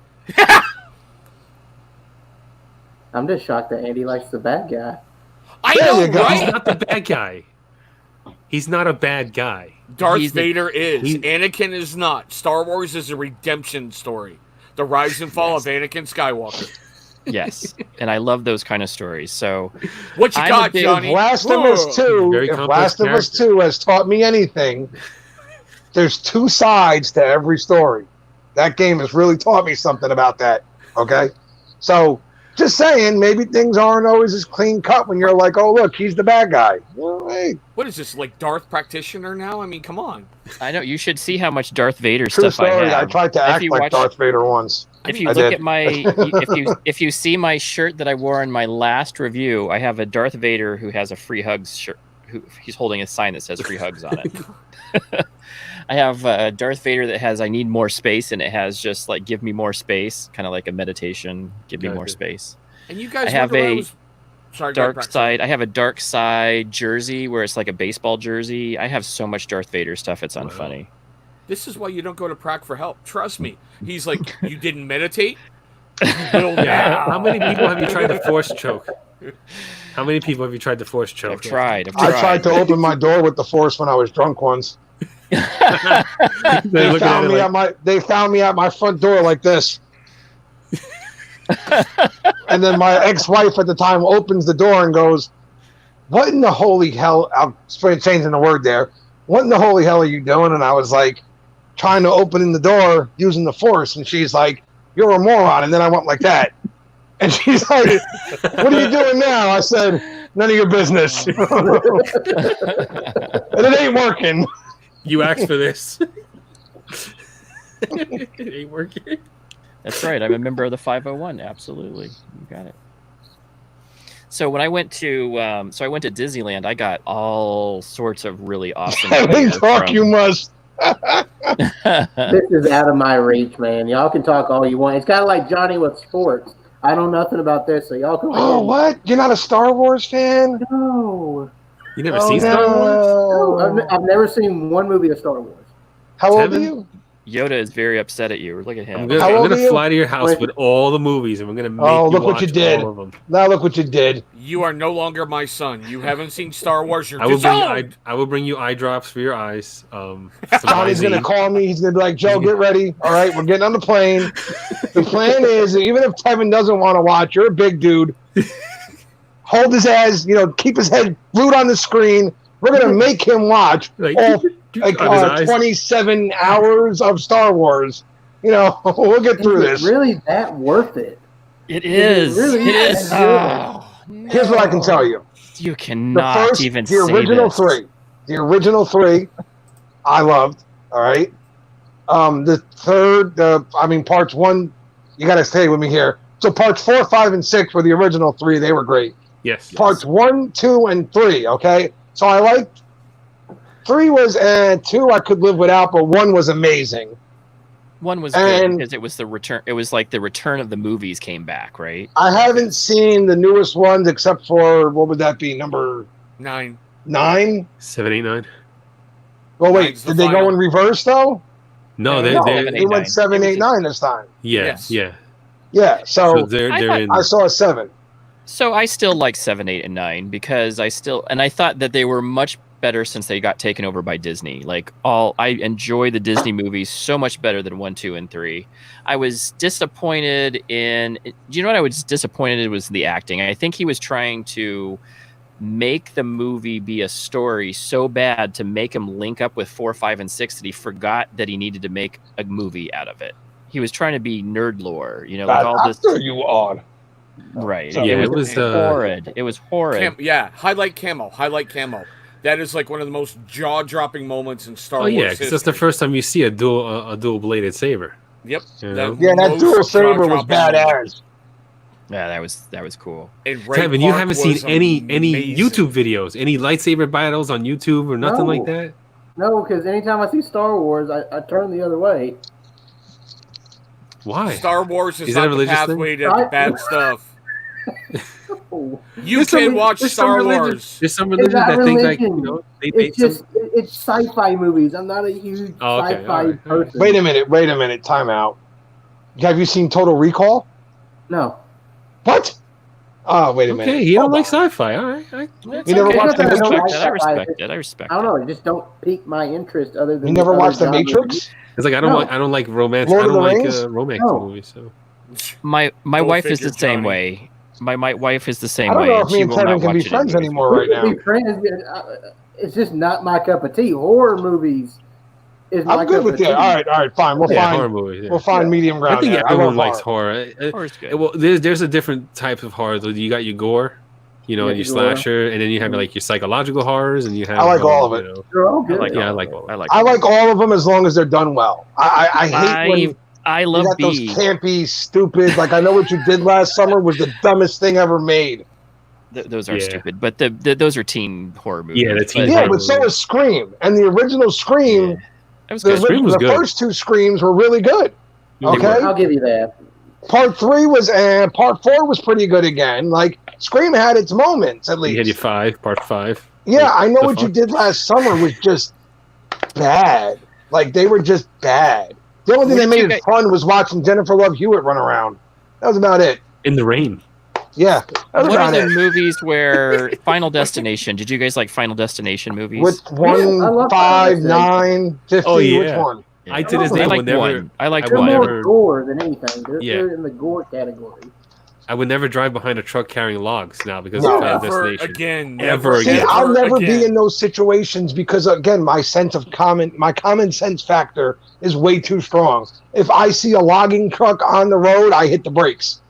I'm just shocked that Andy likes the bad guy. I There know, you go. He's right? not the bad guy. He's not a bad guy. Darth He's the- Vader is. he- Anakin is not. Star Wars is a redemption story. The rise and fall of Anakin Skywalker. Yes, and I love those kind of stories. So What you I'm a got, big- Johnny? If Last of Us Whoa. 2, Very if complex Last of Us character. 2 has taught me anything, there's 2 sides to every story. That game has really taught me something about that. Okay? So, just saying, maybe things aren't always as clean cut when you're like, oh, look, he's the bad guy. Well, hey, What is this, like Darth Practitioner now? I mean, come on. I know you should see how much Darth Vader true stuff I story. I have. tried to If act you like watch- Darth Vader once. If you I look did. at my, if you see my shirt that I wore in my last review, I have a Darth Vader who has a free hugs shirt. He's holding a sign that says free hugs on it. I have a Darth Vader that has I need more space, and it has just like give me more space, kind of like a meditation, give me more Gotcha. space. And you guys I have wonder why I a was... Sorry, go ahead, Dark Prax. side. I have a dark side jersey where it's like a baseball jersey. I have so much Darth Vader stuff. It's unfunny. This is why you don't go to Prac for help. Trust me. He's like, you didn't meditate? You will Yeah. now. How many people have you tried to force choke? How many people have you tried to force choke? I've tried. I tried to open my door with the Force when I was drunk once. They They look at found it me like, at my front door like this. And then my ex-wife at the time opens the door and goes, "What in the holy hell?" I'm changing the word there. "What in the holy hell are you doing?" And I was like, trying to open in the door using the Force, and she's like, "You're a moron." And then I went like that, and she's like, "What are you doing now?" I said, "None of your business." And it ain't working. you asked for this. It ain't working. That's right. I'm a member of the 501. Absolutely, you got it. So when I went to Disneyland, I got all sorts of really awesome. Having gear talk, from- you must. This is out of my reach, man. Y'all can talk all you want. It's kind of like Johnny with sports. I know nothing about this, so y'all go ahead. Oh, what? You're not a Star Wars fan? No. You never Oh, seen Star Wars? No, I've never seen one movie of Star Wars. How old are Tevin? you? Yoda is very upset at you. Look at him. I'm gonna, How I'm old gonna are you? fly to your house Wait. with all the movies, and we're gonna make Oh, you look what watch you did. all of them. Now look what you did. You are no longer my son. You haven't seen Star Wars. You're I will bring you disowned. I will bring you eye drops for your eyes. Some Johnny's IZ. gonna call me. He's gonna be like, "Joe, get ready. All right, we're getting on the plane." The plan is, even if Tevin doesn't want to watch, you're a big dude. Hold his ass, keep his head glued on the screen. We're gonna make him watch Like, all on his eyes. 27 hours of Star Wars. We'll get through Is this. it really that worth it? It is. really It is. is. Oh, Here's what I can tell you. you The cannot even the say original this. three. The original three, I loved. All right. The third, parts 1. You got to stay with me here. So parts 4, 5, and 6 were the original 3. They were great. Yes. Parts 1, 2, and 3. Okay. So I liked 3 was 2. I could live without, but 1 was amazing. One was good And- because it was the return. It was like the return of the movies came back, right? I haven't seen the newest ones except for, what would that be, number 9. 9? 7, 8, 9. Well, wait, Nine's the did they go final. in reverse though? No, No, they're seven, They eight, went 9. 7, 8, 9 this time. yeah, Yes. yeah. Yeah, So so they're I they're thought- in. I saw a 7. So I still like 7, 8, and 9 because I thought that they were much better since they got taken over by Disney. I enjoy the Disney movies so much better than 1, 2, and 3. I was disappointed in. Do you know what I was disappointed in was the acting. I think he was trying to make the movie be a story so bad to make him link up with 4, 5, and 6 that he forgot that he needed to make a movie out of it. He was trying to be nerd lore, like all this. After you on. Right. So- Yeah, it was was. horrid. It was horrid. Highlight camo. That is like one of the most jaw-dropping moments in Star Oh Wars yeah, because that's the history. first time you see a dual bladed saber. Yep. You know? Yeah, that most dual saber was jaw-dropping moment. badass. Yeah, that was cool. And Ray Kevin, you Park haven't seen was any amazing. YouTube videos, any lightsaber battles on YouTube or nothing No. like that. No, because anytime I see Star Wars, I turn the other way. Why? Star Wars is Is that a not the religious thing? pathway to I- bad stuff. Oh, You There's some- can watch there's some Star religion- Wars. There's some religions not that think like religion. they it's some- just it's sci-fi movies. I'm not a huge Oh, okay, sci-fi all right. person. Wait a minute, time out. Have you seen Total Recall? No, What? Oh, wait a minute. Okay, you don't Hold like on. sci-fi. All right. You never okay. watched The I don't Matrix? like I respect sci-fi. it. I respect I don't it. know. It just don't pique my interest. Other than You never the watched The other genres. Matrix? It's like I No. don't like romance. Lord I of don't the like Rings? romance No. movies. So My Go wife is figure, the same Johnny. way. My wife is the I same don't way. know and if me she and will Kevin not can be watch it friends anyway. anymore right We can now. be friends. It's just not my cup of tea. Horror movies is my I'm good cup with of you. tea. All right, fine. We'll yeah, horror find movies. Yeah. we'll find medium ground. I think there. everyone love likes horror. horror. Horror's good. Well, there's a different type of horror. You got your gore, Yeah, and your your gore. slasher, and then you have like your psychological horrors, and you have. I like all of it. you know- They're all good. I like Yeah, I all like of it. all of I it. like. I like all of them as long as they're done well. I hate when I you love got those B. campy, stupid. Like I know what you did last summer was the dumbest thing ever made. Those are Yeah. stupid, but those are teen horror movies. Yeah, the teen but- Yeah, horror but so movie. is Scream, and the original Scream. Yeah. That was The, good. Scream was the good. first 2 Screams were really good. Okay, I'll give you that. Part 3 was, Part 4 was pretty good again. Like Scream had its moments at You had your least. 5, part 5. Yeah, I know The what you fuck? did last summer was just bad. Like they were just bad. The only thing What that did made you it fun was watching Jennifer Love Hewitt run around. That was about it. In the rain. Yeah, that was What are about the it. movies where Final Destination? Did you guys like Final Destination movies? Which Yeah, I 1, love 5, Final 9, 50? Oh, Which yeah. one? Yeah. I to this I day I would like never. one. I like I They're would one. more never- gore than anything. Yeah. They're in the gore category. I would never drive behind a truck carrying logs now because No. of Final Never Destination. again. Ever See, again. I'll never again. be in those situations because again, my common sense factor is way too strong. If I see a logging truck on the road, I hit the brakes.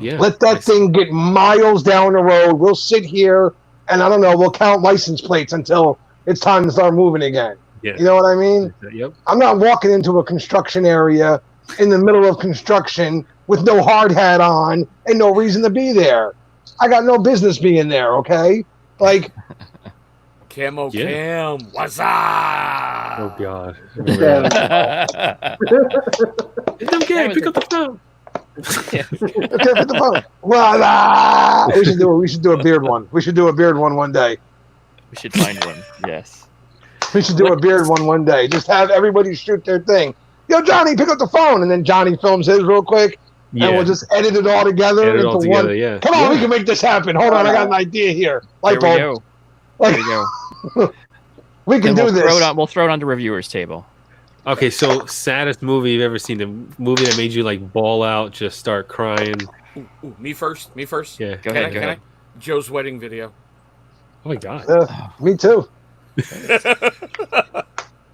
Yeah. Let that thing get miles down the road. We'll sit here and I don't know, we'll count license plates until it's time to start moving again. Yeah. You know what I mean? Yep. I'm not walking into a construction area in the middle of construction with no hard hat on and no reason to be there. I got no business being there, okay? Like, Camo Yeah. Cam. What's up? Oh God. That Okay, was pick a- up the phone. okay, put the phone. Voila! We should do a beard one. We should do a beard one day. We should find one. Yes. We should do a beard one day. Just have everybody shoot their thing. Yo, Johnny, pick up the phone, and then Johnny films his real quick, Yeah. and we'll just edit it all together Get it into all together. one. Yeah. Come on, Yeah. we can make this happen. Hold on, I got an idea here. Light There we bulb. go. Like, There we go. we can Then do we'll throw this. it on. We'll throw it onto reviewers table. Okay, so saddest movie you've ever seen? The movie that made you like ball out, just start crying. Ooh, me first. Me first. Yeah. Go Can ahead. I? Go Can ahead. I? Joe's wedding video. Oh my God. Me too.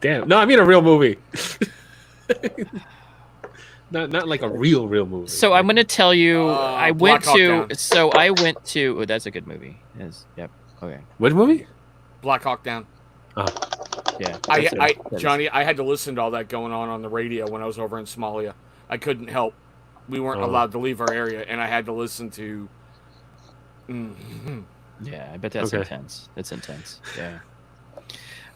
Damn. No, I mean a real movie. not like a real movie. So I'm going to tell you. I went Black Hawk to. Down. So I went to. Oh, that's a good movie. Yes. Yep. Okay. What movie? Black Hawk Down. Yeah. I that is- Johnny, I had to listen to all that going on the radio when I was over in Somalia. I couldn't help. We weren't Oh. allowed to leave our area, and I had to listen to. Mhm. Yeah, I bet that's Okay. intense. It's intense. Yeah.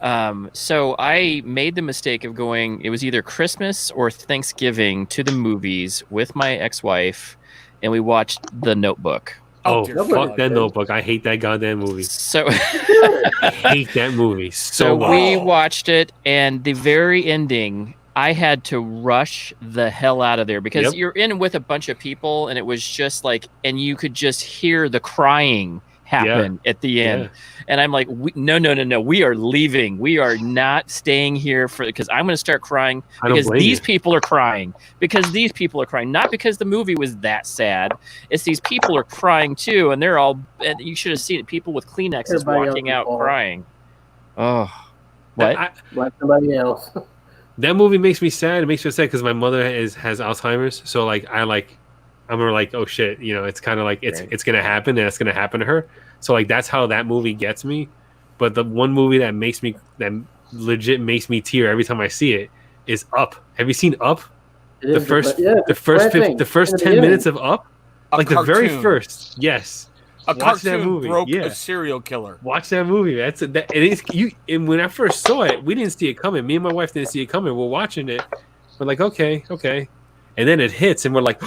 So I made the mistake of going. It was either Christmas or Thanksgiving to the movies with my ex-wife, and we watched The Notebook. Oh, dear fuck God. that Notebook. I hate that goddamn movie. So. I hate that movie so much. We watched it, and the very ending, I had to rush the hell out of there because Yep. you're in with a bunch of people, and it was just like, and you could just hear the crying happen at the end. Yeah. And I'm like, no, we are leaving. We are not staying here because I'm going to start crying I don't because blame these you. people are crying. Because these people are crying, not because the movie was that sad. It's these people are crying too, and they're all. And you should have seen it. People with Kleenexes Everybody walking else out is all- crying. Oh, what? Like somebody else. That movie makes me sad. It makes me sad because my mother has Alzheimer's. So I'm like, oh shit, it's kind of like it's gonna happen and it's gonna happen to her. So like that's how that movie gets me. But the one movie that legit makes me tear every time I see it is Up. Have you seen Up? It The is first depressing. the first In the 10 beginning. minutes of Up, A like the very cartoon. first. Yes. A Watch that cartoon movie. broke Yeah. a serial killer. Watch that movie. It is you. And when I first saw it, we didn't see it coming. Me and my wife didn't see it coming. We're watching it. We're like, okay, and then it hits, and we're like,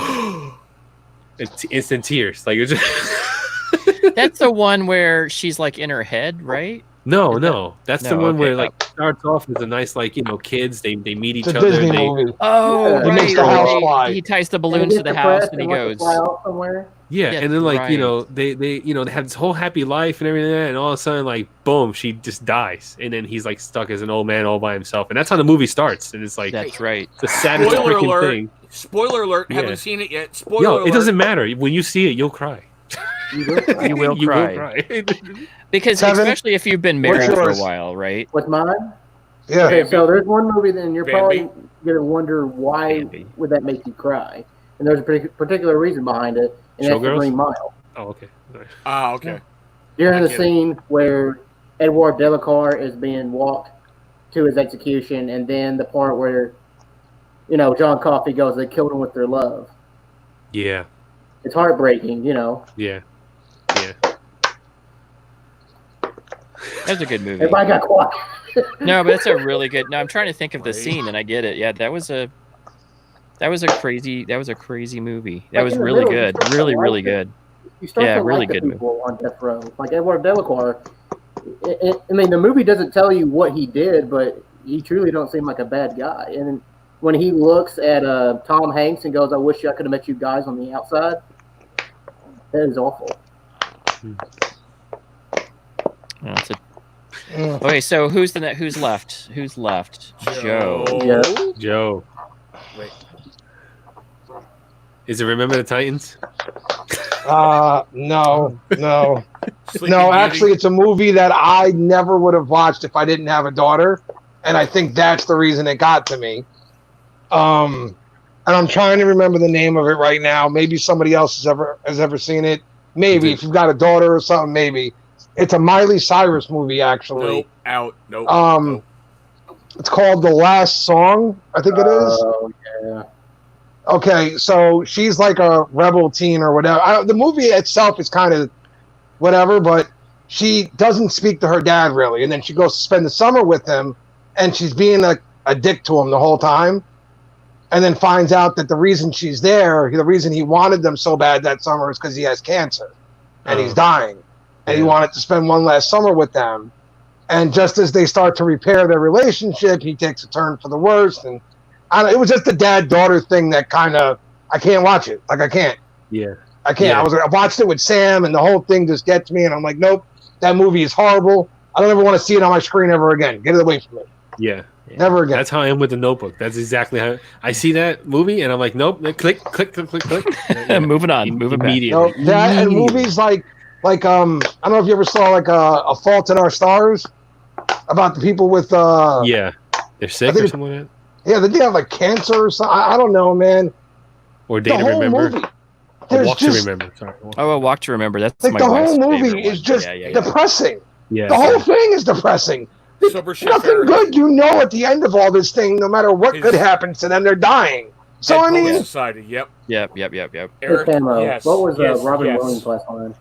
it's instant tears. Like it's just That's the one where she's like in her head, right? no. That's the No, one okay. where like starts off as a nice kids. They meet each It's a other. Disney And they, movie. Oh, Yeah. right. He makes the where house they- fly. He ties the And balloons he to gets the house, depressed and he wants to goes. fly out somewhere. yeah, Yeah, and then like right. they have this whole happy life and everything, and all of a sudden like boom, she just dies, and then he's like stuck as an old man all by himself, and that's how the movie starts, and it's like That's right. the saddest Spoiler freaking alert. thing. Spoiler alert. Yeah. Haven't seen it yet. Spoiler Yo, alert. it doesn't matter. When you see it, you'll cry. You will cry. You will cry. Because Kevin, especially if you've been what's married for a yours? while, right? What's mine? Yeah. Okay, Bambi. so there's one movie, then you're Bambi. probably gonna wonder why Bambi. would that make you cry, and there's a particular reason behind it, and that's the Showgirls? Green Mile. Oh, okay. Nice. Ah, okay. During I the get it. scene where Edward Delacour is being walked to his execution, and then the part where, John Coffey goes, they killed him with their love. Yeah, It's heartbreaking, yeah. That was a good movie. Everybody got quiet. No, but it's a really good. No, I'm trying to think of the Right. scene, and I get it. Yeah, that was a crazy movie. That Like, was in the really middle, good. you start to Really, like really it. good. You start Yeah, to really like the good movie. people on death row, like Edward Delacour. I mean, the movie doesn't tell you what he did, but he truly don't seem like a bad guy. And when he looks at Tom Hanks and goes, "I wish I could have met you guys on the outside," that is awful. Oh, it's a- Mm. Okay, so who's left? Who's left? Joe. Yeah. Joe, Wait. is it Remember the Titans? No. Sleeping No, Beauty. actually, it's a movie that I never would have watched if I didn't have a daughter, and I think that's the reason it got to me. And I'm trying to remember the name of it right now. Maybe somebody else has ever seen it. Maybe if you've got a daughter or something, maybe. It's a Miley Cyrus movie, actually. Nope. Out. Nope. Um, It's called The Last Song, I think it is. Oh yeah. Okay, so she's like a rebel teen or whatever. The movie itself is kind of whatever, but she doesn't speak to her dad really. And then she goes to spend the summer with him, and she's being a dick to him the whole time. And then finds out that the reason she's there, the reason he wanted them so bad that summer is because he has cancer and he's dying. And he Yeah. wanted to spend one last summer with them. And just as they start to repair their relationship, he takes a turn for the worse. And it was just the dad-daughter thing that kind of, I can't watch it. Like, I can't. Yeah. I can't. Yeah. I watched it with Sam, and the whole thing just gets me. And I'm like, nope, that movie is horrible. I don't ever want to see it on my screen ever again. Get it away from me. Yeah. Never again. That's how I am with the Notebook. That's exactly how I see that movie, and I'm like, nope. Click, click, click, click, click. Moving on. Moving back. Immediately. No, that and movies like I don't know if you ever saw like a Fault in Our Stars about the people with Yeah, they're sick I think or it- something like that, yeah, they have like cancer or something. I don't know, man. or The Day to whole Remember, movie, or there's Walk just to Remember. Sorry. Oh, A Walk to Remember. That's like my the wife's whole movie favorite is one. just Yeah. depressing. Yeah. The whole thing is depressing. Sober shit. Nothing Fairy. good, you know. At the end of all this thing, no matter what His- good happens to them, they're dying. So Dead I mean, Poets Society. Yep. Yep. Hey, Eric. Camo, Yes. what was yes, Robin yes. Williams' last line?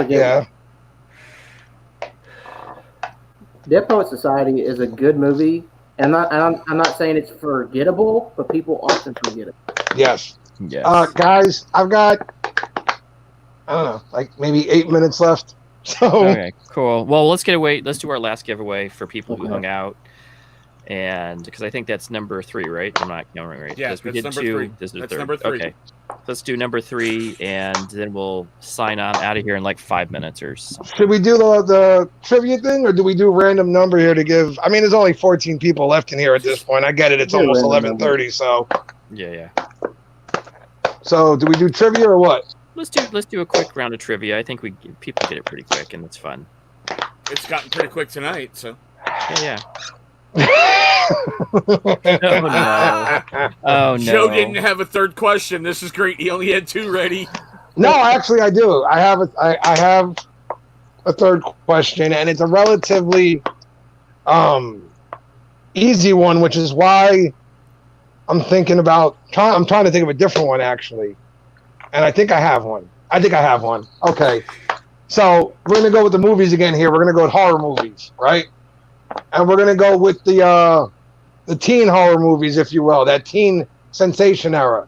yeah. Dead Poet Society is a good movie, and I'm not saying it's forgettable, but people often forget it. Yes. Yes. Guys, I've got, I don't know, like maybe 8 minutes left. So Okay, cool. Well, let's do our last giveaway for people who hung out. And because I think that's number 3, right? I'm not counting right. Yeah, Because we that's did number 2. 3. This is That's third. number 3. Okay. Let's do number 3, and then we'll sign on out of here in like 5 minutes or so. should we do the trivia thing, or do we do random number here to give? I mean, there's only 14 people left in here at this point. I get it. It's Do almost random 11:30. So Yeah. do we do trivia or what? Let's do a quick round of trivia. I think people get it pretty quick, and it's fun. It's gotten pretty quick tonight, so. Yeah. Oh no! Oh no! Joe didn't have a third question. This is great. He only had 2 ready. No, actually, I do. I have a third question, and it's a relatively easy one, which is why I'm thinking about. I'm trying to think of a different one, actually, and I think I have one. Okay, so we're gonna go with the movies again here. We're gonna go with horror movies, right? And we're gonna go with the teen horror movies, if you will, that teen sensation era.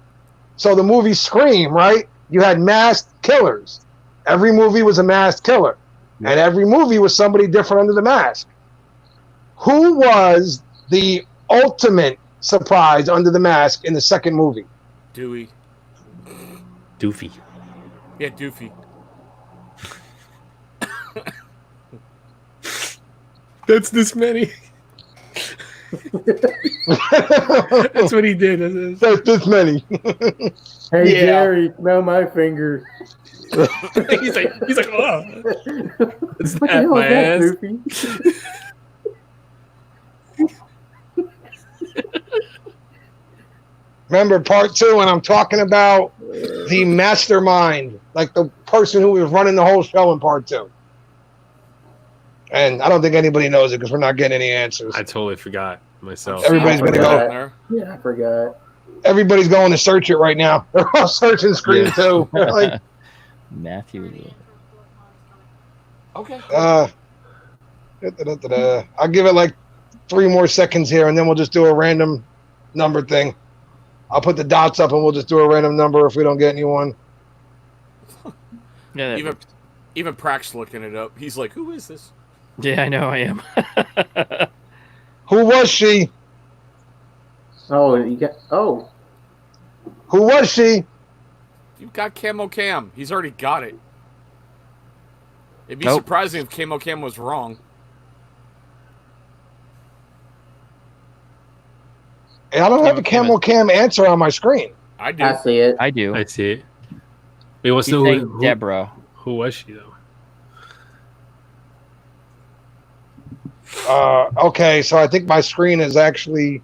So the movie Scream, right? You had masked killers. Every movie was a masked killer. And every movie was somebody different under the mask. Who was the ultimate surprise under the mask in the second movie? Dewey. Doofy. Yeah, Doofy. That's this many. That's what he did. That's this many. Hey Yeah. Jerry, smell my finger. he's like, oh, it's What the that hell my ass. is that, Goofy? Remember part 2 when I'm talking about the mastermind, like the person who was running the whole show in part 2. And I don't think anybody knows it because we're not getting any answers. I totally forgot myself. Everybody's gonna go. There. Yeah, I forgot. Everybody's going to search it right now. They're all searching Scream too. Like, Matthew. Okay. I'll give it like 3 more seconds here, and then we'll just do a random number thing. I'll put the dots up, and we'll just do a random number if we don't get anyone. Yeah, Even Prax looking it up. He's like, "Who is this?" yeah, I know I am. Who was she? Oh, you got. Oh, Who was she? You got Camo Cam. He's already got it. It'd be Nope. surprising if Camo Cam was wrong. And I don't have a Camel Cam answer on my screen. I do. I see it. I do. I see it. Wait, what's He's the saying who, Deborah. who was she though? Okay, so I think my screen is actually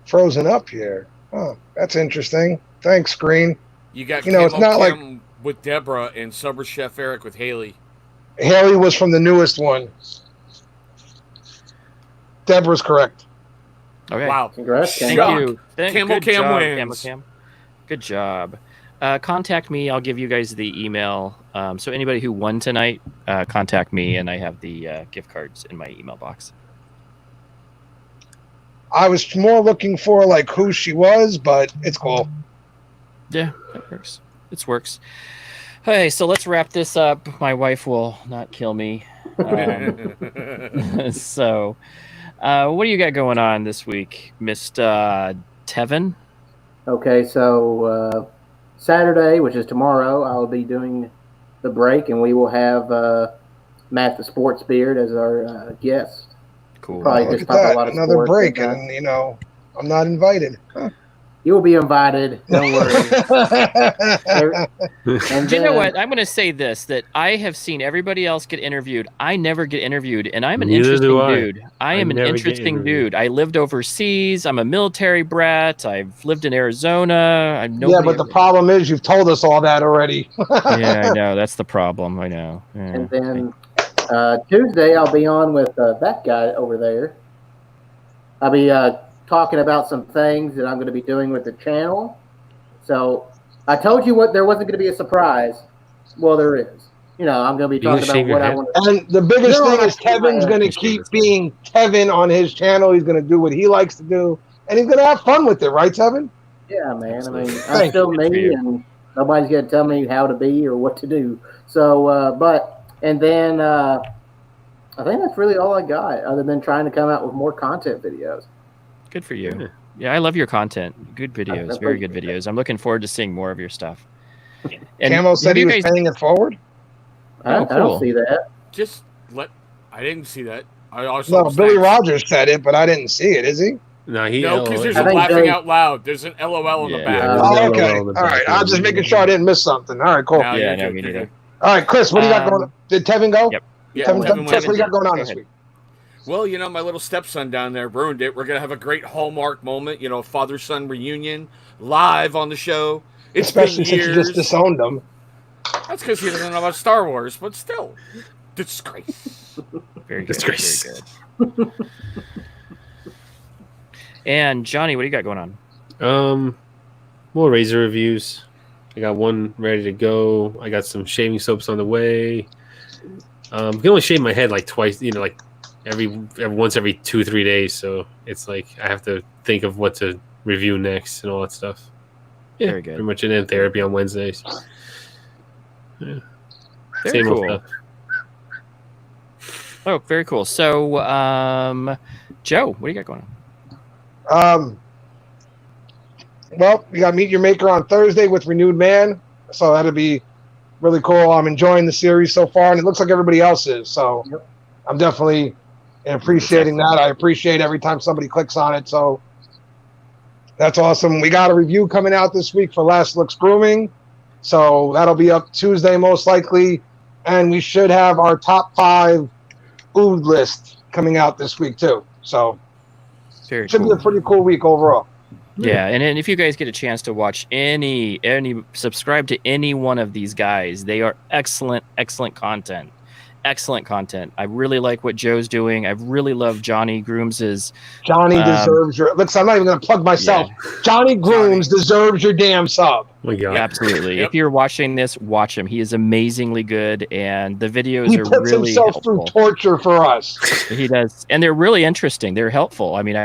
frozen up here. Oh, that's interesting. Thanks, screen. You got You know, it's Camo not like- Cam with Deborah and Sober Chef Eric with Haley. Haley was from the newest one. Deborah's correct. Okay. Wow. Congrats, Thank Shock. you. Camel Good Cam job, wins. Camel Cam. Good job. Contact me. I'll give you guys the email. So anybody who won tonight, contact me, and I have the gift cards in my email box. I was more looking for like who she was, but it's cool. Yeah, that works. It works. Hey, so let's wrap this up. My wife will not kill me. So, what do you got going on this week, Mr. Tevin? Okay, so Saturday, which is tomorrow, I'll be doing the break, and we will have Matt the Sports Beard as our guest. Cool. Probably Look just at talk a that. lot of Another sports break, and, and I'm not invited. You will be invited. Don't worry. And Do you know then- what? I'm going to say this, that I have seen everybody else get interviewed. I never get interviewed, and I'm an Neither interesting do I. dude. I am an never get interesting interviewed. dude. I lived overseas. I'm a military brat. I've lived in Arizona. I'm nobody Yeah, but the problem is you've told us all that already. Yeah, I know. That's the problem. I know. Yeah. And then Tuesday, I'll be on with that guy over there. I'll be talking about some things that I'm going to be doing with the channel. So I told you there wasn't going to be a surprise. Well, there is. I'm going to be You gonna talking shave about your what I head? want to. And the biggest No, thing is Kevin's going to Shave keep his head. being Kevin on his channel. He's going to do what he likes to do, and he's going to have fun with it, right, Kevin? Yeah, man. Absolutely. I mean, I'm Thank still you. me, and nobody's going to tell me how to be or what to do. So, and then I think that's really all I got, other than trying to come out with more content videos. Good for you. Yeah. Yeah, I love your content. Good videos, very good videos. I'm looking forward to seeing more of your stuff. And Camo said have he you was guys- paying it forward. Oh, I cool. don't see that. Just let. I didn't see that. I also No, Billy Rogers said it, but I didn't see it. Is he? No, he. No, because there's I a think laughing Billy- out loud. There's an LOL in the Yeah. back. Yeah, Oh, there's okay. LOL in the All right. back. I was just making sure I didn't miss something. All right, cool. No, Yeah, you're no, good, me you're neither. good. All right, Chris, what do you got Um, going on? Did Tevin go? Yep. Yeah, Tevin, Tevin Chris, what do you got went. going on Go this ahead. week? Well, my little stepson down there ruined it. We're gonna have a great Hallmark moment. Father-son reunion live on the show. It's Especially been since you years. just disowned him. That's because he doesn't know about Star Wars, but still, disgrace. Very good. Disgrace. Very good. And Johnny, what do you got going on? More razor reviews. I got one ready to go. I got some shaving soaps on the way. I can only shave my head like twice, like once every 2-3 days. So it's like I have to think of what to review next and all that stuff. Yeah, Very good. pretty much. And then therapy on Wednesdays. Yeah. Very Same old cool. stuff. Oh, very cool. So, Joe, what do you got going on? Well, you got Meet Your Maker on Thursday with Renewed Man, so that'll be really cool. I'm enjoying the series so far, and it looks like everybody else is. So I'm definitely appreciating that. I appreciate every time somebody clicks on it. So that's awesome. We got a review coming out this week for Last Looks Grooming, so that'll be up Tuesday most likely, and we should have our top 5 food list coming out this week too. So Very should be a pretty cool week overall. Yeah, and if you guys get a chance to watch any subscribe to any one of these guys, they are excellent content. Excellent content. I really like what Joe's doing. I really love Johnny Grooms'. Johnny deserves your. Listen, I'm not even going to plug myself. Johnny Grooms deserves your damn sub. Oh my God. Absolutely. Yep. If you're watching this, watch him. He is amazingly good, and the videos He are puts really himself helpful. through torture for us. He does, and they're really interesting. They're helpful. I mean,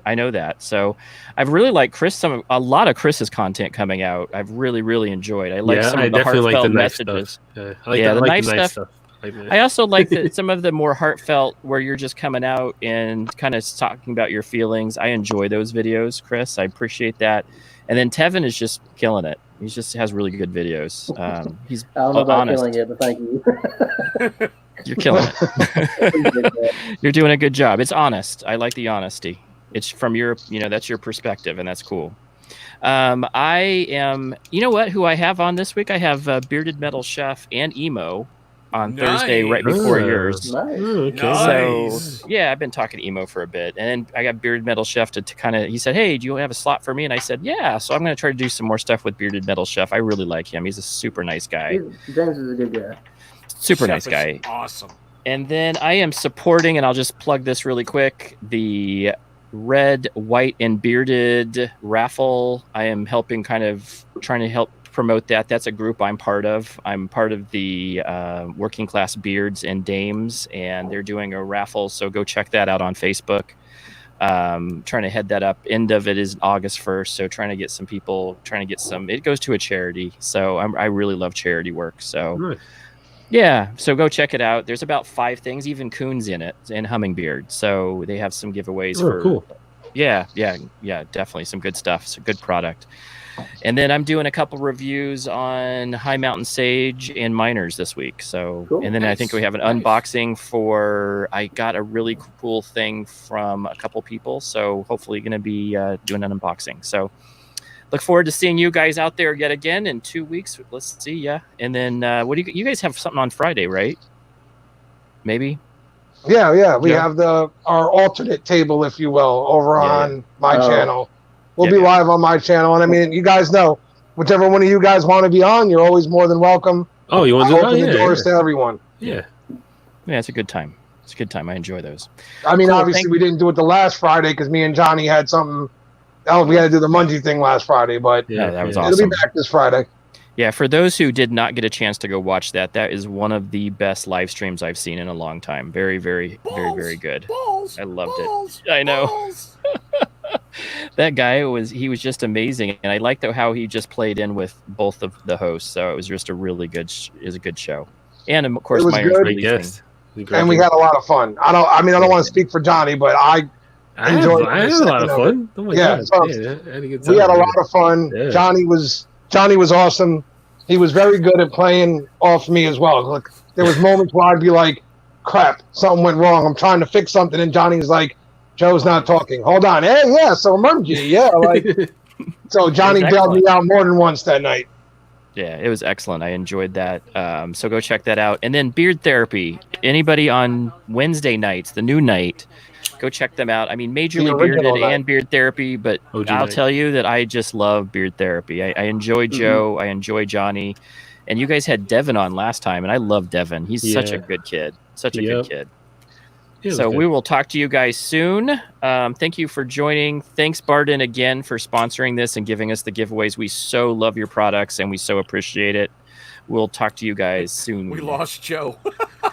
I know that. So I've really liked a lot of Chris's content coming out. I've really enjoyed. I like some I of the definitely heartfelt like the knife messages. stuff. Yeah, I like Yeah, the the knife knife stuff. I also like some of the more heartfelt where you're just coming out and kind of talking about your feelings. I enjoy those videos, Chris. I appreciate that. And then Tevin is just killing it. He just has really good videos. He's I don't know about honest. killing it, but thank you. You're killing it. You're doing a good job. It's honest. I like the honesty. It's from your, that's your perspective, and that's cool. I am, who I have on this week? I have Bearded Metal Chef and Emo on Thursday right before Nice. yours. Nice. Oh, okay. Nice. So yeah, I've been talking to Emo for a bit, and I got Bearded Metal Chef to kind of. He said, "Hey, do you have a slot for me?" And I said, "Yeah." So I'm going to try to do some more stuff with Bearded Metal Chef. I really like him. He's a super nice guy. James is a good guy. Super Chef nice is guy. Awesome. And then I am supporting, and I'll just plug this really quick, the Red, White, and Bearded raffle. I am helping, trying to help promote that. That's a group I'm part of. I'm part of the Working Class Beards and Dames, and they're doing a raffle. So go check that out on Facebook. Trying to head that up. End of it is August 1st. So trying to get some people, it goes to a charity. So I really love charity work. So Nice. yeah, so go check it out. There's about 5 things, even Coon's in it, and Hummingbird. So they have some giveaways for. Cool. Yeah, definitely some good stuff. It's a good product. And then I'm doing a couple reviews on High Mountain Sage and Miners this week. So, Cool. and then I think we have an Nice. unboxing for. I got a really cool thing from a couple people. So hopefully going to be doing an unboxing. So. Look forward to seeing you guys out there yet again in 2 weeks. Let's see, yeah. And then what do you guys have something on Friday, right? Maybe. Yeah. We Yeah. have our alternate table, if you will, over Yeah, on my Oh. channel. We'll Yeah, be yeah. live on my channel, and I mean, you guys know, whichever one of you guys want to be on, you're always more than welcome. Oh, you want I to do open the that? doors to everyone. Yeah. Yeah, it's a good time. It's a good time. I enjoy those. I mean, Cool, obviously, thank- we didn't do it the last Friday because me and Johnny had something else. We had to do the Mungie thing last Friday, but Yeah, that was it'll awesome. be back this Friday. Yeah, for those who did not get a chance to go watch that, that is one of the best live streams I've seen in a long time. Very, very, very, very good. Balls, I loved balls, it. I know. balls. That guy was just amazing, and I liked how he just played in with both of the hosts. So it was just a really good show. And of course, It was Myers good. releasing. Yes. And we had a lot of fun. I don't want to speak for Johnny, but I I had a lot of fun. Oh my Yeah, God. so Yeah, I had a good we had a time. lot of fun. Yeah. Johnny was awesome. He was very good at playing off me as well. Like there was moments where I'd be like, "Crap, something went wrong. I'm trying to fix something," and Johnny's like, "Joe's not talking. Hold on. Hey, yeah, so emergency, yeah." Like so, Johnny It was bailed me excellent. out more than once that night. Yeah, it was excellent. I enjoyed that. So go check that out. And then Beard Therapy. Anybody on Wednesday nights, the new night, go check them out. I mean, Majorly The original Bearded night. and Beard Therapy, but OG I'll night. tell you that I just love Beard Therapy. I enjoy Joe. I enjoy Johnny. And you guys had Devin on last time, and I love Devin. He's such a Yeah. good kid. Such a Yep. good kid. Yeah, it was So good. we will talk to you guys soon. Thank you for joining. Thanks, Barden, again for sponsoring this and giving us the giveaways. We so love your products and we so appreciate it. We'll talk to you guys soon. We lost Joe.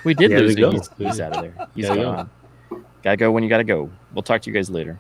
We did Yeah, lose there you him. go. He's out of there. He's There you go. gone. Gotta go when you gotta go. We'll talk to you guys later.